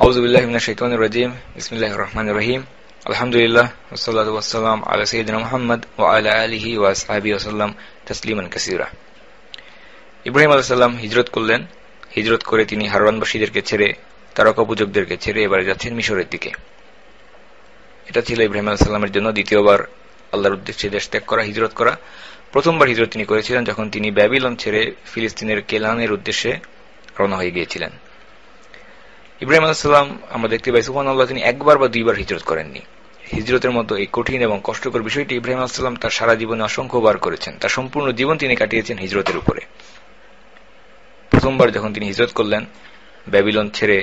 আউযু বিল্লাহি মিনাশ শাইতানির রাজীম। বিসমিল্লাহির রহমানির রহিম। আলহামদুলিল্লাহ ওয়াসসালাতু ওয়াসসালামু আলা সাইয়্যিদিনা মুহাম্মদ ওয়া আলা আলিহি ওয়া আসহাবিহি ওয়াসাল্লাম তাসলিমান কাসীরা। ইব্রাহিম আলাইহিস সালাম হিজরত করলেন। হিজরত করে তিনি হারওয়ানবাসীদেরকে ছেড়ে, তারকা পূজকদেরকে ছেড়ে এবারে যাচ্ছেন মিশরের দিকে। এটা ছিল ইব্রাহিম আলাইহিস সালামের জন্য দ্বিতীয়বার আল্লাহর উদ্দেশ্যে দেশ ত্যাগ করা, হিজরত করা। প্রথমবার হিজরত তিনি করেছিলেন যখন তিনি ব্যাবিলন ছেড়ে ফিলিস্তিনের কেনানের উদ্দেশ্যে রওনা হয়ে গিয়েছিলেন। ইব্রাহিম আলাইহিস সালাম আমরা দেখতে পাই সুবহানাল্লাহ, তিনি একবার বা দুইবার হিজরত করেননি। হিজরতের মতো এই কঠিন এবং কষ্টকর বিষয়টি ইব্রাহিম আলাইহিস সালাম তার সারা জীবনে অসংখ্যবার করেছেন। তার সম্পূর্ণ জীবন তিনি কাটিয়েছেন হিজরতের উপরে। প্রথমবার যখন তিনি হিজরত করলেন, ব্যাবিলন ছেড়ে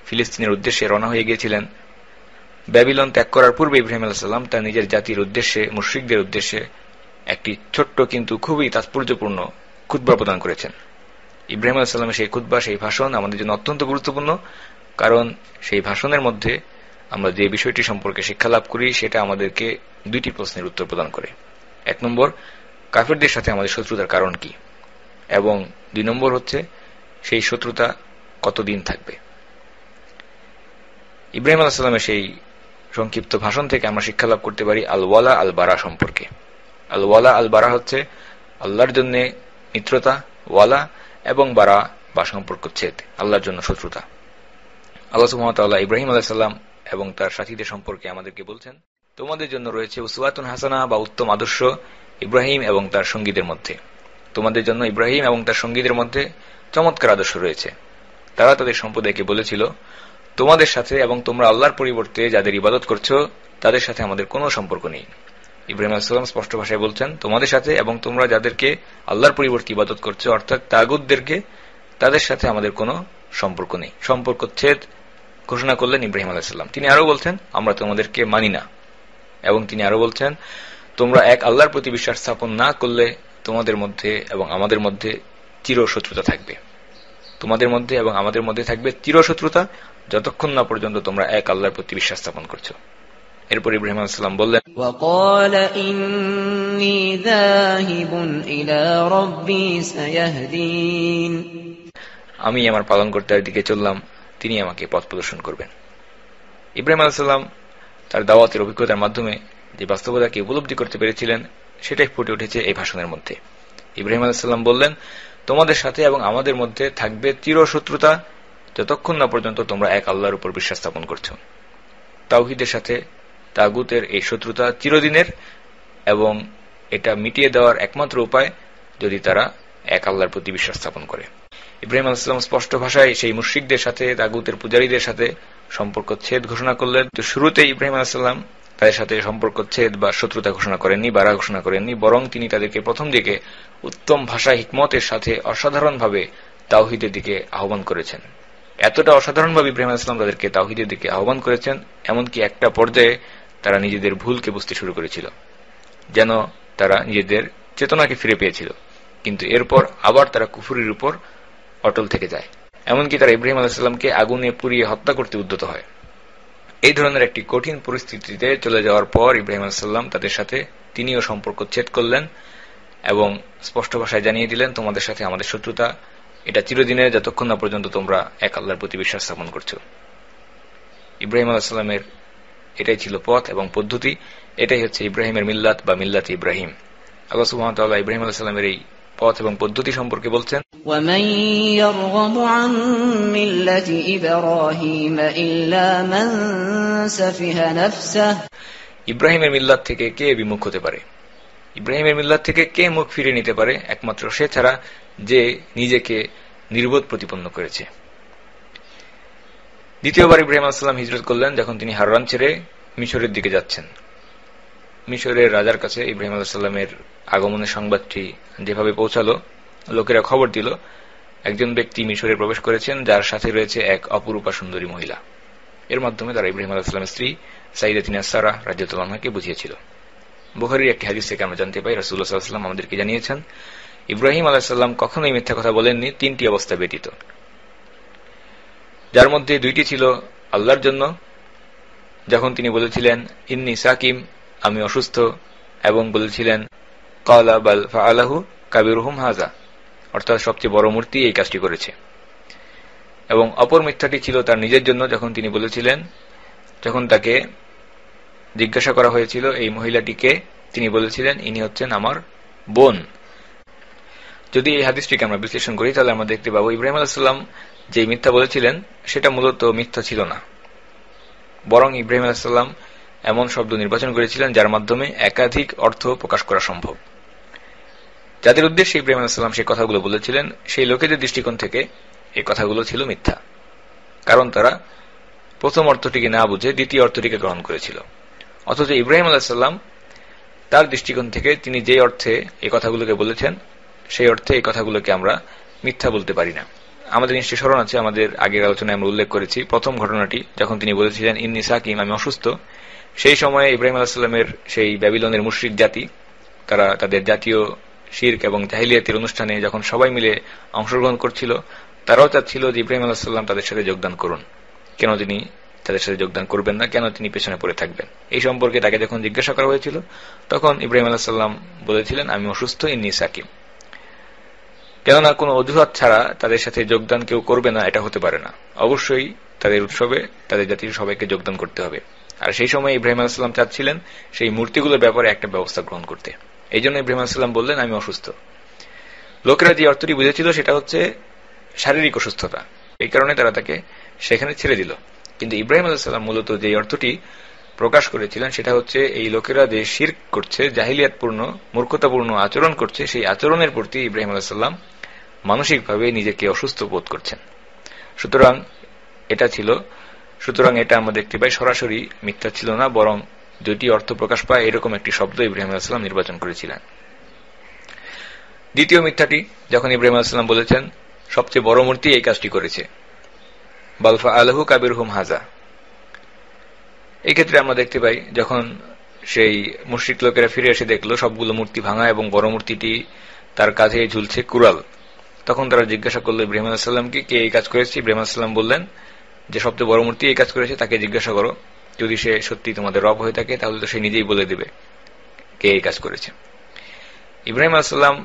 ফিলিস্তিনের উদ্দেশ্যে রওনা হয়ে গিয়েছিলেন। ব্যাবিলন ত্যাগ করার পূর্বে ইব্রাহিম আলাইহিস সালাম তার নিজের জাতির উদ্দেশ্যে, মুশরিকদের উদ্দেশ্যে একটি ছোট্ট কিন্তু খুবই তাৎপর্যপূর্ণ খুতবা প্রদান করেছেন। ইব্রাহিম আলাইহিস সালামের সেই খুতবা, সেই ভাষণ আমাদের জন্য অত্যন্ত গুরুত্বপূর্ণ, কারণ সেই ভাষণের মধ্যে আমরা যে বিষয়টি সম্পর্কে শিক্ষা লাভ করি সেটা আমাদেরকে দুইটি প্রশ্নের উত্তর প্রদান করে। এক নম্বর, কাফেরদের সাথে আমাদের শত্রুতার কারণ কি, এবং দুই নম্বর হচ্ছে সেই শত্রুতা কতদিন থাকবে। ইব্রাহিম আলাইহিস সালামের সেই সংক্ষিপ্ত ভাষণ থেকে আমরা শিক্ষা লাভ করতে পারি আল ওয়ালা আল বারা সম্পর্কে। আল ওয়ালা আল বারা হচ্ছে আল্লাহর জন্য মিত্রতা, ওয়ালা, এবং বারা বা সম্পর্কচ্ছেদ, আল্লাহর জন্য শত্রুতা। আল্লাহ সুবহানাহু ওয়া তাআলা ইব্রাহিম আলাইহিস সালাম এবং তার সাথীদের সম্পর্কে আমাদেরকে বলছেন, তোমাদের জন্য রয়েছে উসওয়াতুন হাসানা বা উত্তম আদর্শ ইব্রাহিম এবং তার সঙ্গীদের মধ্যে। তোমাদের জন্য ইব্রাহিম এবং তার সঙ্গীদের মধ্যে চমৎকার আদর্শ রয়েছে। তারা তাদের সম্প্রদায়কে বলেছিল, তোমাদের সাথে এবং তোমরা আল্লাহর পরিবর্তে যাদের ইবাদত করছো তাদের সাথে আমাদের কোনো সম্পর্ক নেই। ইব্রাহিম আলাইহিস সালাম স্পষ্ট ভাষায় বলছেন, তোমাদের সাথে এবং তোমরা যাদেরকে আল্লাহর পরিবর্তে ইবাদত করছো অর্থাৎ তাগুতদেরকে, তাদের সাথে আমাদের কোনো সম্পর্ক নেই। সম্পর্কচ্ছেদ ঘোষণা করলেন ইব্রাহিম আলাইহিস সালাম। তিনি আরো বলছেন, আমরা তোমাদেরকে মানি না। এবং তিনি আরো বলছেন, তোমরা এক আল্লাহর প্রতি বিশ্বাস স্থাপন না করলে তোমাদের মধ্যে এবং আমাদের মধ্যে চিরশত্রুতা থাকবে। তোমাদের মধ্যে এবং আমাদের মধ্যে থাকবে চিরশত্রুতা, যতক্ষণ না পর্যন্ত তোমরা এক আল্লাহর প্রতি বিশ্বাস স্থাপন করছো। এরপর ইব্রাহিম আলাইহিস সালাম বললেন, وقال إني ذاهب إلى ربي سيهدين, আমি আমার পালনকর্তার দিকে চললাম, তিনি আমাকে পথ প্রদর্শন করবেন। ইব্রাহিম আলাইহিস সালাম তার দাওয়াতের অভিজ্ঞতার মাধ্যমে যে বাস্তবতাকে উপলব্ধি করতে পেরেছিলেন সেটাই ফুটে উঠেছে এই ভাষণের মধ্যে। ইব্রাহিম আলাইহিস সালাম বললেন, তোমাদের সাথে এবং আমাদের মধ্যে থাকবে চিরশত্রুতা, যতক্ষণ না পর্যন্ত তোমরা এক আল্লাহর উপর বিশ্বাস স্থাপন করছো। তাওহীদের সাথে তাগুতের এই শত্রুতা চিরদিনের, এবং এটা মিটিয়ে দেওয়ার একমাত্র উপায় যদি তারা এক আল্লাহর প্রতি বিশ্বাস স্থাপন করে। ইব্রাহিম আলাইহিস সালাম স্পষ্ট ভাষায় সেই মুশরিকদের সাথে, তাগুতের পূজারীদের সাথে সম্পর্কচ্ছেদ ঘোষণা করলেন। তো শুরুতে ইব্রাহিম আলাইহিস সালাম তাদের সাথে সম্পর্কচ্ছেদ বা শত্রুতা ঘোষণা করেননি, বাড়া ঘোষণা করেননি, বরং তিনি তাদেরকে প্রথম দিকে উত্তম ভাষা হিকমতের সাথে অসাধারণভাবে তাওহীদের দিকে আহ্বান করেছেন। এতটা অসাধারণভাবে ইব্রাহিম আলাইহিস সালাম তাদেরকে তাওহীদের দিকে আহ্বান করেছেন, এমনকি একটা পর্যায়ে তারা নিজেদের ভুলকে বুঝতে শুরু করেছিল, যেন তারা নিজেদের চেতনাকে ফিরে পেয়েছিল। কিন্তু এরপর আবার তারা কুফরির উপর অটল থেকে যায়। এমনকি তারা ইব্রাহিম আলাইহিস সালামকে আগুনে পুড়িয়ে হত্যা করতে উদ্যত হয়। এই ধরনের একটি কঠিন পরিস্থিতিতে চলে যাওয়ার পর ইব্রাহিম আলাইহিস সালাম তাদের সাথে তিনিও সম্পর্ক ছেদ করলেন এবং স্পষ্ট ভাষায় জানিয়ে দিলেন, তোমাদের সাথে আমাদের শত্রুতা, এটা চিরদিনের, যতক্ষণ না পর্যন্ত তোমরা এক আল্লাহর প্রতি বিশ্বাস স্থাপন করছো। ইব্রাহিম আলাইহিস সালামের এটাই ছিল পথ এবং পদ্ধতি। এটাই হচ্ছে ইব্রাহিমের মিল্লাত বা মিল্লাত ইব্রাহিম। আল্লাহ সুবহানাহু ওয়া তাআলা ইব্রাহিম আলাইহিস সালামের এই পথ এবং পদ্ধতি সম্পর্কে বলছেন, ومن يرغب عن ملة إبراهيم إلا من سفه نفسه, ইব্রাহিমের মিল্লাত থেকে কে বিমুখ হতে পারে? ইব্রাহিমের মিল্লাত থেকে কে মুখ ফিরিয়ে নিতে পারে? একমাত্র সে ছাড়া যে নিজেকে নির্বোধ প্রতিপন্ন করেছে। দ্বিতীয়বার ইব্রাহিম আলাইহিস সালাম হিজরত করলেন যখন তিনি হারান ছেড়ে মিশরের দিকে যাচ্ছেন। মিশরের রাজার কাছে ইব্রাহিম আলাইহিস সালামের আগমনের সংবাদটি যেভাবে পৌঁছালো, লোকেরা খবর দিল একজন ব্যক্তি মিশরে প্রবেশ করেছেন যার সাথে রয়েছে এক অপরূপা সুন্দরী মহিলা। এর মাধ্যমে তারা ইব্রাহিম আলাইহিস সালামের স্ত্রী সাইয়্যিদাতুনা সারা রাদিয়াল্লাহু আনহাকে বুঝিয়েছিল। বুখারীর একটি হাদিস থেকে আমরা জানতে পাই, রাসূলুল্লাহ সাল্লাল্লাহু আলাইহি ওয়াসাল্লাম আমাদেরকে জানিয়েছেন, ইব্রাহিম আলাইহিস সালাম কখনোই মিথ্যা কথা বলেননি তিনটি অবস্থা ব্যতীত, যার মধ্যে দুইটি ছিল আল্লাহর জন্য, যখন তিনি বলেছিলেন ইন্নী সাকিম, আমি অসুস্থ, এবং বলেছিলেন ক্বালা বাল ফাআলাহু কাবীরুহুম হাযা, অর্থাৎ সবচেয়ে বড় মূর্তি এই কাজটি করেছে। এবং অপর মিথ্যাটি ছিল তার নিজের জন্য, যখন তিনি বলেছিলেন, যখন তাকে জিজ্ঞাসা করা হয়েছিল এই মহিলাটিকে, তিনি বলেছিলেন ইনি হচ্ছেন আমার বোন। যদি এই হাদিসটিকে আমরা বিশ্লেষণ করি তাহলে আমরা দেখতে পাবো ইব্রাহিম আলাইহিস সালাম যে মিথ্যা বলেছিলেন সেটা মূলত মিথ্যা ছিল না, বরং ইব্রাহিম আলাইহিস সালাম এমন শব্দ নির্বাচন করেছিলেন যার মাধ্যমে একাধিক অর্থ প্রকাশ করা সম্ভব। যাদের উদ্দেশ্যে ইব্রাহিম আলাইহিস সালাম সেই কথাগুলো বলেছিলেন সেই লোকেদের দৃষ্টিকোণ থেকে এই কথাগুলো ছিল মিথ্যা, কারণ তারা প্রথম অর্থটিকে না বুঝে দ্বিতীয় অর্থটিকে গ্রহণ করেছিল। অথচ ইব্রাহিম আলাইহিস সালাম তার দৃষ্টিকোণ থেকে তিনি যে অর্থে এই কথাগুলোকে বলেছেন সেই অর্থে এই কথাগুলোকে আমরা মিথ্যা বলতে পারি না। আমাদের নিশ্চয় স্মরণ আছে, আমাদের আগের আলোচনায় আমরা উল্লেখ করেছি প্রথম ঘটনাটি, যখন তিনি বলেছিলেন ইন্নী সাকিম, আমি অসুস্থ। সেই সময়ে ইব্রাহিম আলাইহিস সালামের সেই ব্যাবিলনের মুশরিক জাতি, তারা তাদের জাতীয় শিরক এবং জাহিলিয়াতের অনুষ্ঠানে যখন সবাই মিলে অংশগ্রহণ করছিল, তারাও চাচ্ছিল যে ইব্রাহিম আলাইহিস সালাম তাদের সাথে যোগদান করুন। কেন তিনি তাদের সাথে যোগদান করবেন না, কেন তিনি পেছনে পড়ে থাকবেন? এই সম্পর্কে তাকে যখন জিজ্ঞাসা করা হয়েছিল তখন ইব্রাহিম আলাইহিস সালাম বলেছিলেন আমি অসুস্থ, ইন্নী সাকিম। কেননা কোনো অজুহাত ছাড়া তাদের সাথে যোগদান কেউ করবে না, এটা হতে পারে না। অবশ্যই তাদের উৎসবে তাদের জাতির সবাইকে যোগদান করতে হবে। আর সেই সময় ইব্রাহিম আলাইহিস সালাম চাচ্ছিলেন সেই মূর্তিগুলোর ব্যাপারে একটা ব্যবস্থা গ্রহণ করতে। এই জন্য ইব্রাহিম আলাইহিস সালাম বললেন আমি অসুস্থ। লোকেরা যে অর্থটি বুঝেছিল সেটা হচ্ছে শারীরিক অসুস্থতা, এই কারণে তারা তাকে সেখানে ছেড়ে দিল। কিন্তু ইব্রাহিম আলাইহিস সালাম মূলত যে অর্থটি প্রকাশ করেছিলেন সেটা হচ্ছে এই লোকেরা যে শিরক করছে, জাহিলিয়াতপূর্ণ মূর্খতাপূর্ণ আচরণ করছে, সেই আচরণের প্রতি ইব্রাহিম আলাইহিস সালাম মানসিকভাবে নিজেকে অসুস্থ বোধ করছেন। সুতরাং এটা আমরা দেখতে পাই সরাসরি মিথ্যা ছিল না, বরং দুটি অর্থ প্রকাশ পায় এরকম একটি শব্দ ইব্রাহিম আলাইহিস সালাম নির্বাচন করেছিলেন। দ্বিতীয় মিথ্যাটি, যখন ইব্রাহিম আলাইহিস সালাম বলেছেন সবচেয়ে বড় মূর্তি এই কাজটি করেছে, বালফা আলহু কাবিরহুম হাজা। এই ক্ষেত্রে আমরা দেখতে পাই যখন সেই মুশরিক লোকেরা ফিরে এসে দেখলো সবগুলো মূর্তি ভাঙা এবং বড় মূর্তিটি তার কাঁধে ঝুলছে কুড়াল, তখন তারা জিজ্ঞাসা করলো ইব্রাহিম আলাইহিস সালামকে কে এই কাজ করেছে। ইব্রাহিম আলাইহিস সালাম বললেন যে সবচেয়ে বড় মূর্তি এই কাজ করেছে, তাকে জিজ্ঞাসা করো, যদি সে সত্যি তোমাদের রব হয়ে থাকে তাহলে তো সে নিজেই বলে দেবে কে এই কাজ করেছে। ইব্রাহিম আলাইহিস সালাম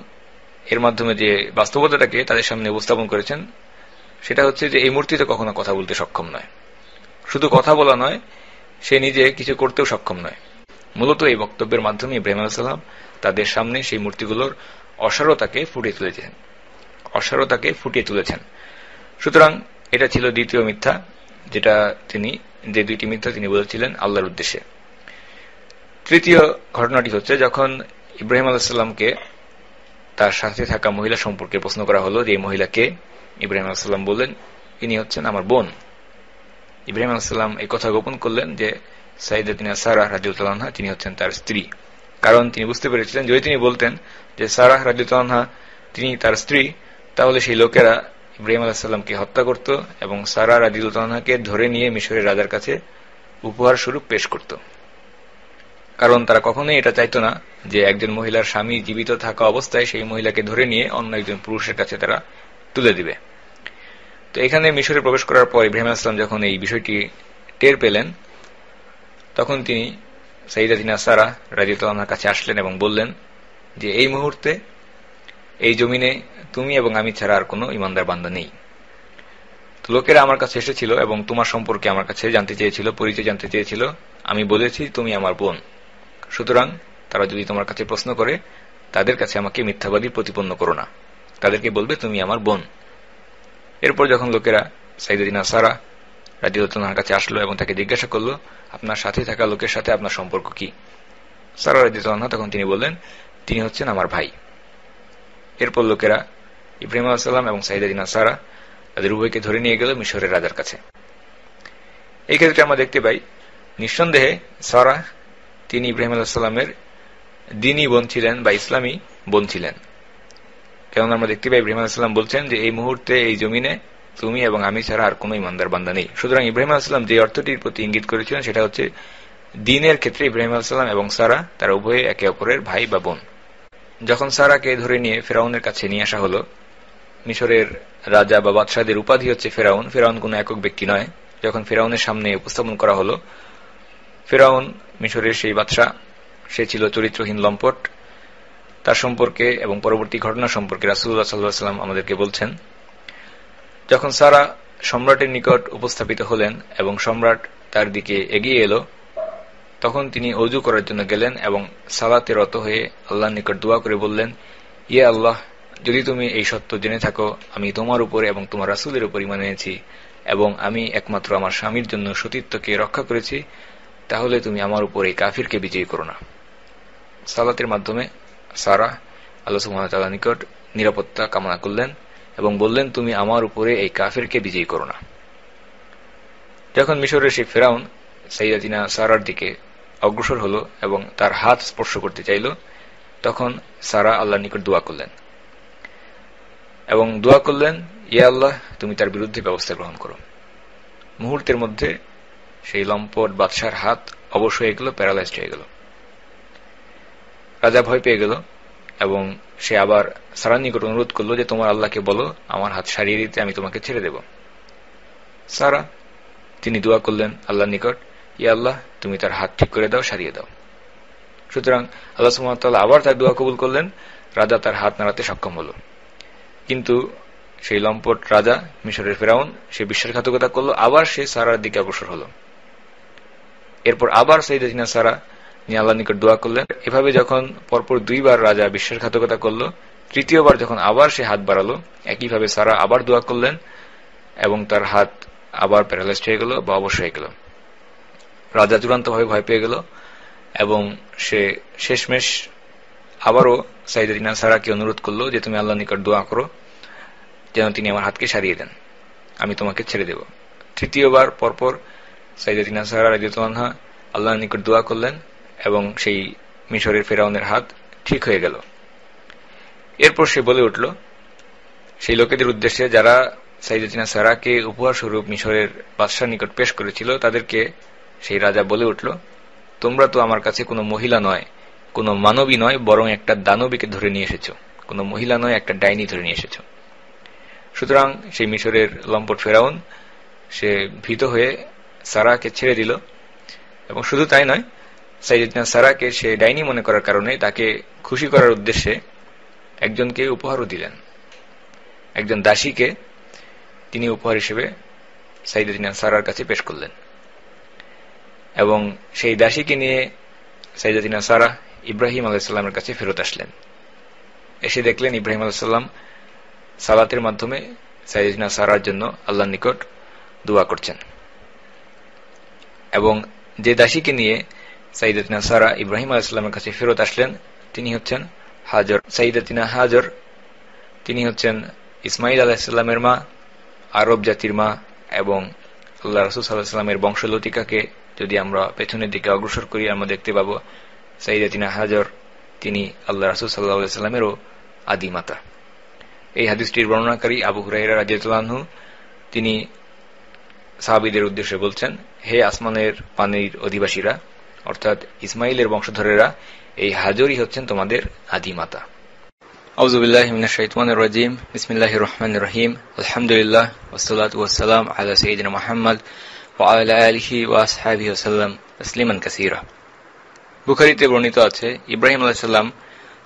এর মাধ্যমে যে বাস্তবতাটাকে তাদের সামনে উপস্থাপন করেছেন সেটা হচ্ছে যে এই মূর্তি তো কখনো কথা বলতে সক্ষম নয়, শুধু কথা বলা নয়, সে নিজে কিছু করতেও সক্ষম নয়। মূলত এই বক্তব্যের মাধ্যমে ইব্রাহিম আলাইহিস সালাম তাদের সামনে সেই মূর্তিগুলোর অসারতাকে ফুটিয়ে তুলেছেন। সুতরাং এটা ছিল দ্বিতীয় মিথ্যা, যে দুইটি মিথ্যা তিনি বলেছিলেন আল্লাহর উদ্দেশ্যে। তৃতীয় ঘটনাটি হচ্ছে যখন ইব্রাহিম আলাইহিস সালামকে তার সাথে থাকা মহিলা সম্পর্কে প্রশ্ন করা হলো যে এই মহিলাকে, ইব্রাহিম আলাইহিস সালাম বললেন ইনি হচ্ছেন আমার বোন। ইব্রাহিম আলাইহিস সালাম এই কথা গোপন করলেন যে সাইয়্যিদাতুনা সারাহ রাদিয়াল্লাহু আনহা তিনি হচ্ছেন তার স্ত্রী, কারণ তিনি বুঝতে পেরেছিলেন যদি তিনি বলতেন যে সারাহ রাদিয়াল্লাহু আনহা তিনি তার স্ত্রী, তাহলে সেই লোকেরা ইব্রাহিম আলাইহিস সালামকে হত্যা করত এবং সারাহ রাদিয়াল্লাহু আনহাকে ধরে নিয়ে মিশরের রাজার কাছে উপহার স্বরূপ পেশ করত। কারণ তারা কখনোই এটা চাইত না যে একজন মহিলার স্বামী জীবিত থাকা অবস্থায় সেই মহিলাকে ধরে নিয়ে অন্য একজন পুরুষের কাছে তারা তুলে দিবে। তো এখানে মিশরে প্রবেশ করার পর ইব্রাহিম আলাইহিস সালাম যখন এই বিষয়টি টের পেলেন তখন তিনি সাইয়্যিদাতুনা সারাহ রাদিয়াল্লাহু আনহার কাছে আসলেন এবং বললেন যে এই মুহূর্তে এই জমিনে তুমি এবং আমি ছাড়া আর কোনো ইমানদার বান্দা নেই। তো লোকেরা আমার কাছে এসেছিল এবং তোমার সম্পর্কে আমার কাছে জানতে চেয়েছিল, পরিচয় জানতে চেয়েছিল। আমি বলেছি তুমি আমার বোন। সুতরাং তারা যদি তোমার কাছে প্রশ্ন করে তাদের কাছে আমাকে মিথ্যাবাদী প্রতিপন্ন করো না, তাদেরকে বলবে তুমি আমার বোন। এরপর যখন লোকেরা সাইয়্যিদাতুনা সারাহ রাদিয়াল্লাহু আনহার কাছে আসলো এবং তাকে জিজ্ঞাসা করলো আপনার সাথে থাকা লোকের সাথে আপনার সম্পর্ক কি, সারাহ রাদিয়াল্লাহু আনহা তখন তিনি বললেন তিনি হচ্ছেন আমার ভাই। এরপর লোকেরা ইব্রাহিম আলাইহিস সালাম এবং সাইয়্যিদাতুনা সারাহ তাদের উভয়কে ধরে নিয়ে গেল মিশরের রাজার কাছে। এই ক্ষেত্রে আমরা দেখতে পাই নিঃসন্দেহে সারাহ তিনি ইব্রাহিম আলাইহিস সালামের দ্বীনী বোন ছিলেন বা ইসলামী বোন ছিলেন। কারণ আমরা দেখতে পাই ইব্রাহিম আলাইহিস সালাম বলছেন যে এই মুহূর্তে এই জমিনে তুমি এবং আমি ছাড়া আর কোনো ইমানদার বান্দা নেই। সুতরাং ইব্রাহিম আলাইহিস সালাম যে অর্থটির প্রতি ইঙ্গিত করেছিলেন সেটা হচ্ছে দ্বীনের ক্ষেত্রে ইব্রাহিম আলাইহিস সালাম এবং সারাহ তারা উভয়ে একে অপরের ভাই বা বোন। যখন সারাহকে ধরে নিয়ে ফেরাউনের কাছে নিয়ে আসা হলো, মিশরের রাজা বা বাদশাহদের উপাধি হচ্ছে ফেরাউন, ফেরাউন কোনো একক ব্যক্তি নয়। যখন ফেরাউনের সামনে উপস্থাপন করা হলো, ফেরাউন মিশরের সেই বাদশাহ, সে ছিল চরিত্রহীন লম্পট। তার সম্পর্কে এবং পরবর্তী ঘটনা সম্পর্কে রাসূলুল্লাহ সাল্লাল্লাহু আলাইহি ওয়াসাল্লাম আমাদেরকে বলছেন। যখন সারাহ সম্রাটের নিকট উপস্থাপিত হলেন এবং সম্রাট তার দিকে এগিয়ে এলো, তখন তিনি ওযু করার জন্য গেলেন এবং সালাতে রত হয়ে আল্লাহর নিকট দোয়া করে বললেন, ইয়া আল্লাহ, যদি তুমি এই সত্য জেনে থাকো আমি তোমার উপরে এবং তোমার রাসূলের উপর ঈমান এনেছি এবং আমি একমাত্র আমার স্বামীর জন্য সতীত্বকে রক্ষা করেছি, তাহলে তুমি আমার উপর এই কাফিরকে বিজয়ী করো না। সালাতের মাধ্যমে সারা আল্লাহ সুবহানাহু ওয়া তাআলার নিকট নিরাপত্তা কামনা করলেন এবং বললেন, তুমি আমার উপরে এই কাফিরকে বিজয়ী করো না। যখন মিশরের সেই ফেরাউন সাইয়্যিদাতিনা সারার দিকে অগ্রসর হল এবং তার হাত স্পর্শ করতে চাইল, তখন সারা আল্লাহর নিকট দোয়া করলেন এবং দোয়া করলেন, ইয়া আল্লাহ, তুমি তার বিরুদ্ধে ব্যবস্থা গ্রহণ করো। মুহূর্তের মধ্যে সেই লম্পট বাদশার হাত অবশ হয়ে গেল, প্যারালাইজড হয়ে গেল। রাজা ভয় পেয়ে গেল এবং সে আবার সারার নিকট অনুরোধ করল যে তোমার আল্লাহকে বলো আমার হাত সারিয়ে দিতে, আমি তোমাকে ছেড়ে দেব। সারা তিনি দোয়া করলেন আল্লাহর নিকট, ইয়া আল্লাহ, তুমি তার হাত ঠিক করে দাও, সারিয়ে দাও। সুতরাং আল্লাহ সুবহানাহু ওয়া তাআলা আবার তার দোয়া কবুল করলেন, রাজা তার হাত নাড়াতে সক্ষম হল। কিন্তু সেই লম্পট রাজা মিশরের ফেরাউন সে বিশ্বাসঘাতকতা করল, আবার সে সারার দিকে অগ্রসর হল। এরপর আবার সাইয়্যিদাতিনা সারা তিনি আল্লাহর নিকট দোয়া করলেন। এভাবে যখন পরপর দুইবার রাজা বিশ্বাসঘাতকতা করল, তৃতীয়বার যখন আবার সে হাত বাড়ালো, একইভাবে সারা আবার দোয়া করলেন এবং তার হাত আবার প্যারালাইজড হয়ে গেল বা অবশ হয়ে গেল। রাজা চূড়ান্তভাবে ভয় পেয়ে গেল এবং সে শেষমেশ আবারও সাইয়্যিদাতিনা সারাকে অনুরোধ করলো যে তুমি আল্লাহর নিকট দোয়া করো যেন তিনি আমার হাতকে সারিয়ে দেন, আমি তোমাকে ছেড়ে দেব। তৃতীয়বার পরপর সাইয়্যিদাতিনা সারা রাদিয়াল্লাহু আনহা আল্লাহর নিকট দোয়া করলেন এবং সেই মিশরের ফেরাউনের হাত ঠিক হয়ে গেল। এরপর সে বলে উঠল সেই লোকেদের উদ্দেশ্যে যারা সাইয়্যিদাতিনা সারাকে উপহার স্বরূপ মিশরের বাদশার নিকট পেশ করেছিল, তাদেরকে সেই রাজা বলে উঠল, তোমরা তো আমার কাছে কোনো মহিলা নয়, কোনো মানবী নয়, বরং একটা দানবীকে ধরে নিয়ে এসেছ, কোনো মহিলা নয়, একটা ডাইনি ধরে নিয়ে এসেছ। সুতরাং সেই মিশরের লম্পট ফেরাউন সে ভীত হয়ে সারাকে ছেড়ে দিল এবং শুধু তাই নয়, সাইয়্যিদাতিনা সারাকে সে ডাইনি মনে করার কারণে তাকে খুশি করার উদ্দেশ্যে একজনকে উপহারও দিলেন। একজন দাসীকে তিনি উপহার হিসেবে সাইয়্যিদাতিনা সারার কাছে পেশ করলেন এবং সেই দাসীকে নিয়ে সাইয়্যিদাতিনা সারা ইব্রাহিম আলাইহিস সালামের কাছে ফেরত আসলেন। এসে দেখলেন ইব্রাহিম আলাইহিস সালাম সালাতের মাধ্যমে সাইয়্যিদাতিনা সারার জন্য আল্লাহর নিকট দোয়া করছেন এবং যে দাসীকে নিয়ে সাইয়্যিদাতিনা সারা ইব্রাহিম আলাইহিস সালামের কাছে ফেরত আসলেন তিনি হচ্ছেন হাজর। সাইয়্যিদাতিনা হাজর তিনি হচ্ছেন ইসমাইল আলাইহিস সালামের মা, আরব জাতির মা এবং আল্লাহ রাসূল সাল্লাল্লাহু আলাইহি ওয়াসাল্লামের বংশলতিকাকে যদি আমরা পেছনের দিকে অগ্রসর করি আমরা দেখতে পাব সাইয়্যিদাতিনা হাজর তিনি আল্লাহ রাসূল সাল্লাল্লাহু আলাইহি ওয়াসাল্লামেরও আদিমাতা। এই হাদিসটির বর্ণনাকারী আবু হুরায়রা রাদিয়াল্লাহু আনহু তিনি সাহাবীদের উদ্দেশ্যে বলছেন, হে আসমানের পানির অধিবাসীরা, অর্থাৎ ইসমাইলের বংশধরেরা, এই হাজরই হচ্ছেন তোমাদের আদিমাতা। আউযু বিল্লাহি মিনাশ শাইতানির রাজীম। বিসমিল্লাহির রহমানির রহিম। আলহামদুলিল্লাহ ওয়াসসালাতু ওয়াসসালামু আলা সাইয়্যিদিনা মুহাম্মদ ওয়া আলা আলিহি ওয়া আসহাবিহি ওয়াসাল্লাম তাসলিমান কাসীরা। বুখারীতে বর্ণিত আছে, ইব্রাহিম আলাইহিস সালাম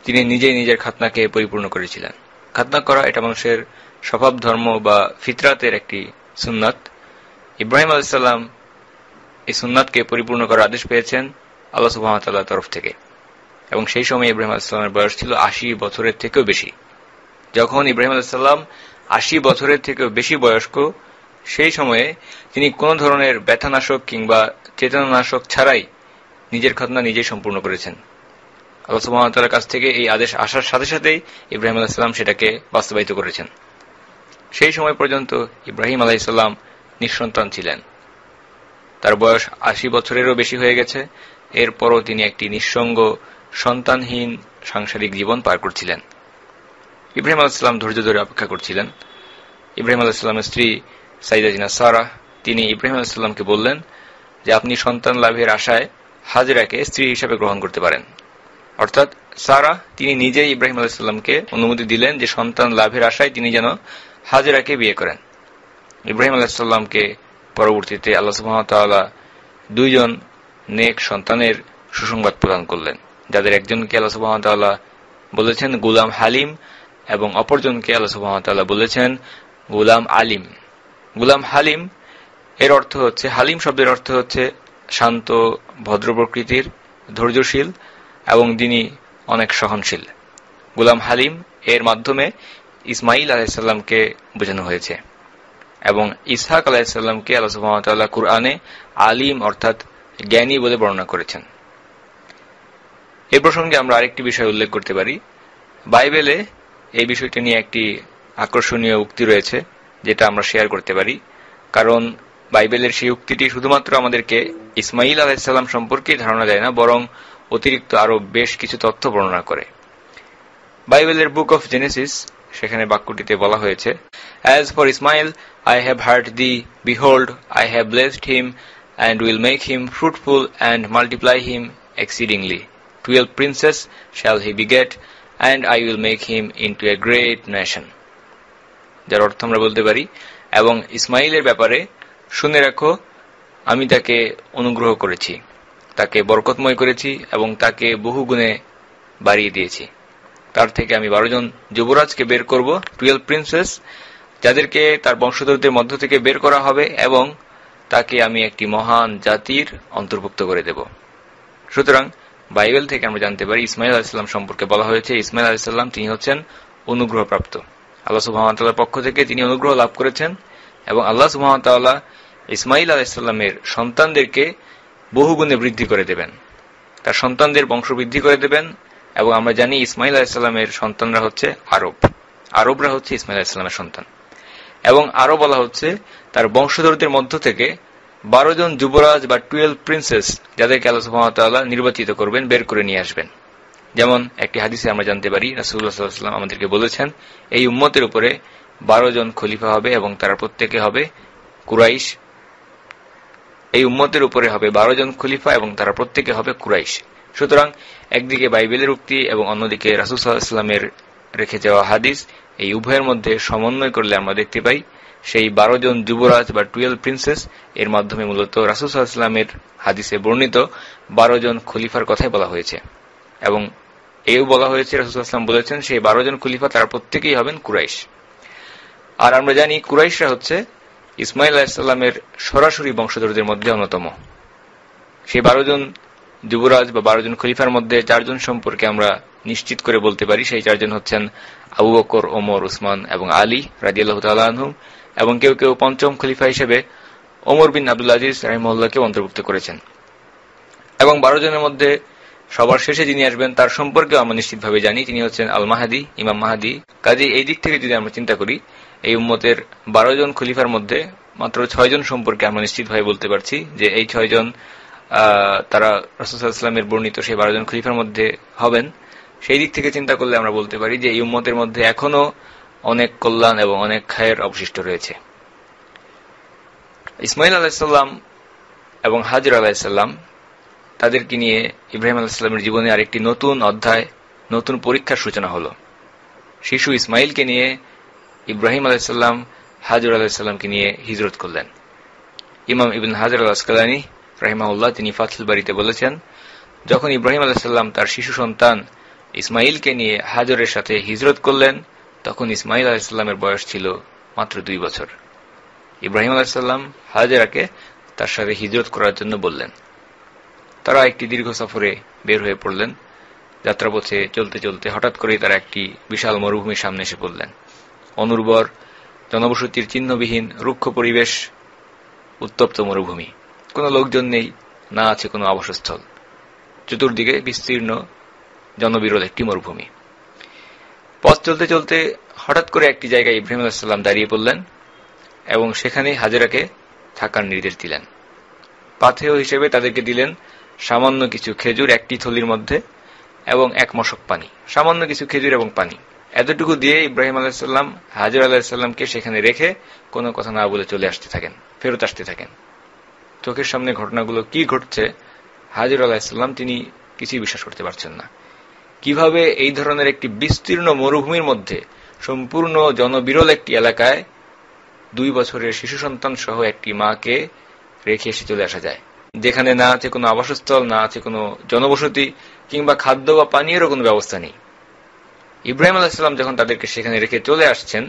তিনি নিজেই নিজের খাতনাকে পরিপূর্ণ করেছিলেন। খাতনা করা এটা মানুষের স্বভাব ধর্ম বা ফিতরাতের একটি সুন্নাত। ইব্রাহিম আলাইহিস সালাম এই সুন্নাতকে পরিপূর্ণ করার আদেশ পেয়েছেন আল্লাহ সুবহানাহু ওয়া তাআলার তরফ থেকে এবং সেই সময় ইব্রাহিম আলাইহিস সালামের বয়স ছিল ৮০ বছরের থেকেও বেশি। যখন ইব্রাহিম আলাইহিস সালাম ৮০ বছরের থেকেও বেশি বয়স্ক, সেই সময়ে তিনি কোন ধরনের ব্যথানাশক কিংবা চেতনানাশক ছাড়াই নিজের খাতনা নিজেই সম্পূর্ণ করেছেন। আল্লাহ সুবহানাহু ওয়া তাআলার কাছ থেকে এই আদেশ আসার সাথে সাথেই ইব্রাহিম আলাইহিস সালাম সেটাকে বাস্তবায়িত করেছেন। সেই সময় পর্যন্ত ইব্রাহিম আলাইহিস সালাম নিঃসন্তান ছিলেন। তার বয়স ৮০ বছরেরও বেশি হয়ে গেছে, এরপরও তিনি একটি নিঃসঙ্গ সন্তানহীন সাংসারিক জীবন পার করছিলেন। ইব্রাহিম আলাইহিস সালাম ধৈর্য ধরে অপেক্ষা করছিলেন। ইব্রাহিম আলাইহিস সালামের স্ত্রী সাইয়্যিদাতিনা সারা তিনি ইব্রাহিম আলাইহিস সালামকে বললেন যে আপনি সন্তান লাভের আশায় হাজরাকে স্ত্রী হিসেবে গ্রহণ করতে পারেন। অর্থাৎ সারা তিনি নিজেই ইব্রাহিম আলাইহিস সালামকে অনুমতি দিলেন যে সন্তান লাভের আশায় তিনি যেন হাজরাকে বিয়ে করেন। ইব্রাহিম আলাইহিস সালামকে পরবর্তীতে আল্লাহ সুবহানাহু ওয়া তাআলা দুইজন নেক সন্তানের সুসংবাদ প্রদান করলেন, যাদের একজনকে আল্লাহ সুবহানাহু ওয়া তাআলা বলেছেন গুলাম হালিম এবং অপরজনকে আল্লাহ সুবহানাহু ওয়া তাআলা বলেছেন গুলাম আলিম। গুলাম হালিম এর অর্থ হচ্ছে, হালিম শব্দের অর্থ হচ্ছে শান্ত, ভদ্র প্রকৃতির, ধৈর্যশীল এবং তিনি অনেক সহনশীল। গুলাম হালিম এর মাধ্যমে ইসমাইল আলাইহিসসালামকে বোঝানো হয়েছে এবং ইসহাক আলাইহিসসালামকে আল্লাহ সুবহানাহু ওয়া তাআলা কুরআনে আলিম অর্থাৎ জ্ঞানী বলে বর্ণনা করেছেন। এই প্রসঙ্গে আমরা আরেকটি বিষয় উল্লেখ করতে পারি। বাইবেলে এই বিষয়টি নিয়ে একটি আকর্ষণীয় উক্তি রয়েছে যেটা আমরা শেয়ার করতে পারি, কারণ বাইবেলের সেই উক্তিটি শুধুমাত্র আমাদেরকে ইসমাইল আলাইহিসসালাম সম্পর্কে ধারণা দেয় না, বরং অতিরিক্ত আরো বেশ কিছু তথ্য বর্ণনা করে। বাইবেলের বুক অফ জেনেসিস, সেখানে বাক্যটিতে বলা হয়েছে, As for Ismail, I have heard thee, behold, I have blessed him, and will make him fruitful, and multiply him exceedingly. 12 princes shall he beget, and I will make him into a great nation. যার অর্থ আমরা বলতে পারি, এবং ইসমাইলের ব্যাপারে শুনে রাখো, আমি তাকে অনুগ্রহ করেছি, তাকে বরকতময় করেছি এবং তাকে বহু গুণে বাড়িয়ে দিয়েছি। তার থেকে আমি 12 জন যুবরাজকে বের করব, 12 প্রিন্সেস, যাদেরকে তার বংশধরদের মধ্য থেকে বের করা হবে, এবং তাকে আমি একটি মহান জাতির অন্তর্ভুক্ত করে দেব। সুতরাং বাইবেল থেকে আমরা জানতে পারি ইসমাইল আলাইহিস সালাম সম্পর্কে বলা হয়েছে, ইসমাইল আলাইহিস সালাম তিনি হচ্ছেন অনুগ্রহপ্রাপ্ত। আল্লাহ সুবহানাহু ওয়া তাআলার পক্ষ থেকে তিনি অনুগ্রহ লাভ করেছেন এবং আল্লাহ সুবহানাহু ওয়া তাআলা ইসমাইল আলাইহিস সালামের সন্তানদেরকে বহুগুণে বৃদ্ধি করে দেবেন, তার সন্তানদের বংশ বৃদ্ধি করে দেবেন। এবং আমরা জানি ইসমাইল আলাইহিস সালামের সন্তানরা হচ্ছে আরবরা হচ্ছে ইসমাইল আলাইহিস সালামের সন্তান। এবং আরো বলা হচ্ছে তার বংশধরদের মধ্য থেকে 12 জন যুবরাজ বা 12 প্রিন্সেস, যাদেরকে আল্লাহ সুবহানাহু ওয়া তাআলা নির্বাচিত করবেন, বের করে নিয়ে আসবেন। যেমন একটি হাদিসে আমরা জানতে পারি রাসূলুল্লাহ সাল্লাল্লাহু আলাইহি ওয়াসাল্লাম আমাদেরকে বলেছেন, এই উম্মতের উপরে 12 জন খলিফা হবে এবং তারা প্রত্যেকে হবে কুরাইশ। এই উম্মতের উপরে হবে 12 জন খলিফা এবং তারা প্রত্যেকে হবে কুরাইশ। সুতরাং একদিকে বাইবেলের উক্তি এবং অন্যদিকে রাসূল সাল্লাল্লাহু আলাইহি ওয়াসাল্লামের রেখে যাওয়া হাদিস, এই উভয়ের মধ্যে সমন্বয় করলে আমরা দেখতে পাই সেই 12 জন যুবরাজ বা 12 প্রিন্সেস এর মাধ্যমে মূলত রাসূল সাল্লাল্লাহু আলাইহি ওয়াসাল্লামের হাদিসে বর্ণিত 12 জন খলিফার কথাই বলা হয়েছে। এবং এও বলা হয়েছে রাসূল সাল্লাল্লাহু আলাইহি ওয়াসাল্লাম বলেছেন সেই 12 জন খলিফা তারা প্রত্যেকেই হবেন কুরাইশ। আর আমরা জানি কুরাইশরা হচ্ছে ইসমাইল আলাইহিস সালামের সরাসরি বংশধরদের মধ্যে অন্যতম। সেই 12 জন যুবরাজ বা 12 জন খলিফার মধ্যে 4 জন সম্পর্কে আমরা নিশ্চিত করে বলতে পারি, সেই 4 জন হচ্ছেন আবু বকর, ওমর, উসমান এবং আলী রাদিয়াল্লাহু তাআলা আনহুম। এবং কেউ কেউ পঞ্চম খলিফা হিসেবে ওমর বিন আব্দুল আজিজ রাহিমাহুল্লাহকে অন্তর্ভুক্ত করেছেন। এবং 12 জনের মধ্যে সবার শেষে যিনি আসবেন তার সম্পর্কে আমরা নিশ্চিতভাবে জানি, তিনি হচ্ছেন আল মাহাদি, ইমাম মাহাদি। কাজেই এই দিক থেকে যদি আমরা চিন্তা করি, এই উম্মতের 12 জন খলিফার মধ্যে মাত্র 6 জন সম্পর্কে আমরা নিশ্চিতভাবে বলতে পারছি যে এই 6 জন তারা রাসূল সাল্লাল্লাহু আলাইহি ওয়াসাল্লামের বর্ণিত সেই 12 জন খলিফার মধ্যে হবেন। সেই দিক থেকে চিন্তা করলে আমরা বলতে পারি যে এই উম্মতের মধ্যে এখনো অনেক কল্যাণ এবং অনেক খায়ের অবশিষ্ট রয়েছে। ইসমাইল আলাইহিস সালাম এবং হাজর আলাইহিস সালাম, তাদেরকে নিয়ে ইব্রাহিম আলাইহিস সালামের জীবনে আরেকটি নতুন অধ্যায়, নতুন পরীক্ষার সূচনা হলো। শিশু ইসমাইলকে নিয়ে ইব্রাহিম আলাইহিস সালাম হাজর আলাইহিস সালামকে নিয়ে হিজরত করলেন। ইমাম ইবনে হাজার আল আসকালানী রাহিমাহুল্লাহ তিনি ফাথুল বারীতে বলেছেন, যখন ইব্রাহিম আলাইহিস সালাম তার শিশু সন্তান ইসমাইলকে নিয়ে হাজরের সাথে হিজরত করলেন, তখন ইসমাইল আলাইহিস সালামের বয়স ছিল মাত্র 2 বছর। ইব্রাহিম আলাইহিস সালাম হাজরাকে তার সাথে হিজরত করার জন্য বললেন। তারা একটি দীর্ঘ সফরে বের হয়ে পড়লেন। যাত্রাপথে চলতে চলতে হঠাৎ করেই তারা একটি বিশাল মরুভূমির সামনে এসে পড়লেন। অনুর্বর, জনবসতির চিহ্নবিহীন রুক্ষ পরিবেশ, উত্তপ্ত মরুভূমি, কোনো লোকজন নেই, না আছে কোনো আবাসস্থল, চতুর্দিকে বিস্তীর্ণ জনবিরল একটি মরুভূমি। পথ চলতে চলতে হঠাৎ করে একটি জায়গায় ইব্রাহিম আলাইহিস সালাম দাঁড়িয়ে পড়লেন এবং সেখানেই হাজেরাকে থাকার নির্দেশ দিলেন। পাথেয় হিসেবে তাদেরকে দিলেন সামান্য কিছু খেজুর একটি থলির মধ্যে এবং 1 মশক পানি, সামান্য কিছু খেজুর এবং পানি। এতটুকু দিয়ে ইব্রাহিম আলাইহিস সালাম হাজর আলাইহিস সালামকে সেখানে রেখে কোনো কথা না বলে চলে আসতে থাকেন, ফেরত আসতে থাকেন। চোখের সামনে ঘটনাগুলো কি ঘটছে হাজর আলাইহিস সালাম তিনি কিছুই বিশ্বাস করতে পারছেন না। কিভাবে এই ধরনের একটি বিস্তীর্ণ মরুভূমির মধ্যে সম্পূর্ণ জনবিরল একটি এলাকায় 2 বছরের শিশু সন্তান সহ একটি মাকে রেখে এসে চলে আসা যায়, যেখানে না আছে কোনো আবাসস্থল, না আছে কোনো জনবসতি কিংবা খাদ্য বা পানীয়েরও কোনো ব্যবস্থা নেই। ইব্রাহিম আলাইহিস সালাম যখন তাদেরকে সেখানে রেখে চলে আসছেন,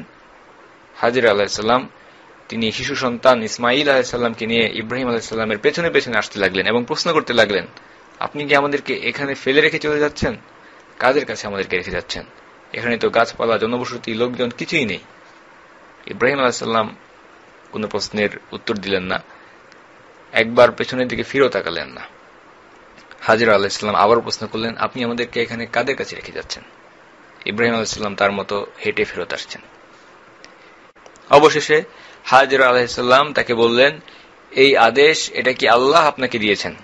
হাজর আলাইহিস সালাম তিনি শিশু সন্তান ইসমাইল আলাইহিসসালামকে নিয়ে ইব্রাহিম আলাইহিসসালামের পেছনে পেছনে আসতে লাগলেন এবং প্রশ্ন করতে লাগলেন, আপনি কি আমাদেরকে এখানে ফেলে রেখে চলে যাচ্ছেন? কাদের কাছে আমাদেরকে রেখে যাচ্ছেন? এখানে তো গাছপালা, জনবসতি, লোকজন কিছুই নেই। ইব্রাহিম আলাইহিসসালাম কোন প্রশ্নের উত্তর দিলেন না, একবার পেছনের দিকে ফিরেও তাকালেন না। হাজরা আলাইহিসসালাম আবার প্রশ্ন করলেন, আপনি আমাদেরকে এখানে কাদের কাছে রেখে যাচ্ছেন? ইব্রাহিম আলাইহিসসালাম তার মতো হেঁটে ফেরত আসছেন। অবশেষে হাজরা আলাইহিসসালাম তাকে বললেন, এই আদেশ এটা কি আল্লাহ আপনাকে দিয়েছেন?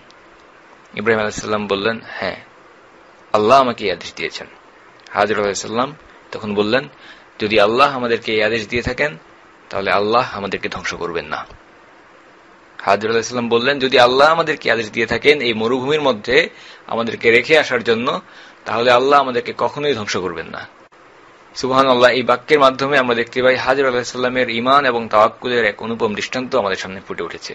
ইব্রাহিম আলাইহিসসালাম বললেন, হ্যাঁ, আল্লাহ আমাকে এই আদেশ দিয়েছেন। হাজরা আলাইহিসসালাম তখন বললেন, যদি আল্লাহ আমাদেরকে এই আদেশ দিয়ে থাকেন তাহলে আল্লাহ আমাদেরকে ধ্বংস করবেন না। হাজরা আলাইহিসসালাম বললেন, যদি আল্লাহ আমাদেরকে আদেশ দিয়ে থাকেন এই মরুভূমির মধ্যে আমাদেরকে রেখে আসার জন্য, তাহলে আল্লাহ আমাদেরকে কখনোই ধ্বংস করবেন না। সুবহানাল্লাহ। এই বাক্যের মাধ্যমে আমরা দেখতে পাই হাজরা আলাইহিসসালামের ঈমান এবং তাওয়াক্কুলের এক অনুপম দৃষ্টান্ত আমাদের সামনে ফুটে উঠেছে।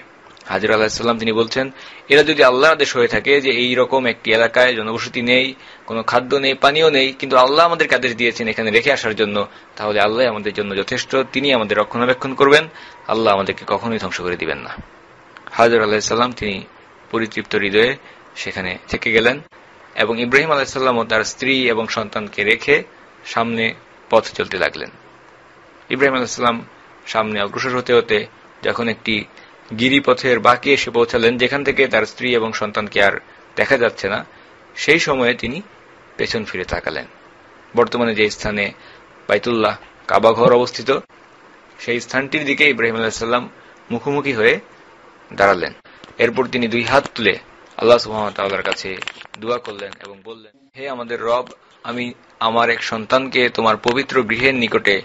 হাজরা আলাইহিসসালাম তিনি বলছেন, এরা যদি আল্লাহর আদেশ হয়ে থাকে যে এই রকম একটি এলাকায় জনবসতি নেই, কোনো খাদ্য নেই, পানীয় নেই, কিন্তু আল্লাহ আমাদেরকে আদেশ দিয়েছেন এখানে রেখে আসার জন্য, তাহলে আল্লাহ আমাদের জন্য যথেষ্ট, তিনি আমাদের রক্ষণাবেক্ষণ করবেন, আল্লাহ আমাদেরকে কখনোই ধ্বংস করে দিবেন না। হাজরা আলাইহিসসালাম তিনি পরিতৃপ্ত হৃদয়ে সেখানে থেকে গেলেন এবং ইব্রাহিম আলাইহিসসালামও তার স্ত্রী এবং সন্তানকে রেখে সামনে পথ চলতে লাগলেন। ইব্রাহিম আলাইহিসসালাম সামনে অগ্রসর হতে হতে যখন একটি গিরিপথের বাঁকে এসে পৌঁছালেন, যেখান থেকে তার স্ত্রী এবং সন্তানকে আর দেখা যাচ্ছে না, সেই সময়ে তিনি পেছন ফিরে তাকালেন। বর্তমানে যে স্থানে বাইতুল্লাহ কাবা ঘর অবস্থিত, সেই স্থানটির দিকে ইব্রাহিম আলাইহিসসালাম মুখোমুখি হয়ে দাঁড়ালেন। এরপর তিনি দুই হাত তুলে আল্লাহ সুবহানাহু ওয়া তাআলার কাছে দোয়া করলেন এবং বললেন, হে আমাদের রব, আমি আমার এক সন্তানকে তোমার পবিত্র গৃহের নিকটে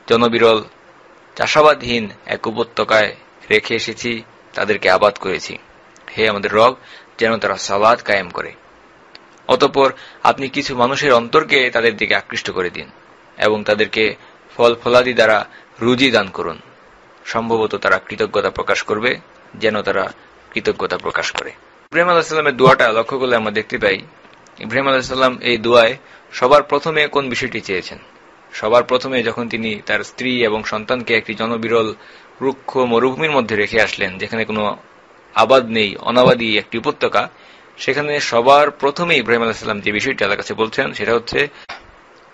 জনবিরল চাষাবাদহীন এক উপত্যকায় রেখে এসেছি, তাদেরকে আবাদ করেছি। হে আমাদের রব, যেন তারা সালাত কায়েম করে। অতঃপর আপনি কিছু মানুষের অন্তরকে তাদের দিকে আকৃষ্ট করে দিন এবং তাদেরকে ফল ফলাদি দ্বারা রুজি দান করুন। সম্ভবত তারা কৃতজ্ঞতা প্রকাশ করবে, যেন তারা কৃতজ্ঞতা প্রকাশ করে। ইব্রাহিম আলাইহিস সালামের দোয়াটা লক্ষ্য করলে আমরা দেখতে পাই, ইব্রাহিম আলাইহিস সালাম এই দোয়ায় সবার প্রথমে কোন বিষয়টি চেয়েছেন? সবার প্রথমে যখন তিনি তার স্ত্রী এবং সন্তানকে একটি জনবিরল রুক্ষ মরুভূমির মধ্যে রেখে আসলেন, যেখানে কোনো আবাদ নেই, অনাবাদী একটি উপত্যকা, সেখানে সবার প্রথমে ইব্রাহিম আলাইহিস সালাম যে বিষয়টি আল্লাহর কাছে বলছেন সেটা হচ্ছে,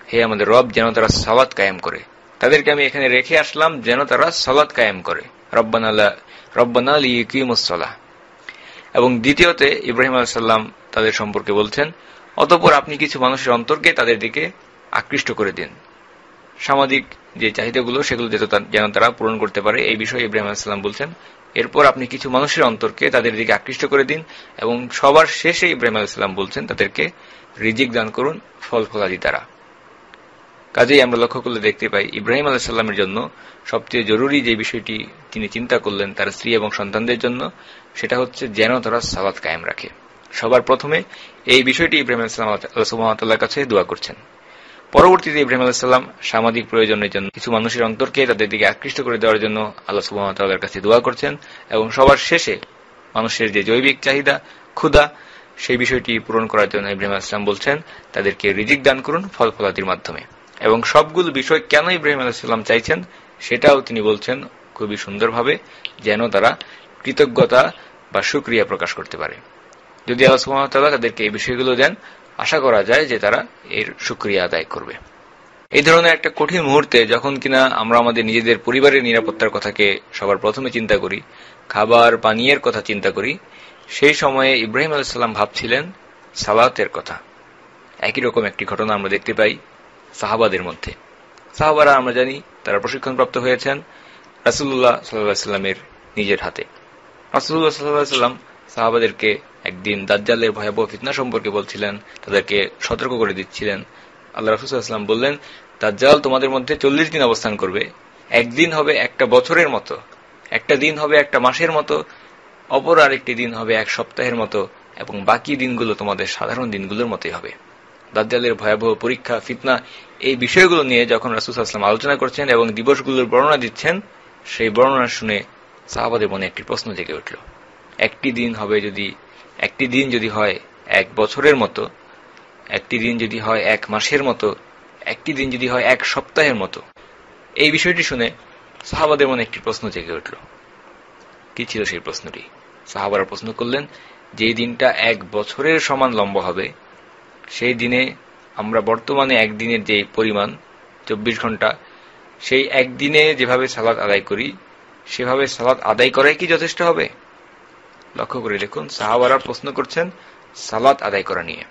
হে আমাদের রব, যেন তারা সালাত কায়েম করে। তাদেরকে আমি এখানে রেখে আসলাম যেন তারা সালাত কায়েম করে। রব্বানা লিইকিমুস সালাহ। এবং দ্বিতীয়তে ইব্রাহিম আলাইহিস সালাম তাদের সম্পর্কে বলছেন, অতঃপর আপনি কিছু মানুষের অন্তরকে তাদের দিকে আকৃষ্ট করে দিন। সামাজিক যে চাহিদাগুলো সেগুলো যেন তারা পূরণ করতে পারে, এই বিষয়ে ইব্রাহিম আলাইহিস সালাম বলছেন। এরপর আপনি কিছু মানুষের অন্তরকে তাদের দিকে আকৃষ্ট করে দিন এবং সবার শেষে ইব্রাহিম আলাইহিস সালাম বলছেন তাদেরকে রিজিক দান করুন ফল ফলাদি দ্বারা। কাজেই আমরা লক্ষ্য করলে দেখতে পাই ইব্রাহিম আলাইহিস সালামের জন্য সবচেয়ে জরুরি যে বিষয়টি তিনি চিন্তা করলেন তার স্ত্রী এবং সন্তানদের জন্য, সেটা হচ্ছে যেন তারা সালাত কায়েম রাখে। সবার প্রথমে এই বিষয়টি ইব্রাহিম আলাইহিস সালাম আল্লাহ সুবহানাহু ওয়া তাআলার কাছে দোয়া করছেন। পরবর্তীতে ইব্রাহিম আলাইহিস সালাম সামাজিক প্রয়োজনের জন্য কিছু মানুষের অন্তরকে তাদের দিকে আকৃষ্ট করে দেওয়ার জন্য আল্লাহ সুবহানাহু ওয়া তাআলার কাছে দোয়া করছেন এবং সবার শেষে মানুষের যে জৈবিক চাহিদা, ক্ষুধা, সেই বিষয়টি পূরণ করার জন্য ইব্রাহিম আলাইহিস সালাম বলছেন তাদেরকে রিজিক দান করুন ফল ফলাদির মাধ্যমে। এবং সবগুলো বিষয় কেন ইব্রাহিম আলাইহিস সালাম চাইছেন সেটাও তিনি বলছেন খুবই সুন্দরভাবে, যেন তারা কৃতজ্ঞতা বা শুকরিয়া প্রকাশ করতে পারে। যদি আল্লাহ সুবহানাহু ওয়া তাআলা তাদেরকে এই বিষয়গুলো দেন, আশা করা যায় যে তারা এর শুকরিয়া আদায় করবে। এই ধরনের একটা কঠিন মুহূর্তে যখন কিনা আমরা আমাদের নিজেদের পরিবারের নিরাপত্তার কথাকে সবার প্রথমে চিন্তা করি, খাবার পানীয়ের কথা চিন্তা করি, সেই সময়ে ইব্রাহিম আলাইহিস সালাম ভাবছিলেন সালাতের কথা। একই রকম একটি ঘটনা আমরা দেখতে পাই সাহাবাদের মধ্যে। সাহাবারা আমরা জানি তারা প্রশিক্ষণপ্রাপ্ত হয়েছেন রাসূলুল্লাহ সাল্লাল্লাহু আলাইহি ওয়াসাল্লামের নিজের হাতে। রাসূলুল্লাহ সাল্লাল্লাহু আলাইহি ওয়াসাল্লাম সাহাবাদেরকে একদিন দাজ্জালের ভয়াবহ ফিতনা সম্পর্কে বলছিলেন, তাদেরকে সতর্ক করে দিচ্ছিলেন। আল্লাহ রাসূল সাল্লাল্লাহু আলাইহি ওয়াসাল্লাম বললেন, দাজ্জাল তোমাদের মধ্যে 40 দিন অবস্থান করবে। একদিন হবে একটা বছরের মতো, একটা দিন হবে একটা মাসের মতো, অপর আরেকটি দিন হবে এক সপ্তাহের মতো, এবং বাকি দিনগুলো তোমাদের সাধারণ দিনগুলোর মতোই হবে। দাজ্জালের ভয়াবহ পরীক্ষা, ফিতনা, এই বিষয়গুলো নিয়ে যখন রাসূল সাল্লাল্লাহু আলাইহি ওয়াসাল্লাম আলোচনা করছেন এবং দিবসগুলোর বর্ণনা দিচ্ছেন, সেই বর্ণনা শুনে সাহাবাদের মনে একটি প্রশ্ন জেগে উঠল। একটি দিন যদি হয় এক বছরের মতো, একটি দিন যদি হয় এক মাসের মতো, একটি দিন যদি হয় এক সপ্তাহের মতো, এই বিষয়টি শুনে সাহাবাদের মনে একটি প্রশ্ন জেগে উঠল। কি ছিল সেই প্রশ্নটি? সাহাবারা প্রশ্ন করলেন, যে দিনটা 1 বছরের সমান লম্বা হবে, সেই দিনে আমরা বর্তমানে একদিনের যে পরিমাণ 24 ঘন্টা, সেই একদিনে যেভাবে সালাত আদায় করি সেভাবে সালাত আদায় করাই কি যথেষ্ট হবে? লক্ষ্য করে দেখুন, সাহাবারা প্রশ্ন করছেন সালাত আদায় করা নিয়ে।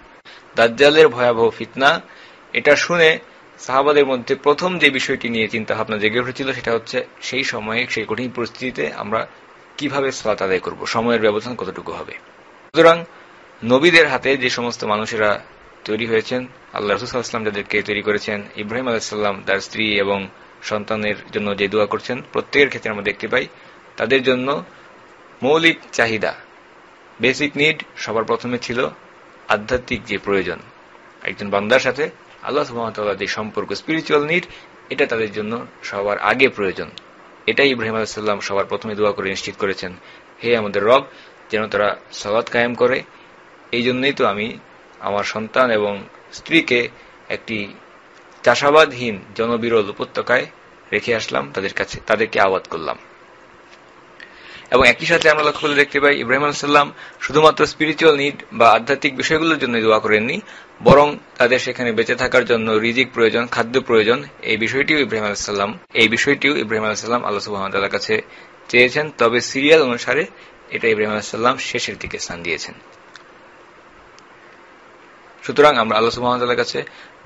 দাজ্জালের ভয়াবহ ফিতনা, এটা শুনে সাহাবাদের মধ্যে প্রথম যে বিষয়টি নিয়ে চিন্তা ভাবনা জেগে উঠেছিল সেটা হচ্ছে সেই সময়ে, সেই কঠিন পরিস্থিতিতে আমরা কিভাবে সালাত আদায় করব, সময়ের ব্যবধান কতটুকু হবে। সুতরাং নবীদের হাতে যে সমস্ত মানুষেরা তৈরি হয়েছেন, আল্লাহ রাসূল সাল্লাল্লাহু আলাইহি ওয়াসাল্লাম যাদেরকে তৈরি করেছেন, ইব্রাহিম আলাইহিস সালাম তার স্ত্রী এবং সন্তানের জন্য যে দোয়া করছেন, প্রত্যেকের ক্ষেত্রে আমরা দেখতে পাই তাদের জন্য মৌলিক চাহিদা, বেসিক নিড সবার প্রথমে ছিল আধ্যাত্মিক যে প্রয়োজন, একজন বান্দার সাথে আল্লাহ সুবহানাহু ওয়া তাআলার যে সম্পর্ক, স্পিরিচুয়াল নিড, এটা তাদের জন্য সবার আগে প্রয়োজন। এটাই ইব্রাহিম আলাইহিস সালাম সবার প্রথমে দোয়া করে নিশ্চিত করেছেন, হে আমাদের রব, যেন তারা সালাত কায়েম করে। এই জন্যই তো আমি আমার সন্তান এবং স্ত্রীকে একটি চাষাবাদহীন জনবিরল উপত্যকায় রেখে আসলাম, তাদেরকে আবাদ করলাম। এবং একই সাথে আমরা লক্ষ্য করে দেখতে পাই ইব্রাহিম আলাইহিস সালাম শুধুমাত্র স্পিরিচুয়াল নিড বা আধ্যাত্মিক বিষয়গুলোর জন্য দোয়া করেননি, বরং তাদের সেখানে বেঁচে থাকার জন্য রিজিক প্রয়োজন, খাদ্য প্রয়োজন, এই বিষয়টিও ইব্রাহিম আলাইহিস সালাম আল্লাহ সুবহানাহু ওয়া তাআলার কাছে চেয়েছেন। তবে সিরিয়াল অনুসারে এটা ইব্রাহিম আলাইহিস সালাম শেষের দিকে স্থান দিয়েছেন। সুতরাং আমরা আল্লাহ সুবহানাহু ওয়া তাআলার কাছে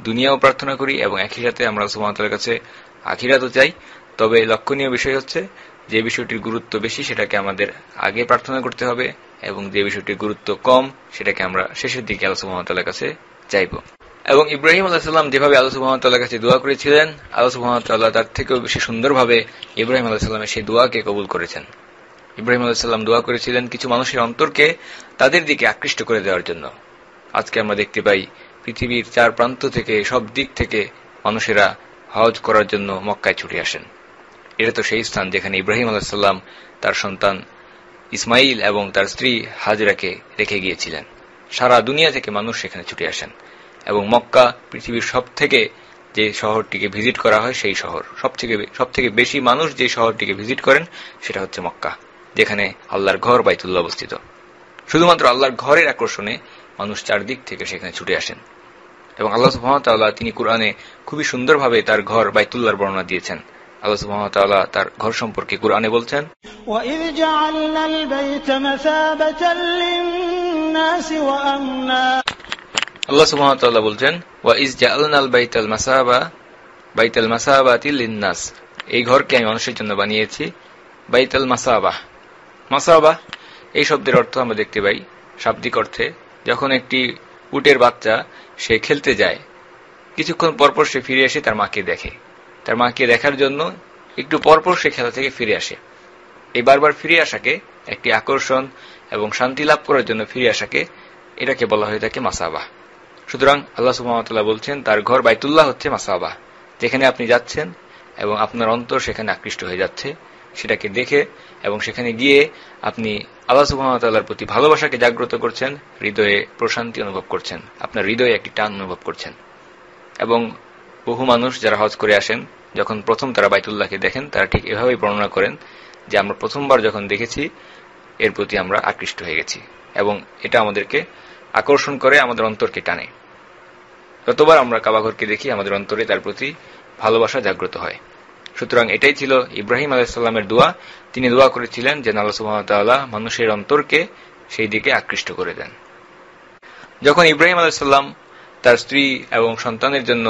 দুনিয়াও প্রার্থনা করি এবং একই সাথে আমরা আল্লাহ সুবহানাহু ওয়া তাআলার কাছে আখিরাতও চাই। তবে লক্ষণীয় বিষয় হচ্ছে যে বিষয়টির গুরুত্ব বেশি সেটাকে আমাদের আগে প্রার্থনা করতে হবে এবং যে বিষয়টির গুরুত্ব কম সেটাকে আমরা শেষের দিকে আল্লাহ সুবহানাহু ওয়া তাআলার কাছে চাইব। এবং ইব্রাহিম আলাইহিস সালাম যেভাবে আল্লাহ সুবহানাহু ওয়া তাআলার কাছে দোয়া করেছিলেন, আল্লাহ সুবহানাহু ওয়া তাআলা তার থেকেও বেশি সুন্দরভাবে ইব্রাহিম আলাইহিস সালামের সেই দোয়াকে কবুল করেছেন। ইব্রাহিম আলাইহিস সালাম দোয়া করেছিলেন কিছু মানুষের অন্তরকে তাদের দিকে আকৃষ্ট করে দেওয়ার জন্য। আজকে আমরা দেখতে পাই পৃথিবীর 4 প্রান্ত থেকে, সব দিক থেকে মানুষেরা হজ করার জন্য মক্কায় ছুটে আসেন। এটা তো সেই স্থান যেখানে ইব্রাহিম আলাইহিস সালাম তার সন্তান ইসমাইল এবং তার স্ত্রী হাজরাকে রেখে গিয়েছিলেন। সারা দুনিয়া থেকে মানুষ সেখানে ছুটে আসেন এবং মক্কা পৃথিবীর সবথেকে যে শহরটিকে ভিজিট করা হয় সেই শহর, সবথেকে বেশি মানুষ যে শহরটিকে ভিজিট করেন সেটা হচ্ছে মক্কা, যেখানে আল্লাহর ঘর বাইতুল্লাহ অবস্থিত। শুধুমাত্র আল্লাহর ঘরের আকর্ষণে মানুষ চারদিক থেকে সেখানে ছুটে আসেন এবং আল্লাহ সুবহানাহু ওয়া তাআলা তিনি কুরআনে খুবই সুন্দরভাবে তার ঘর বাইতুল্লাহর বর্ণনা দিয়েছেন। আল্লাহ সুবহানাহু ওয়া তাআলা তার ঘর সম্পর্কে কুরআনে বলছেন, وَإِذْ جَعَلْنَا الْبَيْتَ مَثَابَةً لِلنَّاسِ وَأَمْنًا। আল্লাহ সুবহানাহু ওয়া তাআলা বলছেন, وَإِذْ جَعَلْنَا الْبَيْتَ مَثَابَةً لِلنَّاسِ, এই ঘরকে আমি মানুষের জন্য বানিয়েছি বাইতুল মাসাবাহ। মাসাবাহ এই শব্দের অর্থ আমরা দেখতে পাই শাব্দিক অর্থে, যখন একটি উটের বাচ্চা সে খেলতে যায়, কিছুক্ষণ পরপর সে ফিরে এসে তার মাকে দেখে, তার মাকে দেখার জন্য একটু পরপর সে খেলা থেকে ফিরে আসে। এই বারবার ফিরে আসাকে, একটি আকর্ষণ এবং শান্তি লাভ করার জন্য ফিরে আসাকে, এটাকে বলা হয়ে থাকে মাসাবাহ। সুতরাং আল্লাহ সুবহানাহু ওয়া তাআলা বলছেন তার ঘর বাইতুল্লাহ হচ্ছে মাসাবাহ, যেখানে আপনি যাচ্ছেন এবং আপনার অন্তর সেখানে আকৃষ্ট হয়ে যাচ্ছে, সেটাকে দেখে এবং সেখানে গিয়ে আপনি আল্লাহ সুবহানাহু ওয়া তাআলার প্রতি ভালোবাসাকে জাগ্রত করছেন, হৃদয়ে প্রশান্তি অনুভব করছেন, আপনার হৃদয়ে একটি টান অনুভব করছেন। এবং বহু মানুষ যারা হজ করে আসেন, যখন প্রথম তারা বাইতুল্লাহকে দেখেন, তারা ঠিক এভাবেই বর্ণনা করেন যে আমরা প্রথমবার যখন দেখেছি এর প্রতি আমরা আকৃষ্ট হয়ে গেছি এবং এটা আমাদেরকে আকর্ষণ করে, আমাদের অন্তরকে টানে। যতবার আমরা কাবাঘরকে দেখি আমাদের অন্তরে তার প্রতি ভালোবাসা জাগ্রত হয়। সুতরাং এটাই ছিল ইব্রাহিম আলাইহিস সালামের দোয়া। তিনি দোয়া করেছিলেন যে আল্লাহ সুবহানাহু ওয়া তাআলা মানুষের অন্তরকে সেই দিকে আকৃষ্ট করে দেন। যখন ইব্রাহিম আলাইহিস সালাম তার স্ত্রী এবং সন্তানের জন্য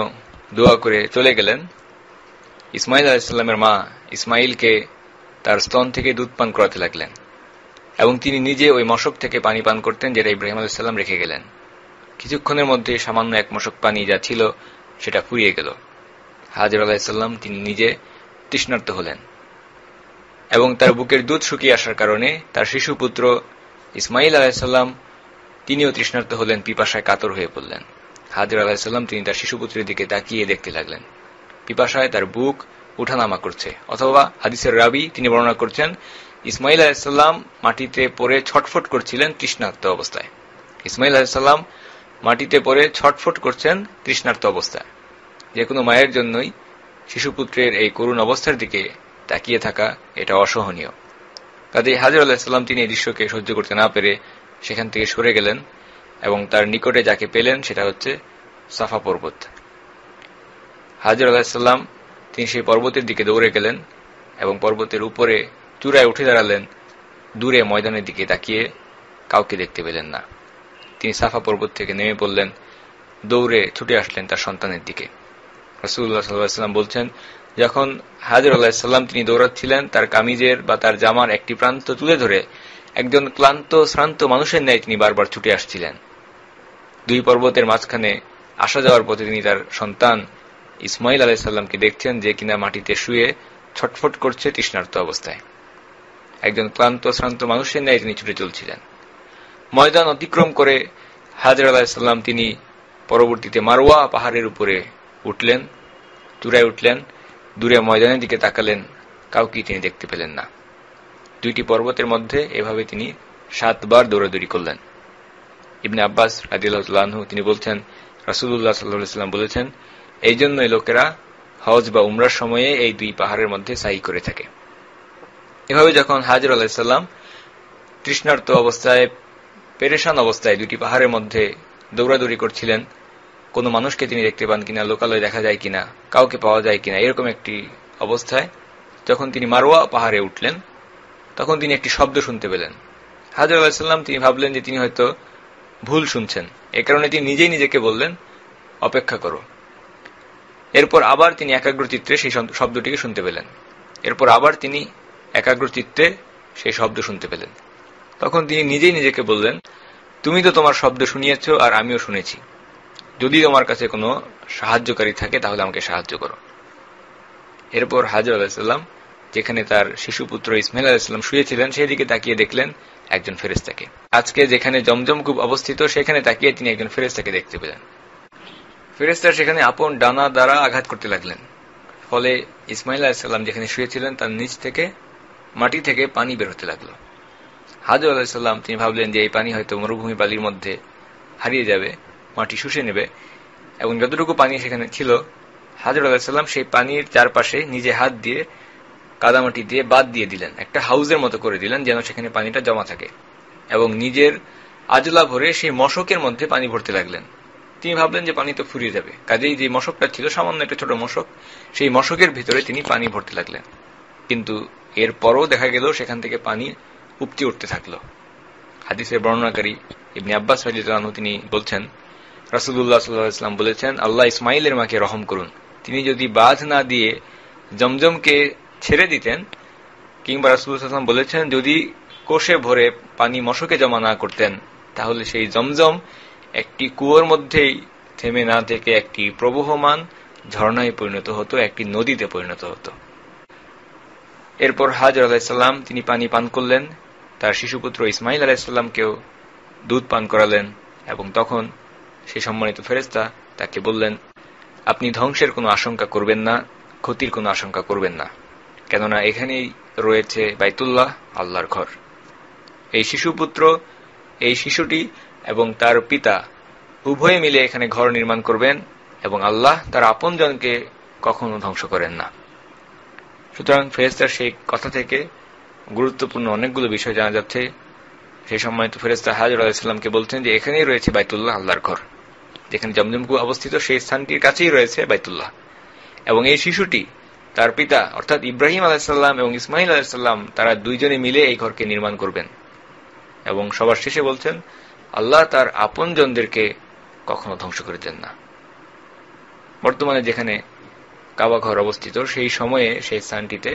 দোয়া করে চলে গেলেন, ইসমাইল আলাইহিস সালামের মা ইসমাইলকে তার স্তন থেকে দুধ পান করাতে লাগলেন এবং তিনি নিজে ওই মশক থেকে পানি পান করতেন যেটা ইব্রাহিম আলাইহিস সালাম রেখে গেলেন। কিছুক্ষণের মধ্যে সামান্য এক মশক পানি যা ছিল সেটা ফুরিয়ে গেল। হাজরা আলাইহিস সালাম তিনি নিজে তৃষ্ণার্ত হলেন এবং তার বুকের দুধ শুকিয়ে আসার কারণে তার শিশুপুত্র ইসমাইল আলাইহিস সালাম তিনিও তৃষ্ণার্ত হলেন, পিপাসায় কাতর হয়ে পড়লেন। হাজরা আলাইহিস সালাম তিনি তার শিশুপুত্রের দিকে তাকিয়ে দেখতে লাগলেন, পিপাসায় তার বুক উঠানামা করছে। অথবা হাদিসের রাবী তিনি বর্ণনা করছেন ইসমাইল আলাইহিস সালাম মাটিতে পড়ে ছটফট করছিলেন তৃষ্ণার্ত অবস্থায়। ইসমাইল আলাইহিস সালাম মাটিতে পড়ে ছটফট করছেন তৃষ্ণার্ত অবস্থায়। যে কোনো মায়ের জন্যই শিশুপুত্রের এই করুণ অবস্থার দিকে তাকিয়ে থাকা এটা অসহনীয়। কাজেই হাজর আলাইহিস সালাম তিনি এই দৃশ্যকে সহ্য করতে না পেরে সেখান থেকে সরে গেলেন এবং তার নিকটে যাকে পেলেন সেটা হচ্ছে সাফা পর্বত। হাজর আলাইহিস সালাম তিনি সেই পর্বতের দিকে দৌড়ে গেলেন এবং পর্বতের উপরে চূড়ায় উঠে দাঁড়ালেন। দূরে ময়দানের দিকে তাকিয়ে কাউকে দেখতে পেলেন না। তিনি সাফা পর্বত থেকে নেমে পড়লেন, দৌড়ে ছুটে আসলেন তার সন্তানের দিকে। রাসূলুল্লাহ সাল্লাল্লাহু আলাইহি ওয়াসাল্লাম বলছেন, যখন হাজর আলাইহিস সালাম তিনি দৌড়াচ্ছিলেন, তার কামিজের বা তার জামার একটি প্রান্ত তুলে ধরে একজন ক্লান্ত শ্রান্ত মানুষের ন্যায় তিনি বারবার ছুটে আসছিলেন। দুই পর্বতের মাঝখানে আসা যাওয়ার পথে তিনি তার সন্তান ইসমাইল আলাইহিস সালামকে দেখছেন, যে কিনা মাটিতে শুয়ে ছটফট করছে তৃষ্ণার্ত অবস্থায়। একজন ক্লান্ত শ্রান্ত মানুষের ন্যায় তিনি ছুটে চলছিলেন। ময়দান অতিক্রম করে হাজর আলাইহিস সালাম তিনি পরবর্তীতে মারওয়া পাহাড়ের উপরে উঠলেন, চূড়ায় উঠলেন, দূরে ময়দানের দিকে তাকালেন, কাউকে তিনি দেখতে পেলেন না। দুইটি পর্বতের মধ্যে এভাবে তিনি 7 বার দৌড়াদৌড়ি করলেন। ইবনে আব্বাস রাদিয়াল্লাহু তাআলা আনহু তিনি বলছেন, রাসূলুল্লাহ সাল্লাল্লাহু আলাইহি ওয়াসাল্লাম বলেছেন, এই জন্যই লোকেরা হজ বা উমরার সময়ে এই দুই পাহাড়ের মধ্যে সাই করে থাকে। এভাবে যখন হাজর আলাইহিস সালাম তৃষ্ণার্ত অবস্থায়, পেরেশান অবস্থায় দুটি পাহাড়ের মধ্যে দৌড়াদৌড়ি করছিলেন, কোনো মানুষকে তিনি দেখতে পান কিনা, লোকালয়ে দেখা যায় কিনা, কাউকে পাওয়া যায় কিনা, এরকম একটি অবস্থায় যখন তিনি মারওয়া পাহাড়ে উঠলেন, তখন তিনি একটি শব্দ শুনতে পেলেন। হাজর আলাইহিস সালাম তিনি ভাবলেন যে তিনি হয়তো ভুল শুনছেন, এ কারণে তিনি নিজেই নিজেকে বললেন, অপেক্ষা করো। এরপর আবার তিনি একাগ্রচিত্তে সেই শব্দটিকে শুনতে পেলেন। এরপর আবার তিনি একাগ্রচিত্তে সেই শব্দ শুনতে পেলেন। তখন তিনি নিজেই নিজেকে বললেন, তুমি তো তোমার শব্দ শুনিয়েছ আর আমিও শুনেছি, যদি তোমার কাছে কোনো সাহায্যকারী থাকে তাহলে আমাকে সাহায্য করো। এরপর হাজর আলাইহিস সালাম যেখানে তার শিশুপুত্র ইসমাইল আলাইহিস সালাম শুয়েছিলেন সেদিকে তাকিয়ে দেখলেন একজন ফেরেশতাকে। আজকে যেখানে জমজম কূপ অবস্থিত সেখানে তাকিয়ে তিনি একজন ফেরেশতাকে দেখতে পেলেন। ফেরেশতা সেখানে আপন ডানা দ্বারা আঘাত করতে লাগলেন। ফলে ইসমাইল আলাইহিস সালাম যেখানে শুয়েছিলেন তার নিচ থেকে, মাটি থেকে পানি বের হতে লাগলো। হাজর আলাইহিস সালাম তিনি ভাবলেন যে এই পানি হয়তো মরুভূমি বালির মধ্যে হারিয়ে যাবে, মাটি শুষে নেবে, এবং যতটুকু পানি সেখানে ছিল হাজর আলাইহিস সালাম সেই পানির চারপাশে নিজে হাত দিয়ে কাদামাটি দিয়ে বাদ দিয়ে দিলেন, একটা হাউজের মতো করে দিলেন যেন সেখানে পানিটা জমা থাকে, এবং নিজের আজলা ভরে সেই মশকের মধ্যে পানি ভরতে লাগলেন। তিনি ভাবলেন যে পানি তো ফুরিয়ে যাবে, কাজেই যে মশকটা ছিল সামান্য একটা ছোট মশক, সেই মশকের ভিতরে তিনি পানি ভরতে লাগলেন। কিন্তু এরপরও দেখা গেল সেখান থেকে পানি উপচে উঠতে থাকলো। হাদিসের বর্ণনাকারী ইবনে আব্বাস রাদিয়াল্লাহু আনহু তিনি বলছেন, রাসূলুল্লাহ সাল্লাল্লাহু আলাইহি ওয়াসাল্লাম বলেছেন, আল্লাহ ইসমাইলের মাকে রহম করুন, তিনি যদি বাঁধ না দিয়ে জমজমকে ছেড়ে দিতেন, কিংবা রাসূলুল্লাহ সাল্লাল্লাহু আলাইহি ওয়াসাল্লাম বলেছেন যদি কোষে ভরে পানি মশকে জমা না করতেন, তাহলে সেই জমজম একটি কুয়োর মধ্যেই থেমে না থেকে একটি প্রবহমান ঝর্ণায় পরিণত হতো, একটি নদীতে পরিণত হতো। এরপর হাজর আলাইহিস সালাম তিনি পানি পান করলেন, তার শিশুপুত্র ইসমাইল আলাইহিস সালামকেও দুধ পান করালেন, এবং তখন সেই সম্মানিত ফেরেশতা তাকে বললেন, আপনি ধ্বংসের কোনো আশঙ্কা করবেন না, ক্ষতির কোনো আশঙ্কা করবেন না, কেননা এখানেই রয়েছে বাইতুল্লাহ, আল্লাহর ঘর। এই শিশুপুত্র, এই শিশুটি এবং তার পিতা উভয়ে মিলে এখানে ঘর নির্মাণ করবেন, এবং আল্লাহ তার আপনজনকে কখনো ধ্বংস করেন না। সুতরাং ফেরেশতার সেই কথা থেকে গুরুত্বপূর্ণ অনেকগুলো বিষয় জানা যাচ্ছে। সেই সম্মানিত ফেরেশতা হাজর আলাইহিস সালামকে বলছেন যে এখানেই রয়েছে বাইতুল্লাহ, আল্লাহর ঘর, যেখানে জমজম কূপ অবস্থিত সেই স্থানটির কাছেই রয়েছে বাইতুল্লাহ, এবং এই শিশুটি তার পিতা অর্থাৎ ইব্রাহিম আলাইহিস সালাম এবং ইসমাইল আলাইহিস সালাম তারা দুইজনে মিলে এই ঘরকে নির্মাণ করবেন। এবং সবার শেষে বলছেন আল্লাহ তার আপনজনদেরকে কখনো ধ্বংস করে দেন না। বর্তমানে যেখানে কাবা ঘর অবস্থিত, সেই সময়ে সেই স্থানটিতে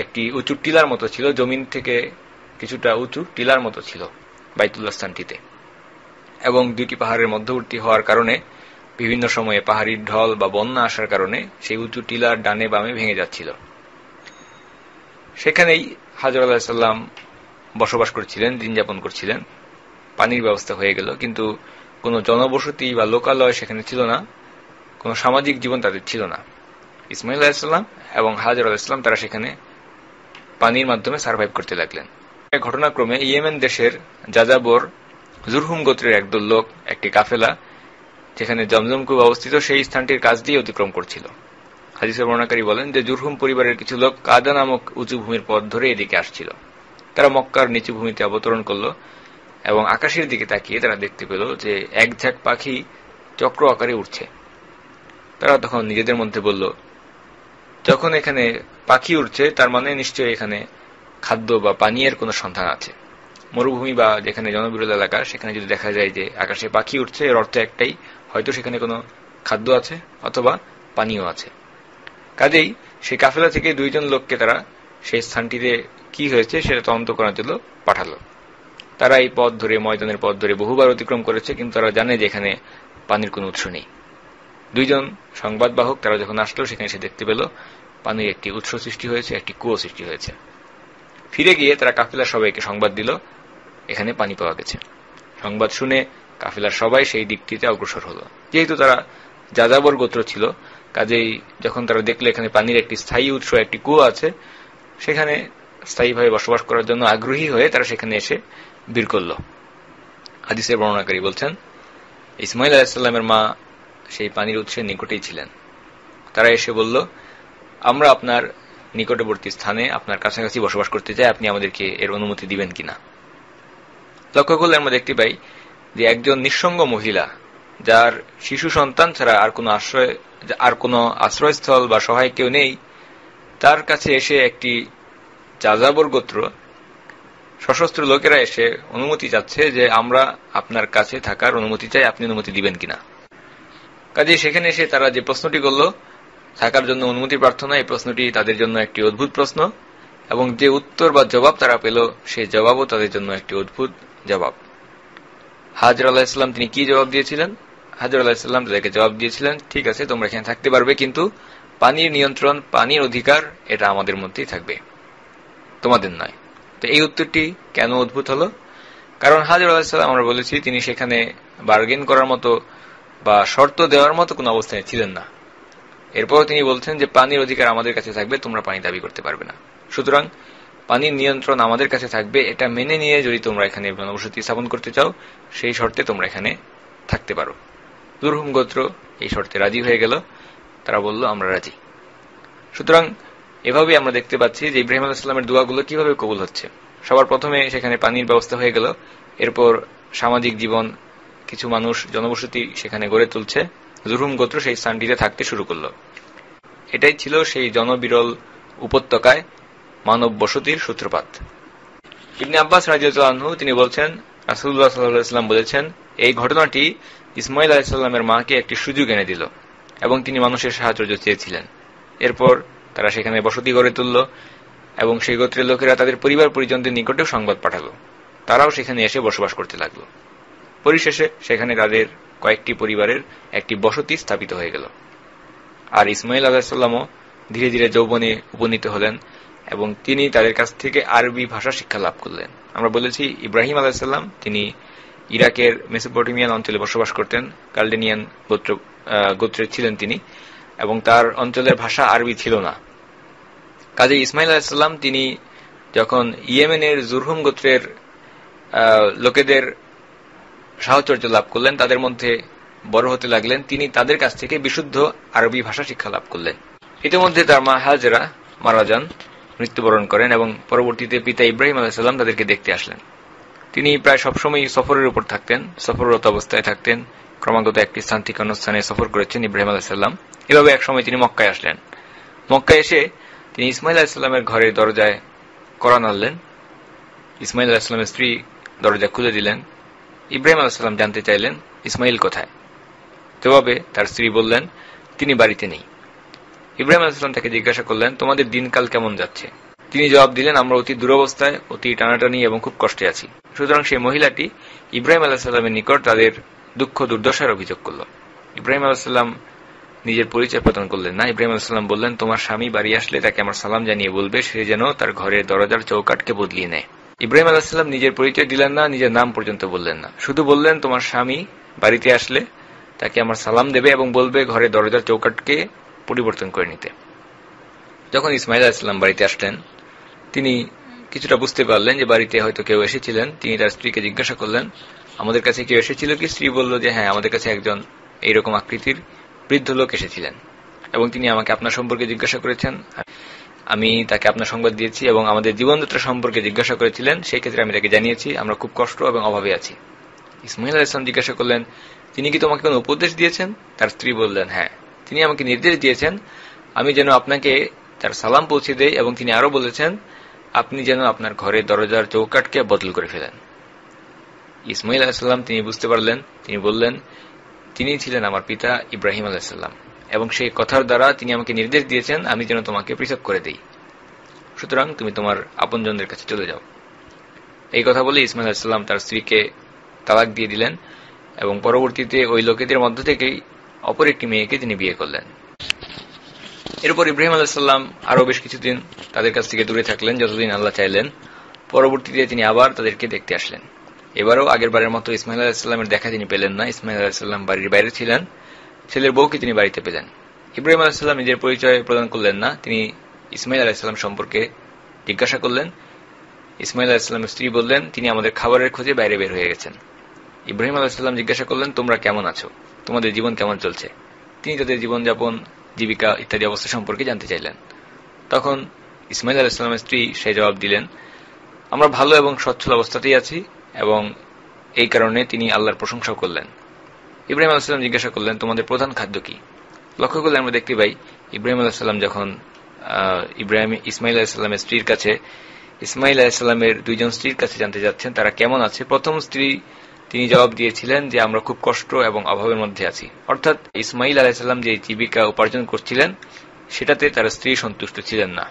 একটি উঁচু টিলার মতো ছিল, জমিন থেকে কিছুটা উঁচু টিলার মতো ছিল বাইতুল্লাহ স্থানটিতে, এবং দুইটি পাহাড়ের মধ্যবর্তী হওয়ার কারণে বিভিন্ন সময়ে পাহাড়ির ঢল বা বন্যা আসার কারণে সেই উঁচু টিলার ডানে বামে ভেঙে যাচ্ছিল। সেখানেই হাজর আলাইহিস সালাম বসবাস করছিলেন, দিন যাপন করছিলেন। পানির ব্যবস্থা হয়ে গেল, কিন্তু কোনো জনবসতি বা লোকালয় সেখানে ছিল না, কোনো সামাজিক জীবন তাদের ছিল না। ইসমাইল আলাইহিস সালাম এবং হাজর আলাইহিস সালাম তারা সেখানে পানির মাধ্যমে সার্ভাইভ করতে লাগলেন। ঘটনাক্রমে ইয়েমেন দেশের যাযাবর জুরহুম গোত্রের একদল লোক, একটি কাফেলা যেখানে জমজম কূপ অবস্থিত সেই স্থানটির কাছ দিয়ে অতিক্রম করছিল। হাদিসের বর্ণনাকারী বলেন যে জুরহুম পরিবারের কিছু লোক কাদা নামক উঁচু ভূমির পথ ধরে এদিকে আসছিল। তারা মক্কার নিচু ভূমিতে অবতরণ করল এবং আকাশের দিকে তাকিয়ে তারা দেখতে পেল যে এক ঝাঁক পাখি চক্র আকারে উঠছে। তারা তখন নিজেদের মধ্যে বলল, যখন এখানে পাখি উঠছে তার মানে নিশ্চয়ই এখানে খাদ্য বা পানীয়ের কোনো সন্ধান আছে। মরুভূমি বা যেখানে জনবিরল এলাকা সেখানে যদি দেখা যায় যে আকাশে পাখি উঠছে, এর অর্থ একটাই, হয়তো সেখানে কোনো খাদ্য আছে অথবা পানীয় আছে। কাজেই সেই কাফেলা থেকে দুইজন লোককে তারা সেই স্থানটিতে কি হয়েছে সেটা তদন্ত করার জন্য পাঠালো। তারা এই পথ ধরে, ময়দানের পথ ধরে বহুবার অতিক্রম করেছে, কিন্তু তারা জানে যে এখানে পানির কোনো উৎস নেই। দুইজন সংবাদবাহক তারা যখন আসলো সেখানে সে দেখতে পেল পানির একটি উৎস সৃষ্টি হয়েছে, একটি কুয়ো সৃষ্টি হয়েছে। ফিরে গিয়ে তারা কাফেলার সবাইকে সংবাদ দিল এখানে পানি পাওয়া গেছে। সংবাদ শুনে কাফেলার সবাই সেই দিকটিতে অগ্রসর হলো। যেহেতু তারা যাযাবর গোত্র ছিল, কাজেই যখন তারা দেখলো এখানে পানির একটি স্থায়ী উৎস, একটি কুয়ো আছে, সেখানে স্থায়ীভাবে বসবাস করার জন্য আগ্রহী হয়ে তারা সেখানে এসে ভিড় করল। হাদিসের বর্ণনাকারী বলছেন, ইসমাইল আলাইহিসসালামের মা সেই পানির উৎসের নিকটেই ছিলেন। তারা এসে বলল, আমরা আপনার নিকটবর্তী স্থানে আপনার কাছাকাছি বসবাস করতে চাই, আপনি আমাদেরকে এর অনুমতি দিবেন কিনা। লক্ষ্য করলে আমরা দেখতে পাই যে একজন নিঃসঙ্গ মহিলা, যার শিশু সন্তান ছাড়া আর কোনো আশ্রয়স্থল বা সহায় কেউ নেই, তার কাছে এসে একটি যাযাবর গোত্র সশস্ত্র লোকেরা এসে অনুমতি চাচ্ছে যে আমরা আপনার কাছে থাকার অনুমতি চাই, আপনি অনুমতি দিবেন কিনা। কাজে সেখানে এসে তারা যে প্রশ্নটি করল, থাকার জন্য অনুমতি প্রার্থনা, এই প্রশ্নটি তাদের জন্য একটি অদ্ভুত প্রশ্ন, এবং যে উত্তর বা জবাব তারা পেল সেই জবাবও তাদের জন্য একটি অদ্ভুত জবাব। হাজর আলাইহিসসালাম তিনি কি জবাব দিয়েছিলেন? হাজর আলাইহিসসালাম তাদেরকে জবাব দিয়েছিলেন, ঠিক আছে, তোমরা এখানে থাকতে পারবে, কিন্তু পানির নিয়ন্ত্রণ, পানির অধিকার এটা আমাদের মধ্যেই থাকবে, তোমাদের নয়। তো এই উত্তরটি কেন অদ্ভুত হলো? কারণ হাজর আলাইহিসসালাম, আমরা বলেছি, তিনি সেখানে বার্গেন করার মতো বা শর্ত দেওয়ার মতো কোনো অবস্থায় ছিলেন না। এরপর তিনি বলছেন যে পানির অধিকার আমাদের কাছে থাকবে, তোমরা পানি দাবি করতে পারবে না। সুতরাং পানির নিয়ন্ত্রণ আমাদের কাছে থাকবে, এটা মেনে নিয়ে যদি তোমরা এখানে জনবসতি স্থাপন করতে চাও, সেই শর্তে তোমরা এখানে থাকতে পারো। জুরহুম গোত্র এই শর্তে রাজি হয়ে গেল। তারা বলল, আমরা রাজি। সুতরাং এভাবে আমরা দেখতে পাচ্ছি যে ইব্রাহিম আলাইহিস সালামের দোয়াগুলো কিভাবে কবুল হচ্ছে। সবার প্রথমে সেখানে পানির ব্যবস্থা হয়ে গেল, এরপর সামাজিক জীবন, কিছু মানুষ জনবসতি সেখানে গড়ে তুলছে, জুরহুম গোত্র সেই স্থানটিতে থাকতে শুরু করল। এটাই ছিল সেই জনবিরল উপত্যকায় মানব বসতির সূত্রপাত। ইবনে আব্বাস রাদিয়াল্লাহু আনহু তিনি বলছেন, রাসূলুল্লাহ সাল্লাল্লাহু আলাইহি ওয়াসাল্লাম বলেছেন, এই ঘটনাটি ইসমাঈল আলাইহিস সালামের মাকে একটি সুযোগ এনে দিল এবং তিনি মানুষের সাহায্য চেয়েছিলেন। এরপর তারা সেখানে বসতি গড়ে তুলল এবং সেই গোত্রের লোকেরা তাদের পরিবার পরিজনদের নিকটেও সংবাদ পাঠালো। তারাও সেখানে এসে বসবাস করতে লাগলো। পরিশেষে সেখানে তাদের কয়েকটি পরিবারের একটি বসতি স্থাপিত হয়ে গেল। আর ইসমাঈল আলাইহিস সালামও ধীরে ধীরে যৌবনে উপনীত হলেন এবং তিনি তাদের কাছ থেকে আরবি ভাষা শিক্ষা লাভ করলেন। আমরা বলেছি, ইব্রাহিম আলাইহিস সালাম তিনি ইরাকের মেসোপটেমিয়ান অঞ্চলে বসবাস করতেন, কালডেনিয়ান গোত্রের ছিলেন তিনি, এবং তার অঞ্চলের ভাষা আরবি ছিল না। কাজে ইসমাঈল আলাইহিস সালাম তিনি যখন ইয়েমেনের জুরহুম গোত্রের লোকেদের সাহচর্য লাভ করলেন, তাদের মধ্যে বড় হতে লাগলেন, তিনি তাদের কাছ থেকে বিশুদ্ধ আরবি ভাষা শিক্ষা লাভ করলেন। ইতিমধ্যে তার মা হাজেরা মারা যান, মৃত্যুবরণ করেন, এবং পরবর্তীতে পিতা ইব্রাহিম আলাইহিস সালাম তাদেরকে দেখতে আসলেন। তিনি প্রায় সবসময় সফরের উপর থাকতেন, সফররত অবস্থায় থাকতেন, ক্রমাগত একটি স্থান থেকে অন্য স্থানে সফর করেছেন ইব্রাহিম আলাইহিস সালাম। এভাবে এক সময় তিনি মক্কায় আসলেন। মক্কায় এসে তিনি ইসমাঈল আলাইহিস সালামের ঘরের দরজায় কড়া নাড়লেন। ইসমাঈল আলাইহিস সালামের স্ত্রী দরজা খুলে দিলেন। ইব্রাহিম আলাইহিস সালাম জানতে চাইলেন, ইসমাঈল কোথায়? জবাবে তার স্ত্রী বললেন, তিনি বাড়িতে নেই। ইব্রাহিম আলাইহিস সালাম তাকে জিজ্ঞাসা করলেন, তোমাদের দিনকাল কেমন যাচ্ছে? তিনি জবাব দিলেন, আমরা অতি দুরবস্থায়, অতি টানাটানি এবং খুব কষ্টে আছি। সুতরাং সেই মহিলাটি ইব্রাহিম আলাইহিস সালামের নিকট তাদের দুঃখ দুর্দশার অভিযোগ করল। ইব্রাহিম আলাইহিস সালাম নিজের পরিচয় প্রদান করলেন না। ইব্রাহিম আলাইহিস সালাম বললেন, তোমার স্বামী বাড়ি আসলে তাকে আমার সালাম জানিয়ে বলবে সে যেন তার ঘরের দরজার চৌকাঠকে বদলিয়ে নেয়। ইব্রাহিম আলাইহিস সালাম নিজের পরিচয় দিলেন না, নিজের নাম পর্যন্ত বললেন না, শুধু বললেন, তোমার স্বামী বাড়িতে আসলে তাকে আমার সালাম দেবে এবং বলবে ঘরের দরজার চৌকাঠকে পরিবর্তন করে নিতে। যখন ইসমাঈল আলাইহিস সালাম বাড়িতে আসলেন, তিনি কিছুটা বুঝতে পারলেন যে বাড়িতে হয়তো কেউ এসেছিলেন। তিনি তার স্ত্রীকে জিজ্ঞাসা করলেন, আমাদের কাছে কেউ এসেছিল কি? স্ত্রী বলল যে হ্যাঁ, আমাদের কাছে একজন এইরকম আকৃতির বৃদ্ধ লোক এসেছিলেন। এবং তিনি আমাকে আপনার সম্পর্কে জিজ্ঞাসা করেছেন, আমি তাকে আপনার সংবাদ দিয়েছি এবং আমাদের জীবনযাত্রা সম্পর্কে জিজ্ঞাসা করেছিলেন, সেই ক্ষেত্রে আমি তাকে জানিয়েছি আমরা খুব কষ্ট এবং অভাবে আছি। ইসমাইল আলাইহিস সালাম জিজ্ঞাসা করলেন, তিনি কি তোমাকে কোনো উপদেশ দিয়েছেন? তার স্ত্রী বললেন, হ্যাঁ, তিনি আমাকে নির্দেশ দিয়েছেন আমি যেন আপনাকে তার সালাম পৌঁছে দেই, এবং তিনি আরো বলেছেন আপনি যেন আপনার ঘরের দরজার চৌকাঠকে বদল করে ফেলেন। ইসমাইল আলাইহিস সালাম তিনি বুঝতে পারলেন, তিনি বললেন তিনি ছিলেন আমার পিতা ইব্রাহিম আলাইহিস সালাম, এবং সেই কথার দ্বারা তিনি আমাকে নির্দেশ দিয়েছেন আমি যেন তোমাকে পৃথক করে দেই, সুতরাং তুমি তোমার আপনজনদের কাছে চলে যাও। এই কথা বলে ইসমাইল আলাইহিস সালাম তার স্ত্রীকে তালাক দিয়ে দিলেন এবং পরবর্তীতে ওই লোকেদের মধ্য থেকেই অপর একটি মেয়েকে তিনি বিয়ে করলেন। এরপর ইব্রাহিম আলাইহিস সালাম আরো বেশ কিছুদিন তাদের কাছ থেকে দূরে থাকলেন, যতদিন আল্লাহ চাইলেন। পরবর্তীতে তিনি আবার তাদেরকে দেখতে আসলেন। এবারও আগের বারের মতো ইসমাইল আলাইহিস সালামের দেখা তিনি পেলেন না। ইসমাইল আলাইহিস সালাম বাড়ির বাইরে ছিলেন, ছেলের বউকে তিনি বাড়িতে পেলেন। ইব্রাহিম আলাইহিস সালাম নিজের পরিচয় প্রদান করলেন না, তিনি ইসমাইল আলাইহিস সালাম সম্পর্কে জিজ্ঞাসা করলেন। ইসমাইল আলাইহিস সালামের স্ত্রী বললেন তিনি আমাদের খাবারের খোঁজে বাইরে বের হয়ে গেছেন। ইব্রাহিম আলাইহিস সালাম জিজ্ঞাসা করলেন তোমরা কেমন আছো, তোমাদের জীবন কেমন চলছে? তিনি তাদের জীবনযাপন, জীবিকা ইত্যাদি অবস্থা সম্পর্কে জানতে চাইলেন। তখন ইসমাইল আলাইহিস সালামের স্ত্রী সেই জবাব দিলেন, আমরা ভালো এবং সচ্ছল অবস্থাতেই আছি, এবং এই কারণে তিনি আল্লাহর প্রশংসা করলেন। ইব্রাহিম আলাইহিস সালাম জিজ্ঞাসা করলেন তোমাদের প্রধান খাদ্য কি? লক্ষ্য করলে আমরা দেখতে পাই ইব্রাহিম আলাইহিস সালাম যখন ইসমাইল আলাইহিস সালামের স্ত্রীর কাছে, ইসমাইল আলাইহিস সালামের দুইজন স্ত্রীর কাছে জানতে যাচ্ছেন তারা কেমন আছে, প্রথম স্ত্রী তিনি জবাব দিয়েছিলেন যে আমরা খুব কষ্ট এবং অভাবের মধ্যে আছি, অর্থাৎ ইসমাইল আলাইহিস সালাম যে জীবিকা উপার্জন করছিলেন সেটাতে তার স্ত্রী সন্তুষ্ট ছিলেন না।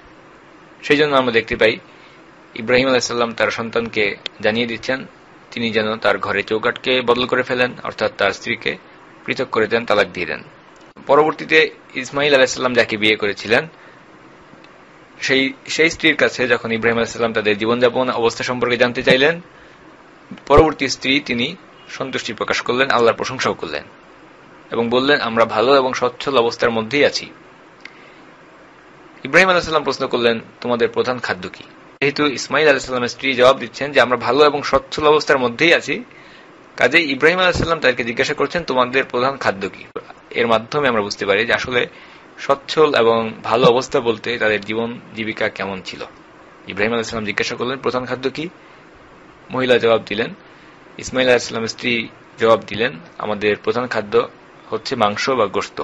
সেই জন্য আমরা দেখতে পাই ইব্রাহিম আলাইহিস সালাম তার সন্তানকে জানিয়ে দিচ্ছেন তিনি যেন তার ঘরে চৌকাঠকে বদল করে ফেলেন, অর্থাৎ তার স্ত্রীকে পৃথক করে দেন, তালাক দিয়ে দেন। পরবর্তীতে ইসমাইল আলাইহিস সালাম যাকে বিয়ে করেছিলেন সেই স্ত্রীর কাছে যখন ইব্রাহিম আলাইহিস সালাম তাদের জীবনযাপন অবস্থা সম্পর্কে জানতে চাইলেন, পরবর্তী স্ত্রী তিনি সন্তুষ্টি প্রকাশ করলেন, আল্লাহর প্রশংসাও করলেন এবং বললেন আমরা ভালো এবং সচ্ছল অবস্থার মধ্যেই আছি। ইব্রাহিম আলাইহিস সালাম প্রশ্ন করলেন তোমাদের প্রধান খাদ্য কি? যেহেতু ইসমাইল আলাইহিস সালামের স্ত্রী জবাব দিচ্ছেন যে আমরা ভালো এবং সচ্ছল অবস্থার মধ্যেই আছি, কাজেই ইব্রাহিম আলাইহিস সালাম তাদেরকে জিজ্ঞাসা করছেন তোমাদের প্রধান খাদ্য কি। এর মাধ্যমে আমরা বুঝতে পারি যে আসলে সচ্ছল এবং ভালো অবস্থা বলতে তাদের জীবন জীবিকা কেমন ছিল। ইব্রাহিম আলাইহিস সালাম জিজ্ঞাসা করলেন প্রধান খাদ্য কি? মহিলা জবাব দিলেন, ইসমাইল আলাইহিস সালামের স্ত্রী জবাব দিলেন আমাদের প্রধান খাদ্য হচ্ছে মাংস বা গোশত।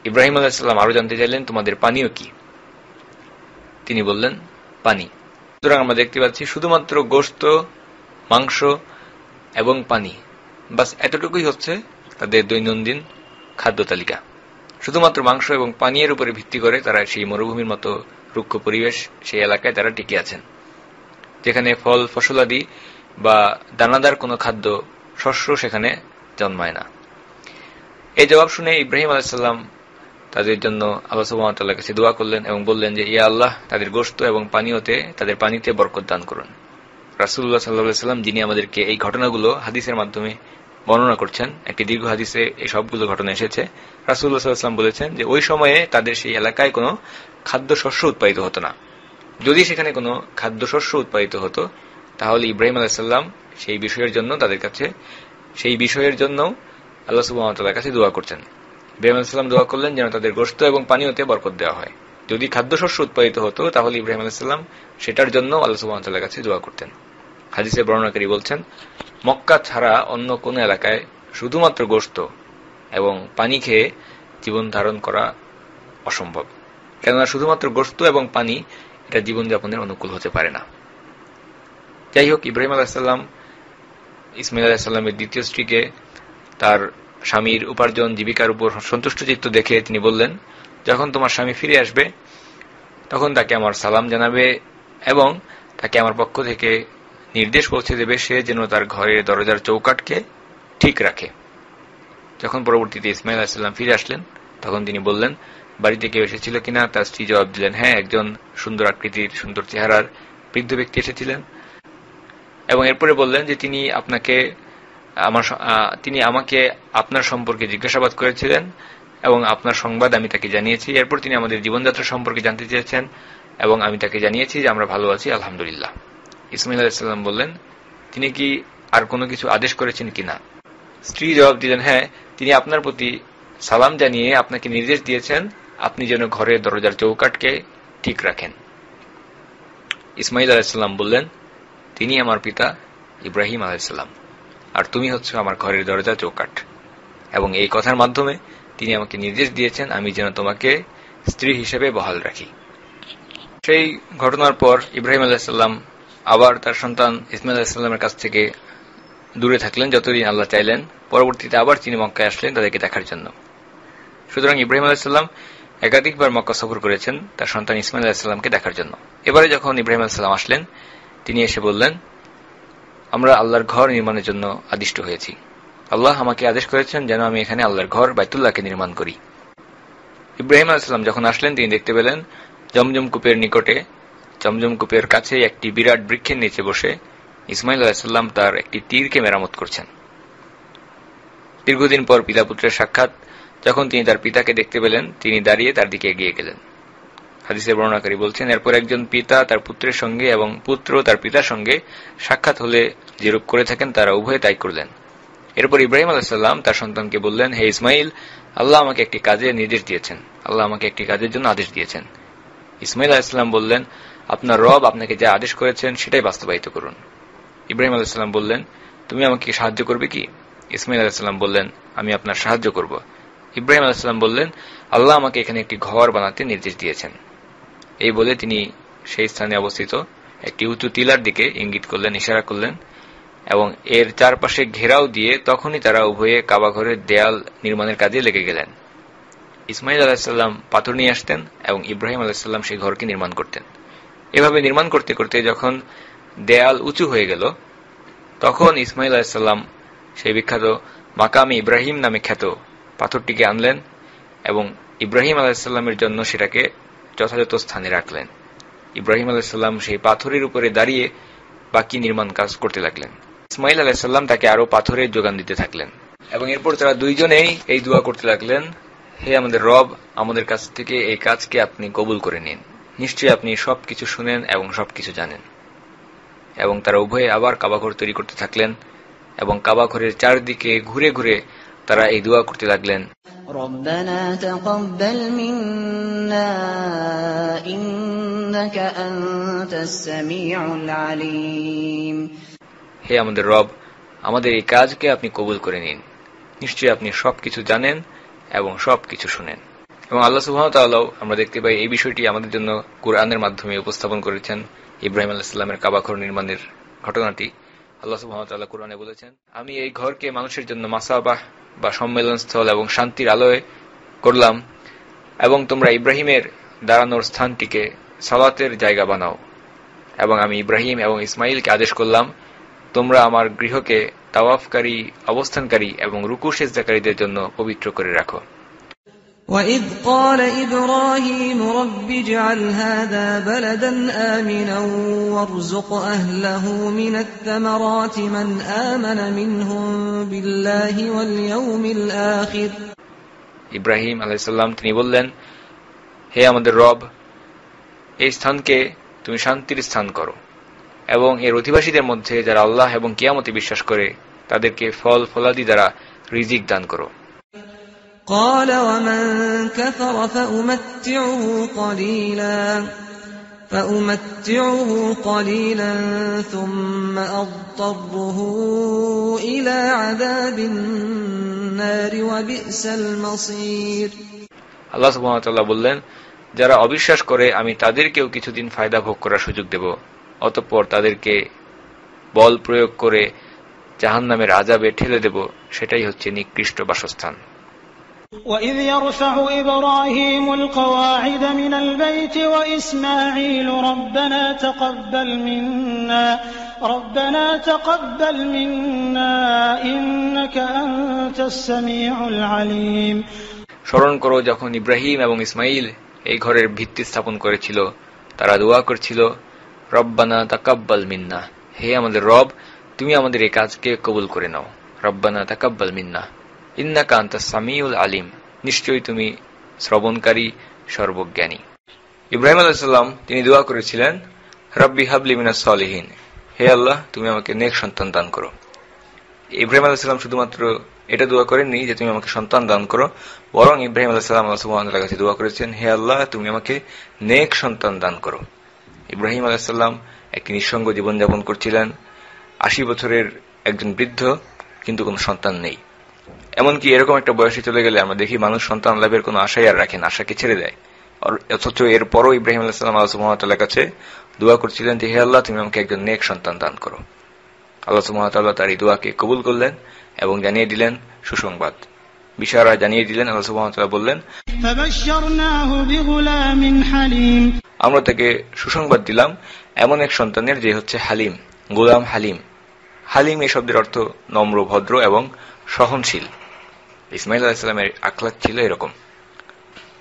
ইব্রাহিম আলাইহিস সালাম আরো জানতে চাইলেন তোমাদের পানীয় কি? তিনি বললেন পানি। সুতরাং আমরা দেখতে পাচ্ছি শুধুমাত্র গোশত, মাংস এবং পানি, বাস এতটুকুই হচ্ছে তাদের দৈনন্দিন খাদ্য তালিকা। শুধুমাত্র মাংস এবং পানীয়ের উপরে ভিত্তি করে তারা সেই মরুভূমির মতো রুক্ষ পরিবেশ সেই এলাকায় তারা টিকে আছেন, যেখানে ফল ফসলাদি বা দানাদার কোনো খাদ্য শস্য সেখানে জন্মায় না। এই জবাব শুনে ইব্রাহিম আলাইহিস সালাম তাদের জন্য আল্লাহ সুবহানাহু ওয়া তাআলার কাছে দোয়া করলেন এবং বললেন যে ইয়া আল্লাহ তাদের গোশত এবং পানীয়তে তাদের পানিতে বরকত দান করুন। রাসূলুল্লাহ সাল্লাল্লাহু আলাইহি ওয়াসাল্লাম যিনি আমাদেরকে এই ঘটনাগুলো হাদিসের মাধ্যমে বর্ণনা করছেন, একটি দীর্ঘ হাদিসে এই সবগুলো ঘটনা এসেছে। রাসূলুল্লাহ সাল্লাল্লাহু আলাইহি ওয়াসাল্লাম বলেছেন যে ওই সময়ে তাদের সেই এলাকায় কোনো খাদ্যশস্য উৎপাদিত হতো না। যদি সেখানে কোনো খাদ্যশস্য উৎপাদিত হতো তাহলে ইব্রাহিম আলাইহিস সালাম সেই বিষয়ের জন্য তাদের কাছে সেই বিষয়ের জন্য আল্লাহ সুবহানাহু ওয়া তাআলার কাছে দোয়া করতেন। ইব্রাহিম আলাইহিস সালাম দোয়া করলেন যেন তাদের গোশত এবং পানীয়তে বরকত দেওয়া হয়। যদি খাদ্যশস্য উৎপাদিত হতো তাহলে ইব্রাহিম আলাইহিস সালাম সেটার জন্য আল্লাহ সুবহানাহু ওয়া তাআলার কাছে দোয়া করতেন। হাদিসের বর্ণনাকারী বলছেন মক্কা ছাড়া অন্য কোন এলাকায় শুধুমাত্র গোশত এবং পানি খেয়ে জীবন ধারণ করা অসম্ভব, কেননা শুধুমাত্র গোশত এবং পানি এটা জীবনযাপনের অনুকূল হতে পারে না। যাই হোক, ইব্রাহিম আলাইহিস সালাম ইসমাইল আলাইহিস সালামের দ্বিতীয় স্ত্রীকে তার স্বামীর উপার্জন জীবিকার উপর সন্তুষ্ট চিত্ত দেখে তিনি বললেন যখন তোমার স্বামী ফিরে আসবে তখন তাকে আমার সালাম জানাবে এবং তাকে আমার পক্ষ থেকে নির্দেশ পৌঁছে দেবে সে যেন তার ঘরের দরজার চৌকাঠকে ঠিক রাখে। যখন পরবর্তীতে ইসমাইল আলাইহিস সালাম ফিরে আসলেন তখন তিনি বললেন বাড়িতে কেউ এসেছিল কিনা। তার স্ত্রী জবাব দিলেন হ্যাঁ, একজন সুন্দর আকৃতির সুন্দর চেহারার বৃদ্ধ ব্যক্তি এসেছিলেন, এবং এরপরে বললেন যে তিনি আমাকে আপনার সম্পর্কে জিজ্ঞাসাবাদ করেছিলেন এবং আপনার সংবাদ আমি তাকে জানিয়েছি। এরপর তিনি আমাদের জীবনযাত্রা সম্পর্কে জানতে চেয়েছেন এবং আমি তাকে জানিয়েছি যে আমরা ভালো আছি আলহামদুলিল্লাহ। ইসমাইল আলাইহিস সালাম বললেন তিনি কি আর কোনো কিছু আদেশ করেছেন কিনা। স্ত্রী জবাব দিলেন হ্যাঁ, তিনি আপনার প্রতি সালাম জানিয়ে আপনাকে নির্দেশ দিয়েছেন আপনি যেন ঘরের দরজার চৌকাঠকে ঠিক রাখেন। ইসমাইল আলাইহিস সালাম বললেন, তিনি আমার পিতা ইব্রাহিম আলাইহিস সালাম, আর তুমি হচ্ছে আমার ঘরের দরজা চৌকাঠ। এবং এই কথার মাধ্যমে তিনি আমাকে নির্দেশ দিয়েছেন আমি যেন তোমাকে স্ত্রী হিসেবে বহাল রাখি। সেই ঘটনার পর ইব্রাহিম আলাইহিস সালাম আবার তার সন্তান ইসমাইল আলাইহিস সালামের কাছ থেকে দূরে থাকলেন যতদিন আল্লাহ চাইলেন। পরবর্তীতে আবার তিনি মক্কায় আসলেন তাদেরকে দেখার জন্য। সুতরাং ইব্রাহিম আলাইহিস সালাম একাধিকবার মক্কা সফর করেছেন তার সন্তান ইসমাইল আলাইহিস সালামকে দেখার জন্য। এবারে যখন ইব্রাহিম আলাইহিস সালাম আসলেন, তিনি এসে বললেন, আমরা আল্লাহর ঘর নির্মাণের জন্য আদিষ্ট হয়েছি। আল্লাহ আমাকে আদেশ করেছেন যেন আমি এখানে আল্লাহর ঘর বাইতুল্লাহকে নির্মাণ করি। ইব্রাহিম আলাইহিস সালাম যখন আসলেন, তিনি দেখতে পেলেন জমজম কূপের নিকটে, জমজম কূপের কাছে একটি বিরাট বৃক্ষের নিচে বসে ইসমাইল আলাইহিস সালাম তার একটি তীরকে মেরামত করছেন। দীর্ঘদিন পর পিতা পুত্রের সাক্ষাৎ, যখন তিনি তার পিতাকে দেখতে পেলেন, তিনি দাঁড়িয়ে তার দিকে এগিয়ে গেলেন। হাদিসের বর্ণনাকারী বলছেন, এরপর একজন পিতা তার পুত্রের সঙ্গে এবং পুত্র তার পিতার সঙ্গে সাক্ষাৎ হলে যেরূপ করে থাকেন তারা উভয়ে তাই করলেন। এরপর ইব্রাহিম আলাইহিস সালাম তার সন্তানকে বললেন, হে ইসমাইল, আল্লাহ আমাকে একটি কাজের নির্দেশ দিয়েছেন, আল্লাহ আমাকে একটি কাজের জন্য আদেশ দিয়েছেন। ইসমাইল আলাইহিস সালাম বললেন, আপনার রব আপনাকে যা আদেশ করেছেন সেটাই বাস্তবায়িত করুন। ইব্রাহিম আলাইহিস সালাম বললেন, তুমি আমাকে সাহায্য করবে কি? ইসমাইল আলাইহিস সালাম বললেন, আমি আপনার সাহায্য করব। ইব্রাহিম আলাইহিস সালাম বললেন, আল্লাহ আমাকে এখানে একটি ঘর বানাতে নির্দেশ দিয়েছেন। এই বলে তিনি সেই স্থানে অবস্থিত একটি উঁচু টিলার দিকে ইঙ্গিত করলেন, ইশারা করলেন এবং এর চারপাশে ঘেরাও দিয়ে তখনই তারা উভয়ে কাবা ঘরের দেয়াল নির্মাণের কাজে লেগে গেলেন। ইসমাইল আলাইহিস সালাম পাথর নিয়ে আসতেন এবং ইব্রাহিম আলাইহিস সালাম সেই ঘরকে নির্মাণ করতেন। এভাবে নির্মাণ করতে করতে যখন দেয়াল উঁচু হয়ে গেল, তখন ইসমাইল আলাইহিস সালাম সেই বিখ্যাত মাকামে ইব্রাহিম নামে খ্যাত পাথরটিকে আনলেন এবং ইব্রাহিম আলাইহিস সালামের জন্য সেটাকে যথাযথ স্থানে রাখলেন। ইব্রাহিম আলাইহিস সালাম সেই পাথরের উপরে দাঁড়িয়ে বাকি নির্মাণ কাজ করতে লাগলেন। ইসমাইল আলাইহিস সালাম তাকে আরো পাথরের যোগান দিতে থাকলেন এবং এরপর তারা দুইজনেই এই দোয়া করতে লাগলেন, হে আমাদের রব, আমাদের কাছ থেকে এই কাজকে আপনি কবুল করে নিন, নিশ্চয়ই আপনি সবকিছু শুনেন এবং সবকিছু জানেন। এবং তারা উভয়ে আবার কাবাঘর তৈরি করতে থাকলেন এবং কাবাঘরের চারদিকে ঘুরে ঘুরে তারা এই দোয়া করতে লাগলেন, ربنا تقبل منا إنك أنت السميع العليم। হে আমাদের রব, আমাদের এই কাজকে আপনি কবুল করে নিন, নিশ্চয়ই আপনি সবকিছু জানেন এবং সবকিছু শুনেন। এবং আল্লাহ সুবহানাহু ওয়া তাআলা আমরা দেখতে পাই এই বিষয়টি আমাদের জন্য কুরআনের মাধ্যমে উপস্থাপন করেছেন। ইব্রাহিম আলাইহিস সালামের কাবাঘর নির্মাণের ঘটনাটি আল্লাহ সুবহানাহু ওয়া তাআলা কুরআনে বলেছেন, আমি এই ঘরকে মানুষের জন্য মাসাবাহ বা সম্মেলনস্থল এবং শান্তির আলোয় করলাম এবং তোমরা ইব্রাহিমের দাঁড়ানোর স্থানটিকে সালাতের জায়গা বানাও। এবং আমি ইব্রাহিম এবং ইসমাইলকে আদেশ করলাম, তোমরা আমার গৃহকে তাওয়াফকারী, অবস্থানকারী এবং রুকু সিজদাকারীদের জন্য পবিত্র করে রাখো। وَإِذْ قَالَ إِبْرَاهِيمُ رَبِّ اجْعَلْ هَذَا بَلَدًا آمِنًا وَارْزُقْ أَهْلَهُ مِنَ الثَّمَرَاتِ مَنْ آمَنَ مِنْهُمْ بِاللَّهِ وَالْيَوْمِ الْآخِرِ। ইব্রাহিম আলাইহিস সালাম তিনি বললেন, হে আমাদের রব, এই স্থানকে তুমি শান্তির স্থান করো এবং এর অধিবাসীদের মধ্যে যারা আল্লাহ এবং কিয়ামতে বিশ্বাস করে তাদেরকে ফল ফলাদি দ্বারা রিজিক দান করো। قال ومن كفر فأمتعه قليلا ثم أضطره إلى عذاب النار وبئس المصير। আল্লাহ সুবহানাহু ওয়া তাআলা বললেন, যারা অবিশ্বাস করে আমি তাদেরকেও কিছুদিন ফায়দা ভোগ করার সুযোগ দেব, অতঃপর তাদেরকে বল প্রয়োগ করে জাহান্নামের আযাবে ঠেলে দেব, সেটাই হচ্ছে নিকৃষ্ট বাসস্থান। وَإِذْ يَرْفَعُ إِبْرَاهِيمُ الْقَوَاعِدَ مِنَ الْبَيْتِ وَإِسْمَاعِيلُ رَبَّنَا تَقَبَّلْ مِنَّا إِنَّكَ أَنْتَ السَّمِيعُ الْعَلِيمُ। স্মরণ করো যখন ইব্রাহিম এবং ইসমাইল এই ঘরের ভিত্তি স্থাপন করেছিল, তারা দোয়া করছিল, রব্বানা তাকাব্বাল মিন্না, হে আমাদের রব, তুমি আমাদের এই কাজকে কবুল করে নাও। রব্বানা তাকাব্বাল মিন্না ইন্নাকা আনতাস সামিউল আলিম, নিশ্চয়ই তুমি শ্রবণকারী, সর্বজ্ঞানী। ইব্রাহিম আলাইহিস সালাম তিনি দোয়া করেছিলেন, রব্বি হাবলি মিনাস সলিহিন, হে আল্লাহ, তুমি আমাকে নেক সন্তান দান করো। ইব্রাহিম আলাইহিস সালাম শুধুমাত্র এটা দোয়া করেননি যে তুমি আমাকে সন্তান দান করো, বরং ইব্রাহিম আলাইহিস সালাম আল্লাহ সুবহানাহু ওয়া তাআলার কাছে দোয়া করেছেন, হে আল্লাহ তুমি আমাকে নেক সন্তান দান করো। ইব্রাহিম আলাইহিস সালাম একটি নিঃসঙ্গ জীবনযাপন করছিলেন, 80 বছরের একজন বৃদ্ধ, কিন্তু কোনো সন্তান নেই। এমনকি এরকম একটা বয়সে চলে গেলে আমরা দেখি মানুষ সন্তান লাভের কোনো আশাই আর রাখেন, আশাকে ছেড়ে দেয়। অথচ এরপরও ইব্রাহিম আলাইহিস সালাম আল্লাহ সুবহানাহু ওয়া তাআলার কাছে দোয়া করছিলেন যে হে আল্লাহ তুমি আমাকে একজন নেক সন্তান দান করো। আল্লাহ সুবহানাহু ওয়া তাআলা তার এই দোয়াকে কবুল করলেন এবং জানিয়ে দিলেন সুসংবাদ, বিশারা জানিয়ে দিলেন। আল্লাহ সুবহানাহু ওয়া তাআলা বললেন, ফাবাশশারনাহু বিগুলামিন হালিম, আমরা তাকে সুসংবাদ দিলাম এমন এক সন্তানের যে হচ্ছে হালিম, গোলাম হালিম। হালিম এই শব্দের অর্থ নম্র, ভদ্র এবং সহনশীল। ইসমাইল আলাইহিস সালামের আখলাক ছিল এরকম।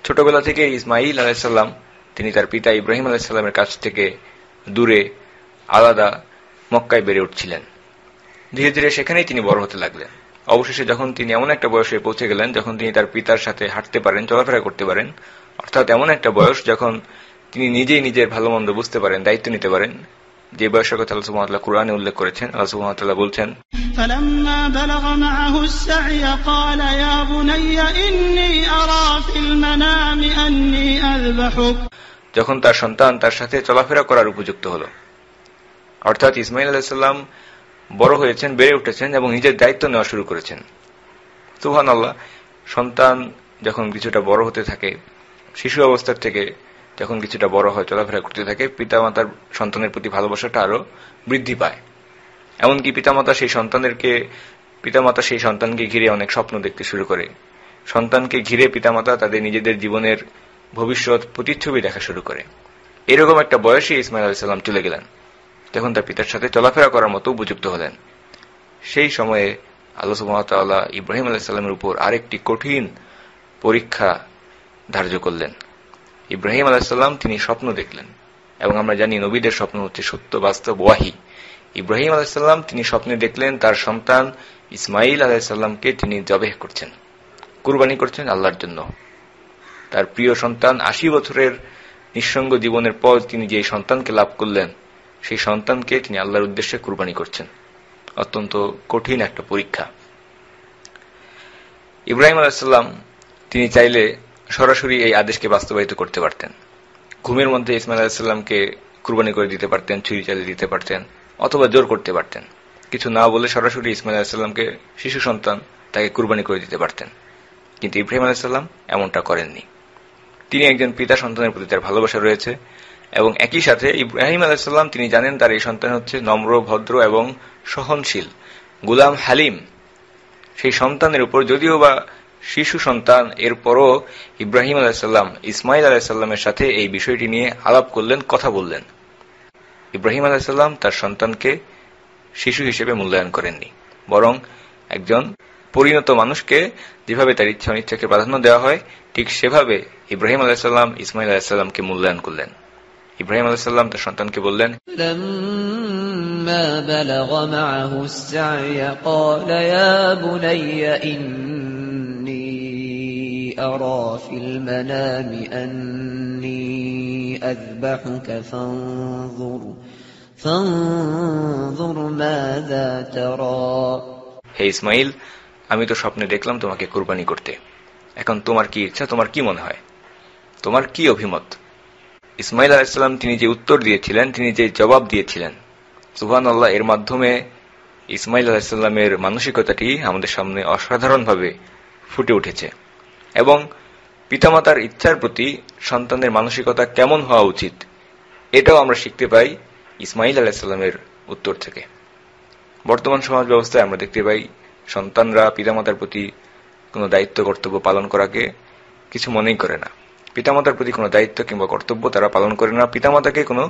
ছোটবেলা থেকে ইসমাইল আলাইহিস সালাম তিনি তার পিতা ইব্রাহিম আলাইহিস সালামের কাছ থেকে দূরে আলাদা মক্কায় বেড়ে উঠছিলেন। ধীরে ধীরে সেখানেই তিনি বড় হতে লাগলেন। অবশেষে যখন তিনি এমন একটা বয়সে পৌঁছে গেলেন যখন তিনি তার পিতার সাথে হাঁটতে পারেন, চলাফেরা করতে পারেন, অর্থাৎ এমন একটা বয়স যখন তিনি নিজেই নিজের ভালো মন্দ বুঝতে পারেন, দায়িত্ব নিতে পারেন, যে বয়সের কথা আল্লাহ সুবহানাহু ওয়া তাআলা কুরআনে উল্লেখ করেছেন। আল্লাহ সুবহানাহু ওয়া তাআলা বলছেন, فلما بلغ معه السعي قال يا بني إني أرى في المنام أني أذبحك, যখন তার সন্তান তার সাথে চলাফেরা করার উপযুক্ত হলো, অর্থাৎ ইসমাইল আলাইহিস সালাম বড় হয়েছেন, বেড়ে উঠেছেন এবং নিজের দায়িত্ব নেওয়া শুরু করেছেন। সুবহানাল্লাহ, সন্তান যখন কিছুটা বড় হতে থাকে, শিশু অবস্থার থেকে যখন কিছুটা বড় হয়, চলাফেরা করতে থাকে, পিতামাতার সন্তানের প্রতি ভালোবাসাটা আরো বৃদ্ধি পায়। এমনকি পিতামাতা সেই সন্তানকে ঘিরে অনেক স্বপ্ন দেখতে শুরু করে। সন্তানকে ঘিরে পিতামাতা তাদের নিজেদের জীবনের ভবিষ্যৎ প্রতিচ্ছবি দেখা শুরু করে। এরকম একটা বয়সে ইসমাইল আলাইহিস সালাম চলে গেলেন যখন তার পিতার সাথে চলাফেরা করার মতো উপযুক্ত হলেন। সেই সময়ে আল্লাহ সুবহানাহু ওয়া তাআলা ইব্রাহিম আলাইহিস সালামের উপর আরেকটি কঠিন পরীক্ষা ধার্য করলেন। ইব্রাহিম আলাইহিস সালাম তিনি স্বপ্ন দেখলেন, এবং আমরা জানি নবীদের স্বপ্ন হচ্ছে সত্য, বাস্তব, ওয়াহি। ইব্রাহিম আলাইহিস সালাম তিনি স্বপ্নে দেখলেন তার সন্তান ইসমাইল আলাইহিস সালামকে তিনি জবেহ করছেন, কুরবানি করছেন আল্লাহর জন্য। তার প্রিয় সন্তান 80 বছরের নিঃসঙ্গ জীবনের পর তিনি যে সন্তানকে লাভ করলেন, সেই সন্তানকে তিনি আল্লাহর উদ্দেশ্যে কুরবানি করছেন। অত্যন্ত কঠিন একটা পরীক্ষা। ইব্রাহিম আলাইহিস সালাম তিনি চাইলে সরাসরি এই আদেশকে বাস্তবায়িত করতে পারতেন। ঘুমের মধ্যে ইসমাইল আলাইহিস সালামকে কুরবানি করে দিতে পারতেন, ছুরি চালিয়ে দিতে পারতেন, অথবা জোর করতে পারতেন। কিছু না বলে সরাসরি ইসমাইল আলাইহিস সালামকে, শিশু সন্তান, তাকে কুরবানি করে দিতে পারতেন। কিন্তু ইব্রাহিম আলাইহিস সালাম এমনটা করেননি। তিনি একজন পিতা সন্তানের প্রতি তার ভালোবাসা রয়েছে, এবং একই সাথে ইব্রাহিম আলাইহিস সালাম তিনি জানেন তার এই সন্তান হচ্ছে নম্র, ভদ্র এবং সহনশীল, গোলাম হালিম। সেই সন্তানের উপর, যদিও বা শিশু সন্তান, এরপরও ইব্রাহিম আলাইহিস সালাম ইসমাইল আলাইহিস সালামের সাথে এই বিষয়টি নিয়ে আলাপ করলেন, কথা বললেন। ইব্রাহিম আলাইহিস সালাম তার সন্তানকে শিশু হিসেবে মূল্যায়ন করেননি, বরং একজন পরিণত মানুষকে যেভাবে তার ইচ্ছা অনিচ্ছাকে প্রাধান্য দেওয়া হয়, ঠিক সেভাবে ইব্রাহিম আলাইহিস সালাম ইসমাইল আলাইহিস সালামকে মূল্যায়ন করলেন। ইব্রাহিম আলাইহিস সালাম তার সন্তানকে বললেন, لما بلغ معه السعي قال يا بني إني أرى في المنام أني أذبحك فانظر ماذا ترى, হে ইসমাইল, আমি তো স্বপ্নে দেখলাম তোমাকে কুরবানি করতে, এখন তোমার কি ইচ্ছা, তোমার কি মনে হয়, তোমার কি অভিমত? ইসমাইল আলাইহিস সালাম তিনি যে উত্তর দিয়েছিলেন, তিনি যে জবাব দিয়েছিলেন, সুবহানাল্লাহ, এর মাধ্যমে ইসমাইল আলাইহিস সালামের মানসিকতাটি আমাদের সামনে অসাধারণভাবে ফুটে উঠেছে। এবং পিতামাতার ইচ্ছার প্রতি সন্তানের মানসিকতা কেমন হওয়া উচিত, এটাও আমরা শিখতে পাই ইসমাইল আলাইহিস সালামের উত্তর থেকে। বর্তমান সমাজ ব্যবস্থায় আমরা দেখতে পাই সন্তানরা পিতামাতার প্রতি কোনো দায়িত্ব, কর্তব্য পালন করাকে কিছু মনেই করে না। পিতামাতার প্রতি কোনো দায়িত্ব কিংবা কর্তব্য তারা পালন করে না, পিতামাতাকে কোনো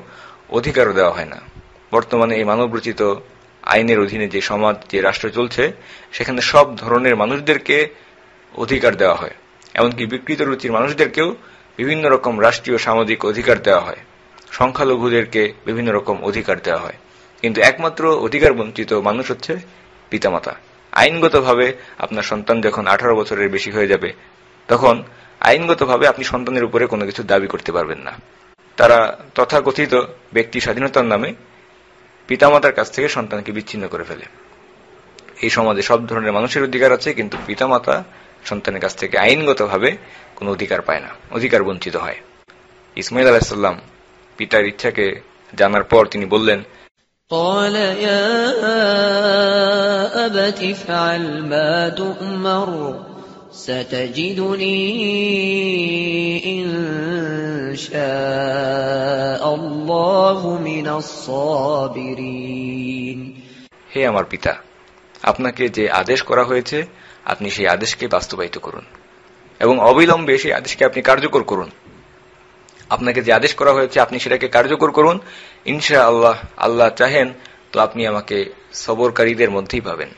অধিকারও দেওয়া হয় না। বর্তমানে এই মানবরচিত আইনের অধীনে যে সমাজ, যে রাষ্ট্র চলছে, সেখানে সব ধরনের মানুষদেরকে অধিকার দেওয়া হয়, এমনকি বিকৃত রুচির মানুষদেরকেও বিভিন্ন রকম রাষ্ট্রীয় সামাজিক অধিকার দেওয়া হয়, সংখ্যালঘুদেরকে বিভিন্ন রকম অধিকার দেওয়া হয়। কিন্তু একমাত্র অধিকার বঞ্চিত মানুষ হচ্ছে পিতামাতা। আইনগতভাবে আপনার সন্তান যখন 18 বছরের বেশি হয়ে যাবে, তখন আইনগতভাবে আপনি সন্তানের উপরে কোনো কিছু দাবি করতে পারবেন না। তারা তথাকথিত ব্যক্তি স্বাধীনতার নামে পিতামাতার কাছ থেকে সন্তানকে বিচ্ছিন্ন করে ফেলে। এই সমাজে সব ধরনের মানুষের অধিকার আছে, কিন্তু পিতামাতা সন্তানের কাছ থেকে আইনগতভাবে কোনো অধিকার পায় না, অধিকার বঞ্চিত হয়। ইসমাইল আলাইহিস সালাম পিতার ইচ্ছাকে জানার পর তিনি বললেন, قال يا أبت افعل ما تؤمر ستجدني إن شاء الله من الصابرين। হে আমার পিতা, আপনাকে যে আদেশ করা হয়েছে আপনি সেই আদেশকে বাস্তবায়িত করুন এবং অবিলম্বে সেই আদেশকে আপনি কার্যকর করুন। আপনাকে যে আদেশ করা হয়েছে আপনি সেটাকে কার্যকর করুন, ইনশাআল্লাহ আল্লাহ চাহেন তো আপনি আমাকে সবরকারীদের মধ্যেই পাবেন।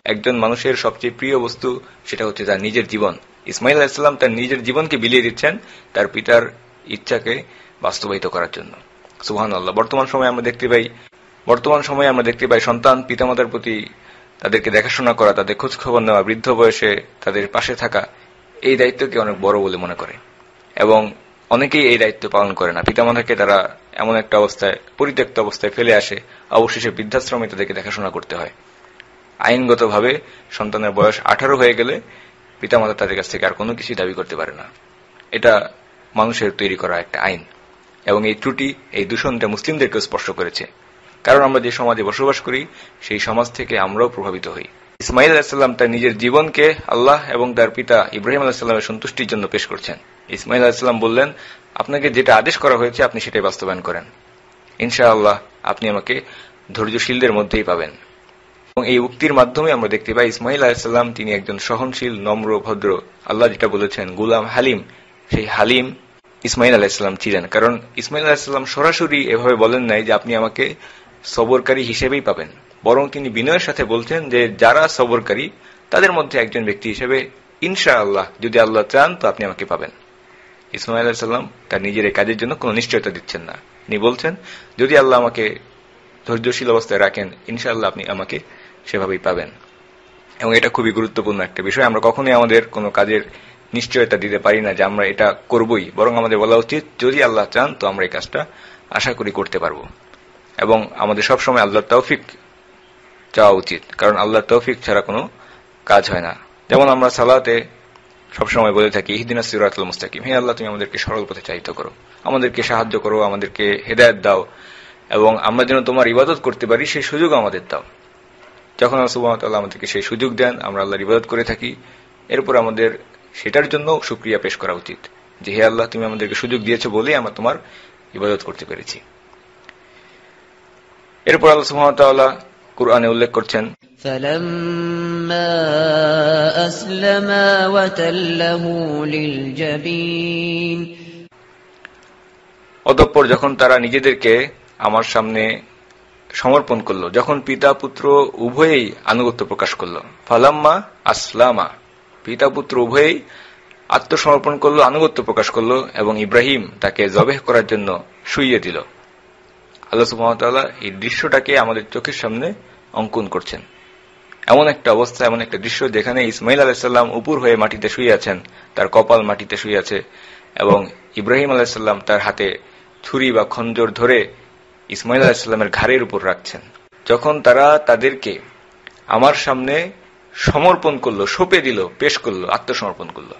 একজন মানুষের সবচেয়ে প্রিয় বস্তু সেটা হচ্ছে তার নিজের জীবন। ইসমাইল আলাইহিস সালাম তার নিজের জীবনকে বিলিয়ে দিচ্ছেন তার পিতার ইচ্ছাকে বাস্তবায়িত করার জন্য। সুবহানাল্লাহ। বর্তমান সময়ে আমরা দেখতে পাই সন্তান পিতামাতার প্রতি তাদেরকে দেখাশোনা করা, তাদের খোঁজ খবর নেওয়া, বৃদ্ধ বয়সে তাদের পাশে থাকা, এই দায়িত্বকে অনেক বড় বলে মনে করে এবং অনেকেই এই দায়িত্ব পালন করে না। পিতামাতাকে তারা এমন একটা অবস্থায়, পরিত্যক্ত অবস্থায় ফেলে আসে, অবশেষে বৃদ্ধাশ্রমে তাদেরকে দেখাশোনা করতে হয়। আইনগতভাবে সন্তানের বয়স 18 হয়ে গেলে পিতামাতা তাদের কাছ থেকে আর কোনো কিছু দাবি করতে পারে না। এটা মানুষের তৈরি করা একটা আইন এবং এই ত্রুটি, এই দূষণটা মুসলিমদেরকেও স্পর্শ করেছে। কারণ আমরা যে সমাজে বসবাস করি সেই সমাজ থেকে আমরাও প্রভাবিত হই। ইসমাইল আলাইহিস সালাম তার নিজের জীবনকে আল্লাহ এবং তার পিতা ইব্রাহিম আলাইহিস সালামের সন্তুষ্টির জন্য পেশ করছেন। ইসমাইল আলাইহিস সালাম বললেন, আপনাকে যেটা আদেশ করা হয়েছে আপনি সেটাই বাস্তবায়ন করেন, ইনশাআল্লাহ আপনি আমাকে ধৈর্যশীলদের মধ্যেই পাবেন। এবং এই উক্তির মাধ্যমে আমরা দেখতে পাই ইসমাইল আলাইহিস সালাম তিনি একজন সহনশীল, নম্র, ভদ্র, আল্লাহ যেটা বলেছেন গুলাম হালিম, সেই হালিম ইসমাইল আলাইহিস সালাম ছিলেন। কারণ ইসমাইল আলাইহিস সালাম সরাসরি এভাবে বলেন নাই যে আপনি আমাকে সবরকারী হিসেবেই পাবেন, বরং তিনি বিনয়ের সাথে বলছেন যে যারা সবরকারী তাদের মধ্যে একজন ব্যক্তি হিসেবে ইনশাআল্লাহ যদি আল্লাহ চান তো আপনি আমাকে পাবেন। ইসমাইল আলাইহিস সালাম তার নিজের এই কাজের জন্য কোনো নিশ্চয়তা দিচ্ছেন না, তিনি বলছেন যদি আল্লাহ আমাকে ধৈর্যশীল অবস্থায় রাখেন ইনশাআল্লাহ আপনি আমাকে সেভাবেই পাবেন। এবং এটা খুবই গুরুত্বপূর্ণ একটা বিষয়। আমরা কখনোই আমাদের কোনো কাজের নিশ্চয়তা দিতে পারি না যে আমরা এটা করবই, বরং আমাদের বলা উচিত যদি আল্লাহ চান তো আমরা এই কাজটা আশা করি করতে পারবো। এবং আমাদের সবসময় আল্লাহর তৌফিক চাওয়া উচিত, কারণ আল্লাহর তৌফিক ছাড়া কোনো কাজ হয় না। যেমন আমরা সালাতে সবসময় বলে থাকি ইহদিনাস সিরাতাল মুস্তাকিম, হে আল্লাহ তুমি আমাদেরকে সরল পথে চালিত করো, আমাদেরকে সাহায্য করো, আমাদেরকে হেদায়েত দাও এবং আমরা যেন তোমার ইবাদত করতে পারি সেই সুযোগ আমাদের দাও। যখন আল্লাহ সুবহানাহু ওয়া তাআলা আমাদেরকে সেই সুযোগ দেন আমরা আল্লাহর ইবাদত করে থাকি, এরপর আমাদের সেটার জন্য শুকরিয়া পেশ করা উচিত যে হে আল্লাহ তুমি আমাদেরকে সুযোগ দিয়েছো বলেই আমরা তোমার ইবাদত করতে পেরেছি। এরপর আল্লাহ সুবহানাহু ওয়া তাআলা কুরআনে উল্লেখ করছেন فَلَمَّا أَسْلَمَا وَتَلَّهُ لِلْجَبِينِ। অতঃপর যখন তারা নিজেদেরকে আমার সামনে সমর্পণ করলো, যখন পিতা পুত্র উভয়েই আনুগত্য প্রকাশ করলো, ফালাম্মা আসলামা, পিতা পুত্র উভয়েই আত্মসমর্পণ করলো, আনুগত্য প্রকাশ করলো এবং ইব্রাহিম তাকে জবেহ করার জন্য শুইয়ে দিল। আল্লাহ সুবহানাহু ওয়া তাআলা এই দৃশ্যটাকে আমাদের চোখের সামনে অঙ্কন করছেন। এমন একটা অবস্থা, এমন একটা দৃশ্য যেখানে ইসমাইল আলাইহিস সালাম উপর হয়ে মাটিতে শুয়ে আছেন, তার কপাল মাটিতে শুয়ে আছে এবং ইব্রাহিম আলাইহিস সালাম তার হাতে ছুরি বা খঞ্জর ধরে ইসমাইল আলাইহিস সালামের ঘাড়ের উপর রাখছেন। যখন তারা তাদেরকে আমার সামনে সমর্পণ করলো, সঁপে দিল, পেশ করলো, আত্মসমর্পণ করলো।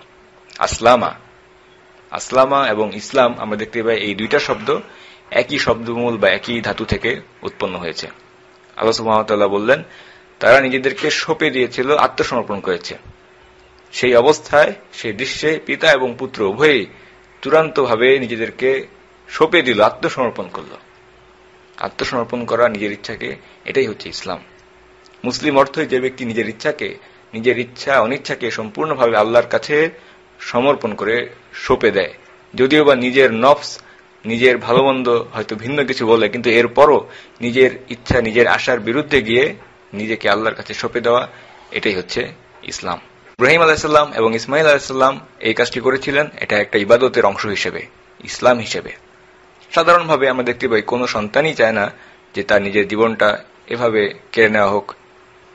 আসলামা এবং ইসলাম আমরা দেখতে পাই এই দুইটা শব্দ একই শব্দমূল বা একই ধাতু থেকে উৎপন্ন হয়েছে। আল্লাহ সুবহানাহু ওয়া তাআলা বললেন তারা নিজেদেরকে সঁপে দিয়েছিল, আত্মসমর্পণ করেছে। সেই অবস্থায়, সেই দৃশ্যে পিতা এবং পুত্র উভয়েই চূড়ান্তভাবে নিজেদেরকে সঁপে দিল, আত্মসমর্পণ করল। আত্মসমর্পণ করা নিজের ইচ্ছাকে, এটাই হচ্ছে ইসলাম। মুসলিম অর্থই যে ব্যক্তি নিজের ইচ্ছাকে, নিজের ইচ্ছা অনিচ্ছাকে সম্পূর্ণভাবে আল্লাহর কাছে সমর্পণ করে সঁপে দেয়। যদিও বা নিজের নফস, নিজের ভালো মন্দ হয়তো ভিন্ন কিছু বলে, কিন্তু এরপরও নিজের ইচ্ছা, নিজের আশার বিরুদ্ধে গিয়ে নিজেকে আল্লাহর কাছে সঁপে দেওয়া, এটাই হচ্ছে ইসলাম। ইব্রাহিম আলাইহিস সালাম এবং ইসমাইল আলাইহিস সালাম এই কাজটি করেছিলেন, এটা একটা ইবাদতের অংশ হিসেবে, ইসলাম হিসেবে। সাধারণভাবে আমরা দেখতে পাই কোনো সন্তানই চায় না যে তার নিজের জীবনটা এভাবে কেড়ে নেওয়া হোক,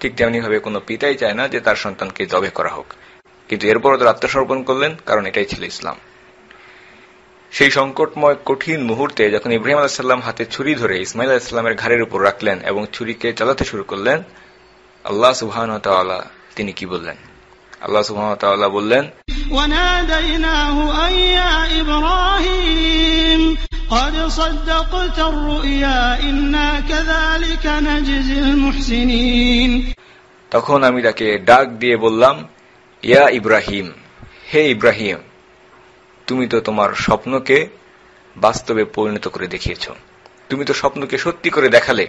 ঠিক তেমনি ভাবে কোনো পিতাই চায় না যে তার সন্তানকে জবে করা হোক, কিন্তু এরপরও তারা আত্মসমর্পণ করলেন, কারণ এটাই ছিল ইসলাম। সেই সংকটময় কঠিন মুহূর্তে যখন ইব্রাহিম আলাইহিস সালাম হাতে ছুরি ধরে ইসমাইল আলাইহিস সালামের ঘাড়ের উপর রাখলেন এবং ছুরিকে চালাতে শুরু করলেন, আল্লাহ সুবহানাহু ওয়া তাআলা তিনি কি বললেন? আল্লাহ সুবহানাহু ওয়া তাআলা বললেন, وَنَادَيْنَاهُ أَن يَا إِبْرَاهِيمُ قَدْ صَدَّقْتَ الرُّؤْيَا إِنَّا كَذَلِكَ نَجْزِي الْمُحْسِنِينَ। তখন আমি তাকে ডাক দিয়ে বললাম, ইয়া ইব্রাহিম, হে ইব্রাহিম, তুমি তো তোমার স্বপ্নকে বাস্তবে পরিণত করে দেখিয়েছো, তুমি তো স্বপ্নকে সত্যি করে দেখালে,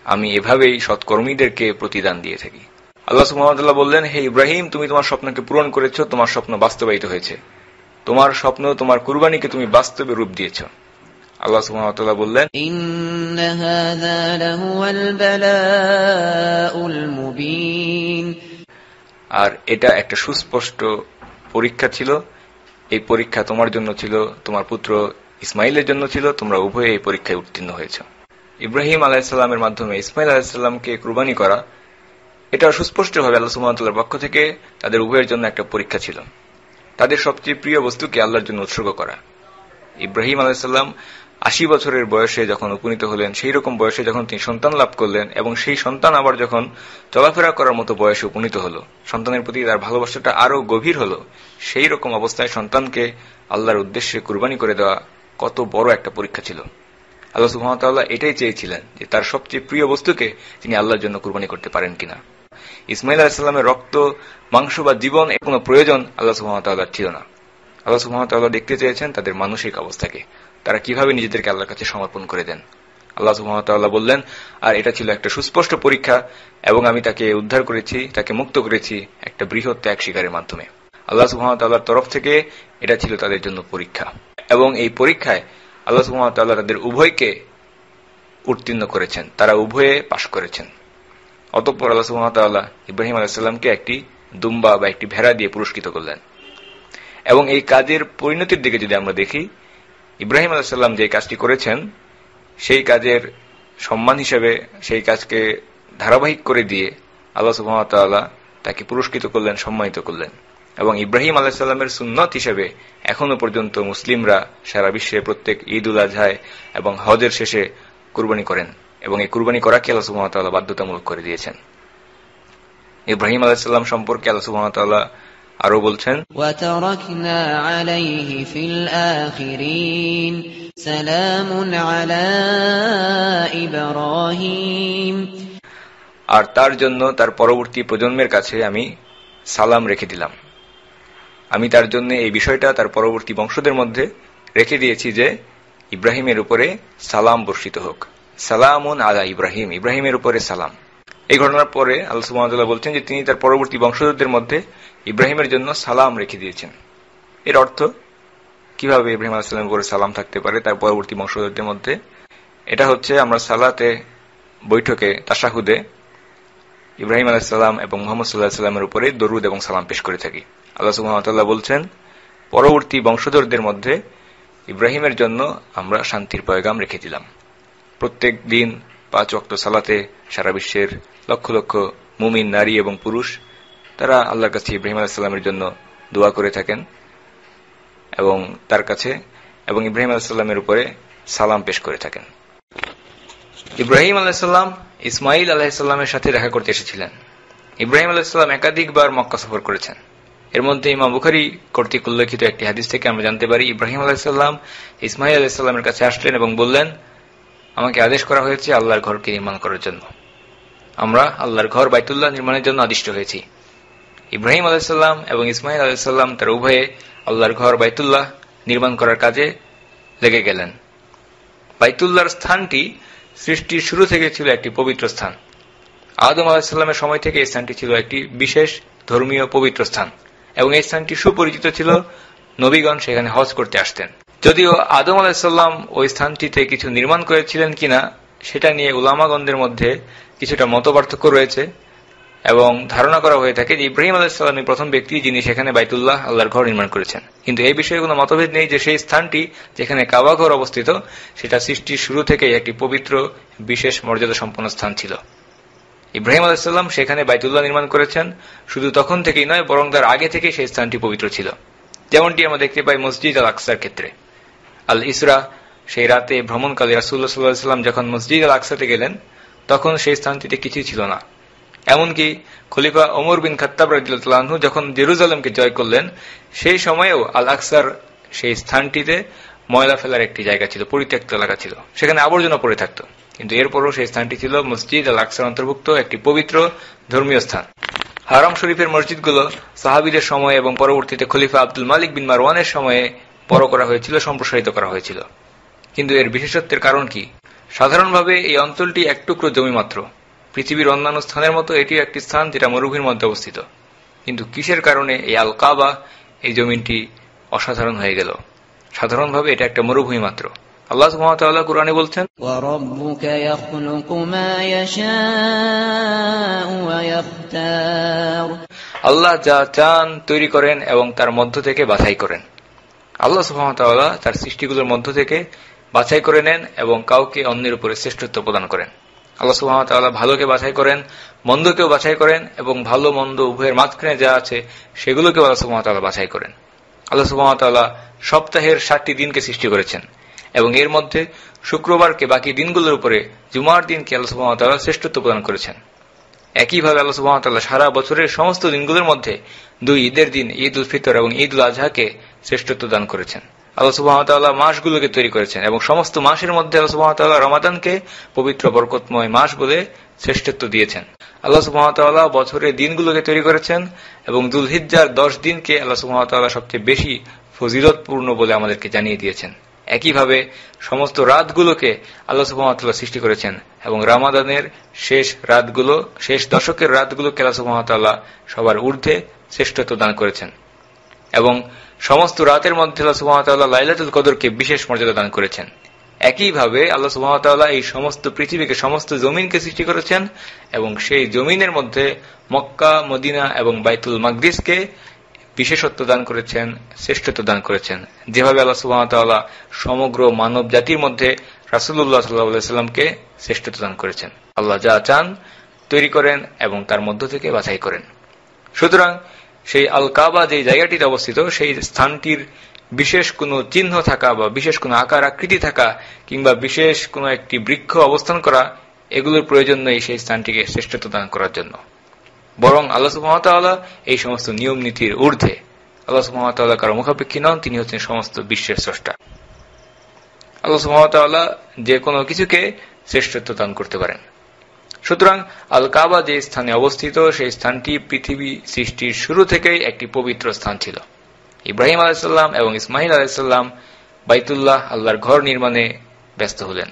আমি এভাবেই সৎকর্মীদেরকে প্রতিদান দিয়ে থাকি। আল্লাহ সুবহানাহু ওয়া তাআলা বললেন, হে ইব্রাহিম, তুমি তোমার স্বপ্নকে পূরণ করেছো, তোমার স্বপ্ন বাস্তবায়িত হয়েছে, তোমার স্বপ্ন, তোমার কুরবানিকে তুমি বাস্তবে রূপ দিয়েছো। আল্লাহ সুবহানাহু ওয়া তাআলা বললেন, ইন্না হাযা লাহুয়াল বালাউল মুবিন। আর এটা একটা সুস্পষ্ট পরীক্ষা ছিল। এই পরীক্ষা তোমার জন্য ছিল, তোমার পুত্র ইসমাইলের জন্য ছিল, তোমরা উভয়ে এই পরীক্ষায় উত্তীর্ণ হয়েছে। ইব্রাহিম আলাইহিস সালামের মাধ্যমে ইসমাইল আলাইহিস সালামকে কুরবানি করা, এটা সুস্পষ্টভাবে আল্লাহ সুবহানাহু ওয়া তাআলার পক্ষ থেকে তাদের উভয়ের জন্য একটা পরীক্ষা ছিল। তাদের সবচেয়ে প্রিয় বস্তুকে আল্লাহর জন্য উৎসর্গ করা। ইব্রাহিম আলাইহিস সালাম 80 বছরের বয়সে যখন উপনীত হলেন, সেই রকম বয়সে যখন তিনি সন্তান লাভ করলেন, এবং সেই সন্তান আবার যখন চলাফেরা করার মতো বয়সে উপনীত হল, সন্তানের প্রতি তার ভালোবাসাটা আরো গভীর হল, সেই রকম অবস্থায় সন্তানকে আল্লাহর উদ্দেশ্যে কুরবানি করে দেওয়া কত বড় একটা পরীক্ষা ছিল। আল্লাহ সুবহানাহু ওয়া তাআলা এটাই চেয়েছিলেন যে তার সবচেয়ে প্রিয় বস্তুকে তিনি আল্লাহর জন্য কুরবানি করতে পারেন কিনা। ইসমাইল আলাইহিস সালামের রক্ত, মাংস বা জীবন এর কোনো প্রয়োজন আল্লাহ সুবহানাহু ওয়া তাআলার ছিল না। আল্লাহ সুবহানাহু ওয়া তাআলা দেখতে চেয়েছেন তাদের মানসিক অবস্থাকে, তারা কিভাবে নিজেদেরকে আল্লাহর কাছে সমর্পণ করে দেন। আল্লাহ সুবহানাহু ওয়া তাআলা বললেন, আর এটা ছিল একটা সুস্পষ্ট পরীক্ষা, এবং আমি তাকে উদ্ধার করেছি, তাকে মুক্ত করেছি একটা বৃহৎ ত্যাগ স্বীকারের মাধ্যমে। আল্লাহ সুবহানাহু ওয়া তাআলার তরফ থেকে এটা ছিল তাদের জন্য পরীক্ষা, এবং এই পরীক্ষায় আল্লাহ সুবহানাহু ওয়া তাআলা তাদের উভয়কে উত্তীর্ণ করেছেন, তারা উভয়ে পাশ করেছেন। অতঃপর আল্লাহ সুবহানাহু ওয়া তাআলা ইব্রাহিম আলাইহিস সালামকে একটি দুম্বা বা একটি ভেড়া দিয়ে পুরস্কৃত করলেন। এবং এই কাজের পরিণতির দিকে যদি আমরা দেখি, ইব্রাহিম আলাইহিস সালাম যে কাজটি করেছেন, সেই কাজের সম্মান হিসেবে সেই কাজকে ধারাবাহিক করে দিয়ে আল্লাহ সুবহানাহু ওয়া তাআলা তাকে পুরস্কৃত করলেন, সম্মানিত করলেন। এবং ইব্রাহিম আলাইহিস সালামের সুন্নত হিসেবে এখনো পর্যন্ত মুসলিমরা সারা বিশ্বে প্রত্যেক ঈদ উল আজহায় এবং হজের শেষে কুরবানি করেন, এবং এই কুরবানি করাকে আল্লাহ সুবহানাহু ওয়া তাআলা বাধ্যতামূলক করে দিয়েছেন। ইব্রাহিম আলাইহিস সালাম সম্পর্কে আল্লাহ সুবহানাহু ওয়া তাআলা আরো বলছেন, ওয়াতারাকনা আলাইহি ফিল আখিরিন সালামুন আলা ইব্রাহিম। আর তার জন্য তার পরবর্তী প্রজন্মের কাছে আমি সালাম রেখে দিলাম। আমি তার জন্য এই বিষয়টা তার পরবর্তী বংশদের মধ্যে রেখে দিয়েছি যে ইব্রাহিমের উপরে সালাম বর্ষিত হোক। সালামুন আলা ইব্রাহিম, ইব্রাহিমের উপরে সালাম। এই ঘটনার পরে আল্লাহ সুবহানাহু ওয়া তাআলা বলছেন যে তিনি তার পরবর্তী বংশধরদের মধ্যে ইব্রাহিমের জন্য সালাম রেখে দিয়েছেন। এর অর্থ কিভাবে ইব্রাহিম আলাইহিস সালামের উপরে সালাম থাকতে পারে তার পরবর্তী বংশধরদের মধ্যে? এটা হচ্ছে আমরা সালাতে, বৈঠকে, তাশাহুদে ইব্রাহিম আলাইহিস সালাম এবং মুহাম্মদ সাল্লাল্লাহু আলাইহি ওয়াসাল্লামের উপরে দরুদ এবং সালাম পেশ করে থাকি। আল্লাহ সুবহানাহু ওয়া তাআলা বলছেন, পরবর্তী বংশধরদের মধ্যে ইব্রাহিমের জন্য আমরা শান্তির পয়গাম রেখে দিলাম। প্রত্যেক দিন 5 ওয়াক্ত সালাতে সারা বিশ্বের লক্ষ লক্ষ মুমিন নারী এবং পুরুষ তারা আল্লাহর কাছে ইব্রাহিম আলাইহিস সালামের জন্য দোয়া করে থাকেন এবং তার কাছে এবং ইব্রাহিম আলাইহিস সালামের উপরে সালাম পেশ করে থাকেন। ইব্রাহিম আলাইহিস সালাম ইসমাইল আলাইহিস সালামের সাথে দেখা করতে এসেছিলেন। ইব্রাহিম আলাইহিস সালাম একাধিকবার মক্কা সফর করেছেন। এর মধ্যে ইমাম বুখারী কর্তৃক উল্লেখিত একটি হাদিস থেকে আমরা জানতে পারি, ইব্রাহিম আলাইহিস সালাম ইসমাইল আলাইহিস সালামের কাছে আসলেন এবং বললেন, আমাকে আদেশ করা হয়েছে আল্লাহর ঘরকে নির্মাণ করার জন্য। আমরা আল্লাহর ঘর বাইতুল্লাহ নির্মাণের জন্য আদিষ্ট হয়েছি। ইব্রাহিম আলাইহিস সালাম এবং ইসমাইল আলাইহিস সালাম তার উভয়ে আল্লাহর ঘর বাইতুল্লাহ নির্মাণ করার কাজে লেগে গেলেন। বাইতুল্লাহর স্থানটি সৃষ্টির শুরু থেকে ছিল একটি পবিত্র স্থান। আদম আলাইহিস সালামের সময় থেকে এই স্থানটি ছিল একটি বিশেষ ধর্মীয় পবিত্র স্থান, এবং এই স্থানটি সুপরিচিত ছিল, নবীগণ সেখানে হজ করতে আসতেন। যদিও আদম আলাইহিস সালাম ওই স্থানটিতে কিছু নির্মাণ করেছিলেন কিনা সেটা নিয়ে উলামাগণদের মধ্যে কিছুটা মতপার্থক্য রয়েছে, এবং ধারণা করা হয়ে থাকে যে ইব্রাহিম আলাইহিস সালামই প্রথম ব্যক্তি যিনি সেখানে বাইতুল্লাহ আল্লাহর ঘর নির্মাণ করেছেন। কিন্তু এই বিষয়ে কোনো মতভেদ নেই যে সেই স্থানটি যেখানে কাবা ঘর অবস্থিত সেটা সৃষ্টির শুরু থেকে একটি পবিত্র বিশেষ মর্যাদা সম্পন্ন স্থান ছিল। ইব্রাহিম আলাইহিস সালাম সেখানে বাইতুল্লাহ নির্মাণ করেছেন, শুধু তখন থেকেই নয় বরং তার আগে থেকে সেই স্থানটি পবিত্র ছিল। যেমনটি আমরা দেখতে পাই মসজিদ আল আকসার ক্ষেত্রে। আল ইসরা, সেই রাতে ভ্রমণকালে রাসূলুল্লাহ সাল্লাল্লাহু আলাইহি ওয়াসাল্লাম যখন মসজিদ আল আকসাতে গেলেন তখন সেই স্থানটিতে কিছুই ছিল না। এমনকি খলিফা ওমর বিন খাত্তাব রাদিয়াল্লাহু আনহু যখন জেরুজালেমকে জয় করলেন, সেই সময়েও আল আকসার সেই স্থানটিতে ময়লা ফেলার একটি জায়গা ছিল, পরিত্যক্ত এলাকা ছিল, সেখানে আবর্জনা পড়ে থাকতো। কিন্তু এরপরও সেই স্থানটি ছিল মসজিদ আল আকসার অন্তর্ভুক্ত একটি পবিত্র ধর্মীয় স্থান। হারাম শরীফের মসজিদগুলো সাহাবীদের সময়ে এবং পরবর্তীতে খলিফা আব্দুল মালিক বিন মারওয়ানের সময়ে বড় করা হয়েছিল, সম্প্রসারিত করা হয়েছিল। কিন্তু এর বিশেষত্বের কারণ কি? সাধারণভাবে এই অঞ্চলটি এক টুকরো জমি মাত্র। পৃথিবীর অন্যান্য স্থানের মতো এটিও একটি স্থান যেটা মরুভূমির মধ্যে অবস্থিত। কিন্তু কিসের কারণে এই আল কাবা, এই জমিনটি অসাধারণ হয়ে গেল? সাধারণভাবে এটা একটা মরুভূমি মাত্র। আল্লাহ সুবহানাহু ওয়া তাআলা কুরআনে বলছেন, وَرَبُّكَ يَخْلُقُ مَا يَشَاءُ وَيَخْتَارُ আল্লাহ যা চান তৈরি করেন এবং তার মধ্য থেকে বাছাই করেন। আল্লাহ সুবহানাহু ওয়া তাআলা তার সৃষ্টিগুলোর মধ্য থেকে বাছাই করে নেন এবং কাউকে অন্যের উপরে শ্রেষ্ঠত্ব প্রদান করেন। আল্লাহ সুবহানাহু ওয়া তাআলা ভালোকে বাছাই করেন, মন্দকেও বাছাই করেন, এবং ভালো মন্দ উভয়ের মাঝখানে যা আছে সেগুলোকেও আল্লাহ সুবহানাহু ওয়া তাআলা বাছাই করেন। আল্লাহ সুবহানাহু ওয়া তাআলা সপ্তাহের 7টি দিনকে সৃষ্টি করেছেন এবং এর মধ্যে শুক্রবারকে বাকি দিনগুলোর উপরে জুমার দিনকে আল্লাহ সুবহানাহু ওয়া তাআলা শ্রেষ্ঠত্ব প্রদান করেছেন। একইভাবে আল্লাহ সুবহানাহু ওয়া তাআলা সারা বছরের সমস্ত দিনগুলোর মধ্যে 2 ঈদের দিন, ঈদ উল ফিতর এবং ঈদ উল আজহাকে শ্রেষ্ঠত্ব দান করেছেন। আল্লাহ সুবহানাহু ওয়া তাআলা মাসগুলোকে তৈরি করেছেন এবং সমস্ত মাসের মধ্যে আল্লাহ সুবহানাহু ওয়া তাআলা রমাদানকে পবিত্র বরকতময় মাস বলে শ্রেষ্ঠত্ব দিয়েছেন। আল্লাহ সুবহানাহু ওয়া তাআলা বছরের দিনগুলোকে তৈরি করেছেন এবং যুলহিজ্জার 10 দিনকে আল্লাহ সুবহানাহু ওয়া তাআলা সবচেয়ে বেশি ফজিলতপূর্ণ বলে আমাদেরকে জানিয়ে দিয়েছেন। একইভাবে সমস্ত রাতগুলোকে আল্লাহ সুবহানাহু ওয়া তাআলা সৃষ্টি করেছেন এবং রমাদানের শেষ রাতগুলো, শেষ দশকের রাতগুলোকে আল্লাহ সুবহানাহু ওয়া তাআলা সবার ঊর্ধ্বে শ্রেষ্ঠত্ব দান করেছেন এবং সমস্ত রাতের মধ্যে আল্লাহ সুবহানাহু ওয়া তাআলা লাইলাতুল কদরকে বিশেষ মর্যাদা দান করেছেন। একইভাবে আল্লাহ সুবহানাহু ওয়া তাআলা এই সমস্ত পৃথিবীকে, সমস্ত জমিনকে সৃষ্টি করেছেন এবং সেই জমিনের মধ্যে মক্কা, মদিনা এবং বাইতুল মাকদিসকে বিশেষত্ব দান করেছেন, শ্রেষ্ঠত্ব দান করেছেন। যেভাবে আল্লাহ সুবহানাহু ওয়া তাআলা সমগ্র মানব জাতির মধ্যে রাসূলুল্লাহ সাল্লাল্লাহু আলাইহি সাল্লামকে শ্রেষ্ঠত্ব দান করেছেন। আল্লাহ যা চান তৈরি করেন এবং তার মধ্য থেকে বাছাই করেন। সুতরাং সেই আল কাবা যে জায়গাটিতে অবস্থিত, সেই স্থানটির বিশেষ কোনো চিহ্ন থাকা বা বিশেষ কোনো আকার আকৃতি থাকা কিংবা বিশেষ কোনো একটি বৃক্ষ অবস্থান করা, এগুলোর প্রয়োজন নেই সেই স্থানটিকে শ্রেষ্ঠত্ব দান করার জন্য। বরং আল্লাহ সুবহানাহু ওয়া তাআলা এই সমস্ত নিয়ম নীতির ঊর্ধ্বে। আল্লাহ সুবহানাহু ওয়া তাআলা কারো মুখাপেক্ষী নন, তিনি হচ্ছেন সমস্ত বিশ্বের স্রষ্টা। আল্লাহ সুবহানাহু ওয়া তাআলা যে কোনো কিছুকে শ্রেষ্ঠত্ব দান করতে পারেন। সুতরাং আল কাবা যে স্থানে অবস্থিত, সেই স্থানটি পৃথিবী সৃষ্টির শুরু থেকেই একটি পবিত্র স্থান ছিল। ইব্রাহিম আলাইহিস সালাম এবং ইসমাঈল আলাইহিস সালাম বাইতুল্লাহ, আল্লাহর ঘর নির্মাণে ব্যস্ত হলেন।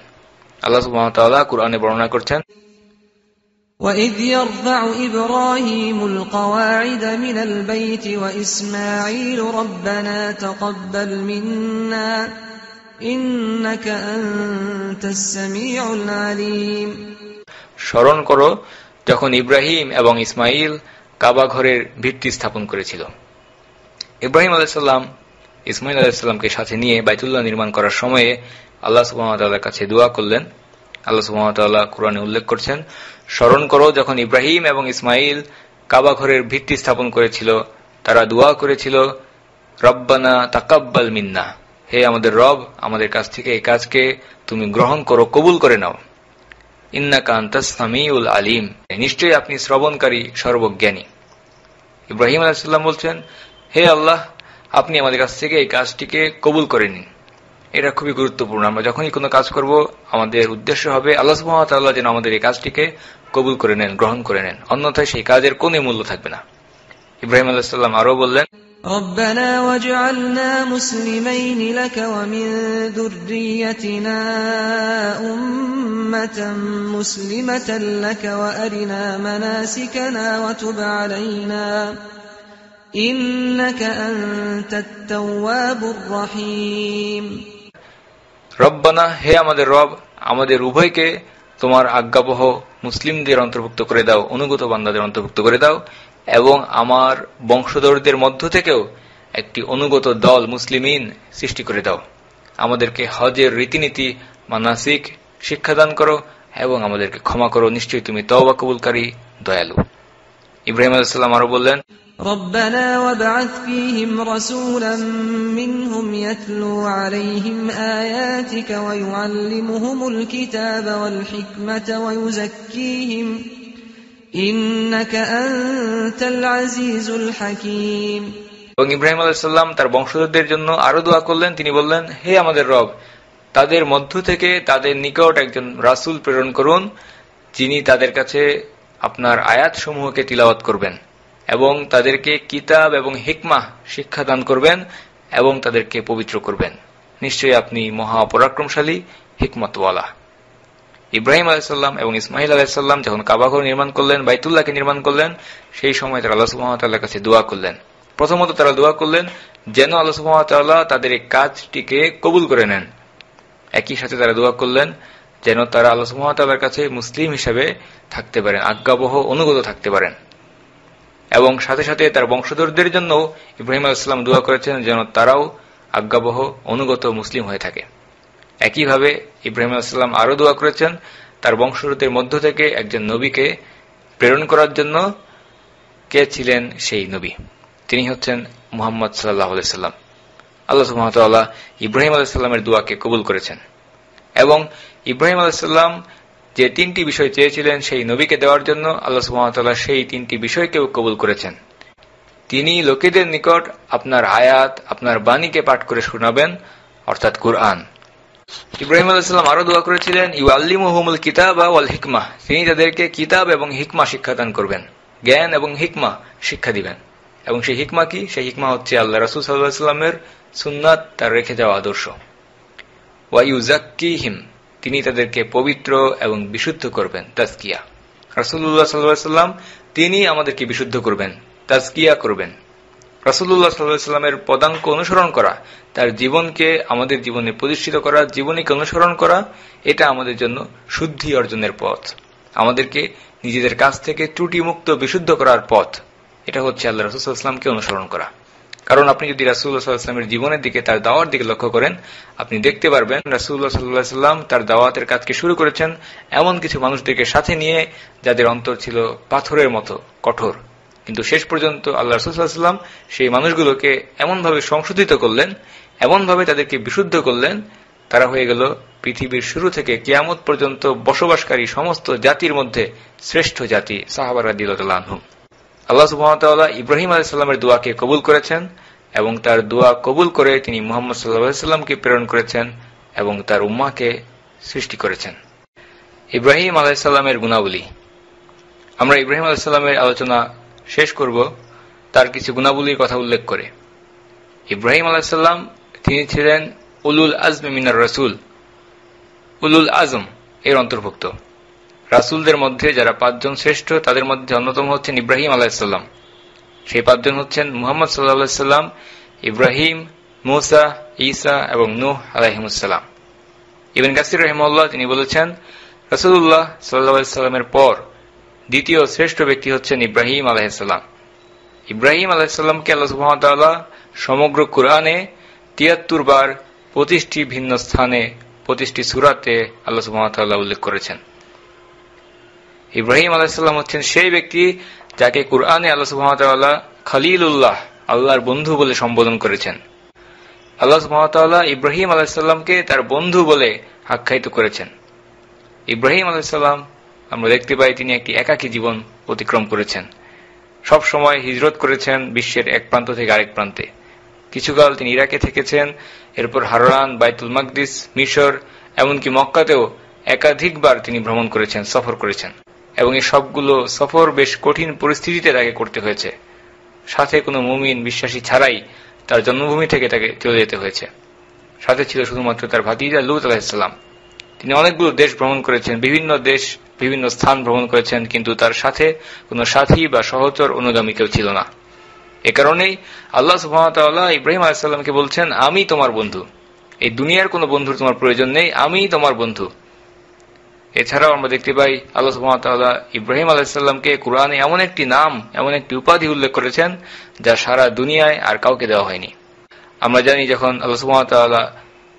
আল্লাহ সুবহানাহু ওয়া তাআলা কুরআনে বর্ণনা করছেন, وَإِذْ يَرْفَعُ إِبْرَاهِيمُ الْقَوَاعِدَ مِنَ الْبَيْتِ وَإِسْمَاعِيلُ رَبَّنَا تَقَبَّلْ مِنَّا إِنَّكَ أَنْتَ السَّمِيعُ الْعَلِيمُ। স্মরণ করো যখন ইব্রাহিম এবং ইসমাঈল কাবা ঘরের ভিত্তি স্থাপন করেছিল। ইব্রাহিম আলাইহিস সালাম ইসমাঈল আলাইহিস সালামকে সাথে নিয়ে বাইতুল্লাহ নির্মাণ করার সময়ে আল্লাহ সুবহানাহু ওয়া তাআলার কাছে দোয়া করলেন। আল্লাহ সুবহানাহু ওয়া তাআলা কুরআনে উল্লেখ করছেন, স্মরণ করো যখন ইব্রাহিম এবং ইসমাঈল কাবা ঘরের ভিত্তি স্থাপন করেছিল, তারা দোয়া করেছিল, রব্বানা তাকাব্বাল মিন্না, হে আমাদের রব, আমাদের কাছ থেকে এই কাজকে তুমি গ্রহণ করো, কবুল করে নাও। ইন্নাকা আনতাস সামিউল আলিম, নিশ্চয়ই আপনি শ্রবণকারী, সর্বজ্ঞানী। ইব্রাহিম আলাইহিস সালাম বলছেন, হে আল্লাহ, আপনি আমাদের কাছ থেকে এই কাজটিকে কবুল করে নিন। এটা খুবই গুরুত্বপূর্ণ। আমরা যখনই কোনো কাজ করব, আমাদের উদ্দেশ্য হবে আল্লাহ সুবহানাহু ওয়া তাআলা যেন আমাদের এই কাজটিকে কবুল করে নেন, গ্রহণ করে নেন, অন্যথায় সেই কাজের কোনো মূল্য থাকবে না। ইব্রাহিম আলাইহিস সালাম আরো বললেন, ربنا واجعلنا مسلمين لك ومن ذريتنا أمة مسلمة لك وأرنا مناسكنا وتب علينا إنك أنت التواب الرحيم। রব্বানা, হে আমাদের রব, আমাদের উভয়কে তোমার আজ্ঞাবহ মুসলিমদের অন্তর্ভুক্ত করে দাও, অনুগত বান্দাদের অন্তর্ভুক্ত করে দাও, এবং আমার বংশধরদের মধ্য থেকেও একটি অনুগত দল মুসলিমিন সৃষ্টি করে দাও। আমাদেরকে হজের রীতিনীতি, মানাসিক শিক্ষাদান করো এবং আমাদেরকে ক্ষমা করো, নিশ্চয়ই তুমি তওবা কবুলকারী, দয়ালু। ইব্রাহিম আলাইহিস সালাম আরো বললেন, ربنا وابعث فيهم رسولا منهم يتلو عليهم آياتك ويعلمهم الكتاب والحكمة ويزكيهم ইন্নাকা আনতাল আজিজুল হাকীম। এবং ইব্রাহিম আলাইহিস সালাম তার বংশধরদের জন্য আরো দোয়া করলেন। তিনি বললেন, হে আমাদের রব, তাদের মধ্য থেকে তাদের নিকট একজন রাসূল প্রেরণ করুন, যিনি তাদের কাছে আপনার আয়াত সমূহকে তিলাওয়াত করবেন এবং তাদেরকে কিতাব এবং হিকমাহ শিক্ষাদান করবেন এবং তাদেরকে পবিত্র করবেন। নিশ্চয়ই আপনি মহা পরাক্রমশালী, হিকমতওয়ালা। ইব্রাহিম আলাইহিস সালাম এবং ইসমাঈল আলাইহিস সালাম যখন কাবাঘর নির্মাণ করলেন, বাইতুল্লাহকে নির্মাণ করলেন, সেই সময় তারা আল্লাহ সুবহানাহু ওয়া তাআলার কাছে দোয়া করলেন। প্রথমত তারা দোয়া করলেন যেন আল্লাহ সুবহানাহু ওয়া তাআলা তাদের এই কাজটিকে কবুল করে নেন। একই সাথে তারা দোয়া করলেন যেন তারা আল্লাহ সুবহানাহু ওয়া তাআলার কাছে মুসলিম হিসেবে থাকতে পারেন, আজ্ঞাবহ অনুগত থাকতে পারেন। এবং সাথে সাথে তার বংশধরদের জন্য ইব্রাহিম আলাইহিস সালাম দোয়া করেছেন যেন তারাও আজ্ঞাবহ অনুগত মুসলিম হয়ে থাকে। একইভাবে ইব্রাহিম আলাইহিস সালাম আরো দোয়া করেছেন তার বংশধরদের মধ্য থেকে একজন নবীকে প্রেরণ করার জন্য। কে ছিলেন সেই নবী? তিনি হচ্ছেন মুহাম্মদ সাল্লাল্লাহু আলাইহি সাল্লাম। আল্লাহ সুবহানাহু ওয়া তাআলা ইব্রাহিম আলাইহিস সালামের দোয়াকে কবুল করেছেন এবং ইব্রাহিম আলাইহিস সালাম যে তিনটি বিষয় চেয়েছিলেন সেই নবীকে দেওয়ার জন্য, আল্লাহ সুবহানাহু ওয়া তাআলা সেই তিনটি বিষয়কেও কবুল করেছেন। তিনি লোকেদের নিকট আপনার আয়াত, আপনার বাণীকে পাঠ করে শোনাবেন, অর্থাৎ কুরআন। ইব্রাহিম আলাইহিস সালাম আরো দোয়া করেছিলেন ইউআল্লিমুহুমুল কিতাবা ওয়াল হিকমাহ, তিনি তাদেরকে কিতাব এবং হিকমা শিক্ষাদান করবেন, জ্ঞান এবং হিকমা শিক্ষা দিবেন। এবং সেই হিকমা কি? সেই হিকমা হচ্ছে আল্লাহ রাসূল সাল্লাল্লাহু আলাইহি ওয়াসাল্লামের সুন্নাত, তার রেখে যাওয়া আদর্শ। ওয়া ইউযাক্কিহিম, তিনি তাদেরকে পবিত্র এবং বিশুদ্ধ করবেন, তাজকিয়া। রাসূলুল্লাহ সাল্লাল্লাহু আলাইহি ওয়াসাল্লাম তিনি আমাদেরকে বিশুদ্ধ করবেন, তাজকিয়া করবেন। রাসূলুল্লাহ সাল্লাল্লাহু আলাইহি ওয়াসাল্লামের পদাঙ্ক অনুসরণ করা, তার জীবনকে আমাদের জীবনে প্রতিষ্ঠিত করা, জীবনীকে অনুসরণ করা, এটা আমাদের জন্য শুদ্ধি অর্জনের পথ, আমাদেরকে নিজেদের কাছ থেকে ত্রুটিমুক্ত বিশুদ্ধ করার পথ। এটা হচ্ছে আল্লাহ রাসূল সাল্লাল্লাহু আলাইহি ওয়াসাল্লামকে অনুসরণ করা। কারণ আপনি যদি রাসূলুল্লাহ সাল্লাল্লাহু আলাইহি ওয়াসাল্লামের জীবনের দিকে, তার দাওয়ার দিকে লক্ষ্য করেন, আপনি দেখতে পারবেন রাসূলুল্লাহ সাল্লাল্লাহু আলাইহি ওয়াসাল্লাম তার দাওয়াতের কাজকে শুরু করেছেন এমন কিছু মানুষদেরকে সাথে নিয়ে যাদের অন্তর ছিল পাথরের মতো কঠোর, কিন্তু শেষ পর্যন্ত আল্লাহ রাসূল সাল্লাল্লাহু আলাইহি ওয়াসাল্লাম সেই মানুষগুলোকে এমনভাবে সংশোধিত করলেন, এমনভাবে তাদেরকে বিশুদ্ধ করলেন, তারা হয়ে গেল পৃথিবীর শুরু থেকে কিয়ামত পর্যন্ত বসবাসকারী সমস্ত জাতির মধ্যে শ্রেষ্ঠ জাতি, সাহাবা রাদিয়াল্লাহু আনহুম। আল্লাহ সুবহানাহু ওয়া তাআলা ইব্রাহিম আলাইহিস সালামের দোয়াকে কবুল করেছেন এবং তার দোয়া কবুল করে তিনি মুহাম্মদ সাল্লাল্লাহু আলাইহি ওয়াসাল্লামকে প্রেরণ করেছেন এবং তার উম্মাহকে সৃষ্টি করেছেন। ইব্রাহিম আলাইহিস সালামের গুণাবলী। আমরা ইব্রাহিম আলাইহিস সালামের আলোচনা শেষ করব তার কিছু গুণাবলীর কথা উল্লেখ করে। ইব্রাহিম আলাইহিস সালাম তিনি ছিলেন উলুল আজম মিনার রাসূল, উলুল আজম এর অন্তর্ভুক্ত। রাসূলদের মধ্যে যারা ৫ জন শ্রেষ্ঠ, তাদের মধ্যে অন্যতম হচ্ছেন ইব্রাহিম আলাইহিস সালাম। সেই ৫ জন হচ্ছেন মুহাম্মদ সাল্লাল্লাহু আলাইহি সাল্লাম, ইব্রাহিম, মূসা, ঈসা এবং নূহ আলাইহিমুস সালাম। ইবনে কাসির রাহিমাহুল্লাহ তিনি বলেছেন রাসূলুল্লাহ সাল্লাল্লাহু আলাইহি সাল্লামের পর দ্বিতীয় শ্রেষ্ঠ ব্যক্তি হচ্ছেন ইব্রাহিম আলাইহিস সালাম। ইব্রাহিম আলাইহিস সালামকে আল্লাহ সুবহানাহু ওয়া তাআলা সমগ্র কুরআনে ৭৩ বার ২৫টি ভিন্ন স্থানে ২৫টি সূরাতে আল্লাহ সুবহানাহু ওয়া তাআলা উল্লেখ করেছেন। ইব্রাহিম আলাইহিস সালাম হচ্ছেন সেই ব্যক্তি যাকে কুরআনে আল্লাহ সুবহানাহু ওয়া তাআলা খলিলুল্লাহ, আল্লাহর বন্ধু বলে সম্বোধন করেছেন। আল্লাহ সুবহানাহু ওয়া তাআলা ইব্রাহিম আলাইহিস সালামকে তার বন্ধু বলে আখ্যায়িত করেছেন। ইব্রাহিম আলাইহিস সালাম আমরা দেখতে পাই তিনি একটি একাকী জীবন অতিক্রম করেছেন। সব সময় হিজরত করেছেন বিশ্বের এক প্রান্ত থেকে আরেক প্রান্তে। কিছুকাল তিনি ইরাকে থেকেছেন, এরপর হারান, বাইতুল মাকদিস, মিশর, এমনকি মক্কাতেও একাধিকবার তিনি ভ্রমণ করেছেন, সফর করেছেন এবং এই সবগুলো সফর বেশ কঠিন পরিস্থিতিতে তাকে করতে হয়েছে। সাথে কোনো মুমিন বিশ্বাসী ছাড়াই তার জন্মভূমি থেকে তাকে চলে যেতে হয়েছে। সাথে ছিল শুধুমাত্র তার ভাতিজা লূত আলাইহিস সালাম। তিনি অনেকগুলো দেশ ভ্রমণ করেছেন, বিভিন্ন দেশ, বিভিন্ন স্থান ভ্রমণ করেছেন, কিন্তু তার সাথে কোনো সাথী বা সহচর অনুগামী কেউ ছিল না। এ কারণেই আল্লাহ সুবহানাহু ওয়া তাআলা ইব্রাহিম আলাইহিস সালামকে বলছেন, আমি তোমার বন্ধু, এই দুনিয়ার কোনো বন্ধুর তোমার প্রয়োজন নেই, আমি তোমার বন্ধু। এছাড়াও আমরা দেখতে পাই আল্লাহ সুবহানাহু ওয়া তাআলা ইব্রাহিম আলাইহিস সালামকে কুরআনে এমন একটি নাম, এমন একটি উপাধি উল্লেখ করেছেন যা সারা দুনিয়ায় আর কাউকে দেওয়া হয়নি। আমরা জানি যখন আল্লাহ সুবহানাহু ওয়া তাআলা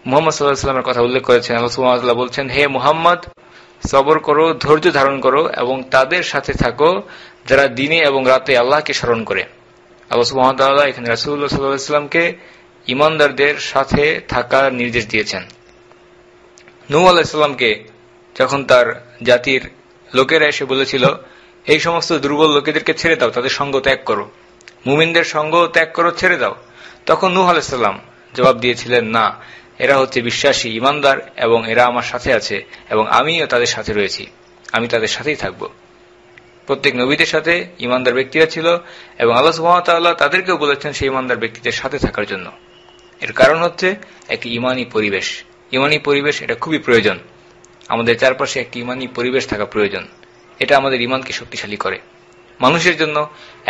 মুহাম্মদ সাল্লাল্লাহু আলাইহি ওয়াসাল্লামের কথা উল্লেখ করেছেন, আল্লাহ সুবহানাহু ওয়া তাআলা বলছেন, হে মুহাম্মদ, সবর করো, ধৈর্য ধারণ করো এবং তাদের সাথে থাকো যারা দিনে এবং রাতে আল্লাহকে স্মরণ করে। আল্লাহ সুবহানাহু ওয়া তাআলা এখানে রাসূলুল্লাহ সাল্লাল্লাহু আলাইহি ওয়াসাল্লামকে ঈমানদারদের সাথে থাকার নির্দেশ দিয়েছেন। নূহ আলাইহিস সালামকে যখন তার জাতির লোকেরা এসে বলেছিল, এই সমস্ত দুর্বল লোকেদেরকে ছেড়ে দাও, তাদের সঙ্গ ত্যাগ করো, মুমিনদের সঙ্গ ত্যাগ করো, ছেড়ে দাও। তখন নূহ আলাইহিস সালাম জবাব দিয়েছিলেন, না, এরা হচ্ছে বিশ্বাসী ঈমানদার এবং এরা আমার সাথে আছে এবং আমিও তাদের সাথে রয়েছি, আমি তাদের সাথেই থাকব। প্রত্যেক নবীদের সাথে ঈমানদার ব্যক্তিরা ছিল এবং আল্লাহ সুবহানাহু ওয়া তাআলা তাদেরকেও বলেছেন সেই ঈমানদার ব্যক্তিদের সাথে থাকার জন্য। এর কারণ হচ্ছে একটি ঈমানী পরিবেশ। ঈমানী পরিবেশ এটা খুবই প্রয়োজন। আমাদের চারপাশে একটি ঈমানী পরিবেশ থাকা প্রয়োজন। এটা আমাদের ঈমানকে শক্তিশালী করে। মানুষের জন্য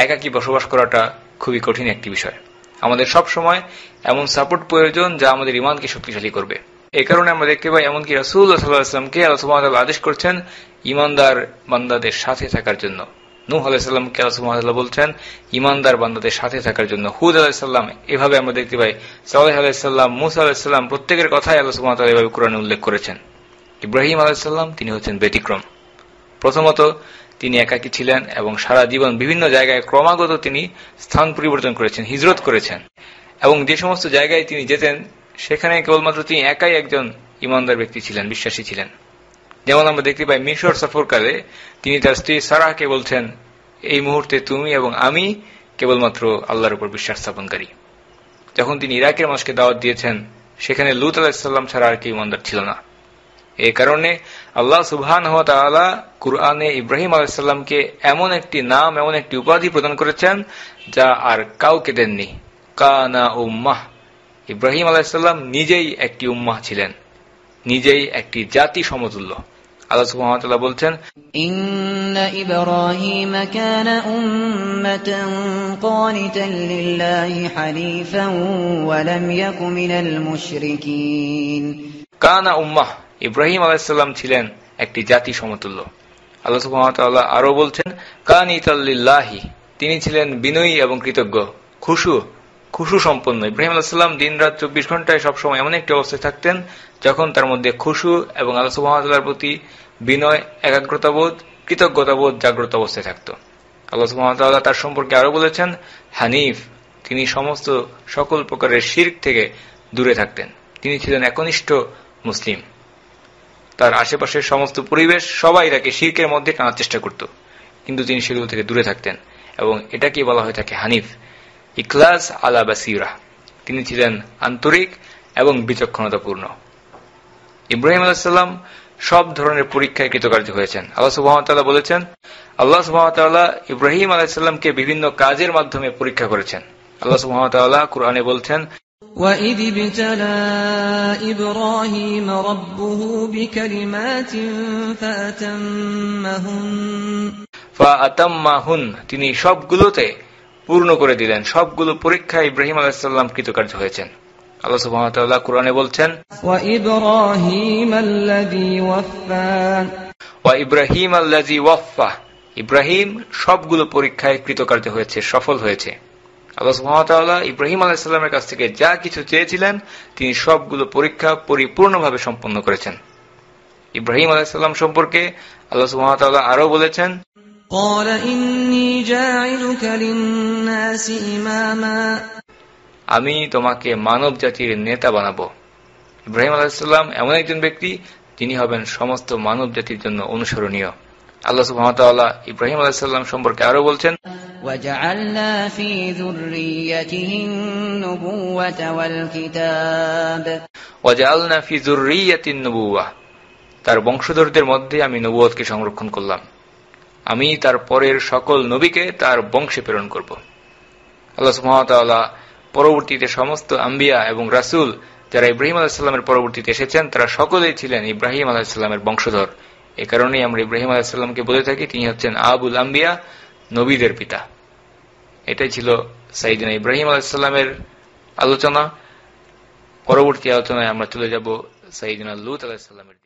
একাকী বসবাস করাটা খুবই কঠিন একটি বিষয়। আমাদের সব সময় এমন সাপোর্ট প্রয়োজন যা আমাদের ঈমানকে শক্তিশালী করবে। এই কারণে আমরা দেখতে পাই এমনকি রাসূলুল্লাহ সাল্লাল্লাহু আলাইহি ওয়াসাল্লামকে আল্লাহ সুবহানাহু ওয়া তাআলা আদেশ করছেন ঈমানদার বান্দাদের সাথে থাকার জন্য। নূহ আলাইহিস সালামকে আল্লাহ সুবহানাহু ওয়া তাআলা বলছেন ঈমানদার বান্দাদের সাথে থাকার জন্য। হুদ আলাইহিস সালাম, এভাবে আমরা দেখতে পাই সালেহ আলাইহিস সালাম, মূসা আলাইহিস সালাম, প্রত্যেকের কথাই আল্লাহ সুবহানাহু ওয়া তাআলা এভাবে কোরআনে উল্লেখ করেছেন। ইব্রাহিম আলাইহিস সালাম তিনি হচ্ছেন ব্যতিক্রম। প্রথমত তিনি একাকী ছিলেন এবং সারা জীবন বিভিন্ন জায়গায় ক্রমাগত তিনি স্থান পরিবর্তন করেছেন, হিজরত করেছেন এবং যে সমস্ত জায়গায় তিনি যেতেন সেখানে কেবলমাত্র তিনি একাই একজন ঈমানদার ব্যক্তি ছিলেন, বিশ্বাসী ছিলেন। যেমন আমরা দেখতে পাই মিশর সফরকালে তিনি তার স্ত্রী সারাহকে বলছেন, এই মুহূর্তে তুমি এবং আমি কেবলমাত্র আল্লাহর উপর বিশ্বাস স্থাপনকারী। যখন তিনি ইরাকের মানুষকে দাওয়াত দিয়েছেন সেখানে লূত আলাইহিস সালাম ছাড়া আর কেউ ঈমানদার ছিল না। এই কারণে আল্লাহ সুবহানাহু ওয়া তাআলা কুরআনে ইব্রাহিম আলাইহিস সালামকে এমন একটি নাম, এমন একটি উপাধি প্রদান করেছেন যা আর কাউকে দেননি। কানা উম্মাহ। ইব্রাহিম আলাইহিস সালাম নিজেই একটি উম্মাহ ছিলেন, নিজেই একটি জাতি সমতুল্য। আল্লাহ সুবহানাহু ওয়া তাআলা বলছেন, ইন্না ইব্রাহিম কানা উম্মাতান কানিতান লিল্লাহি হানিফান ওয়া লাম ইয়াকু মিনাল মুশরিকিন। কানা উম্মাহ, ইব্রাহিম আলাইহিস সালাম ছিলেন একটি জাতি সমতুল্য। আল্লাহ সুবহানাহু ওয়া তাআলা আরো বলছেন, কানিতাল লিল্লাহি, তিনি ছিলেন বিনয়ী এবং কৃতজ্ঞ, খুশু সম্পন্ন। ইব্রাহিম আলাইহিস সালাম দিনরাত 24 ঘন্টায় সবসময় এমন একটি অবস্থায় থাকতেন যখন তার মধ্যে খুশু এবং আল্লাহ সুবহানাহু ওয়া তাআলার প্রতি বিনয়, একাগ্রতাবোধ, কৃতজ্ঞতাবোধ জাগ্রত অবস্থায় থাকত। আল্লাহ সুবহানাহু ওয়া তাআলা তার সম্পর্কে আরো বলেছেন হানিফ, তিনি সমস্ত সকল প্রকারের শিরক থেকে দূরে থাকতেন। তিনি ছিলেন একনিষ্ঠ মুসলিম। তার আশেপাশের সমস্ত পরিবেশ সবাই তাকে শিরকের মধ্যে টানার চেষ্টা করত, কিন্তু তিনি সেগুলো থেকে দূরে থাকতেন এবং এটাকেই বলা হয়ে থাকে হানিফ, ইখলাস আলা বাসীরা। তিনি ছিলেন আন্তরিক এবং বিচক্ষণতাপূর্ণ। ইব্রাহিম আলাইহিস সালাম সব ধরনের পরীক্ষায় কৃতকার্য হয়েছেন। আল্লাহ সুবহানাহু ওয়া তাআলা বলেছেন, আল্লাহ সুবহানাহু ওয়া তাআলা ইব্রাহিম আলাইহিস সালামকে বিভিন্ন কাজের মাধ্যমে পরীক্ষা করেছেন। আল্লাহ সুবহানাহু ওয়া তাআলা কুরআনে বলছেন, وَإِذِ ابْتَلَى إِبْرَاهِيمَ رَبُّهُ بِكَلِمَاتٍ فَأَتَمَّهُنَّ, তিনি সবগুলোতে পূর্ণ করে দিলেন। সবগুলো পরীক্ষায় ইব্রাহিম আলাইহিস সালাম কৃতকার্য হয়েছেন। আল্লাহ সুবহানাহু ওয়া তাআলা কুরআনে বলছেন, وَإِبْرَاهِيمَ الَّذِي وَفَّى, وَإِبْرَاهِيمَ الَّذِي وَفَّى, ইব্রাহিম সবগুলো পরীক্ষায় কৃতকার্য হয়েছে, সফল হয়েছে। আল্লাহ সুবহানাহু ওয়া তাআলা ইব্রাহিম আলাইহিস সালামের কাছ থেকে যা কিছু চেয়েছিলেন তিনি সবগুলো পরীক্ষা পরিপূর্ণভাবে সম্পন্ন করেছেন। ইব্রাহিম আলাইহিস সালাম সম্পর্কে আল্লাহ সুবহানাহু ওয়া তাআলা আরো বলেছেন, قَالَ إِنِّي جَاعِلُكَ لِلنَّاسِ إِمَامًا, আমি তোমাকে মানব জাতির নেতা বানাবো। ইব্রাহিম আলাইহিস সালাম এমন একজন ব্যক্তি যিনি হবেন সমস্ত মানব জাতির জন্য অনুসরণীয়। আল্লাহ সুবহানাহু ওয়া তাআলা ইব্রাহিম আলাইহিস সালাম সম্পর্কে আরো বলছেন, وَجَعَلْنَا فِي ذُرِّيَّتِهِ النُّبُوَّةَ وَالْكِتَابَ, وَجَعَلْنَا فِي ذُرِّيَّةِ النُّبُوَّةِ, তার বংশধরদের মধ্যে আমি নবুয়তকে সংরক্ষণ করলাম। আমি তার পরের সকল নবীকে তার বংশে প্রেরণ করব। আল্লাহ সুবহানাহু ওয়া তাআলা পরবর্তীতে সমস্ত আম্বিয়া এবং রাসূল যারা ইব্রাহিম আলাইহিস সালামের পরবর্তীতে এসেছেন তারা সকলেই ছিলেন ইব্রাহিম আলাইহিস সালামের বংশধর। এই কারণেই আমরা ইব্রাহিম আলাইহিস সালামকে বলে থাকি তিনি হচ্ছেন আবুল আম্বিয়া, নবীদের পিতা। এটাই ছিল সাইয়েদনা ইব্রাহিম আলাইহিস সালামের আলোচনা। পরবর্তী আলোচনায় আমরা চলে যাব সাইয়েদনা লূত আলাইহিস সালামের।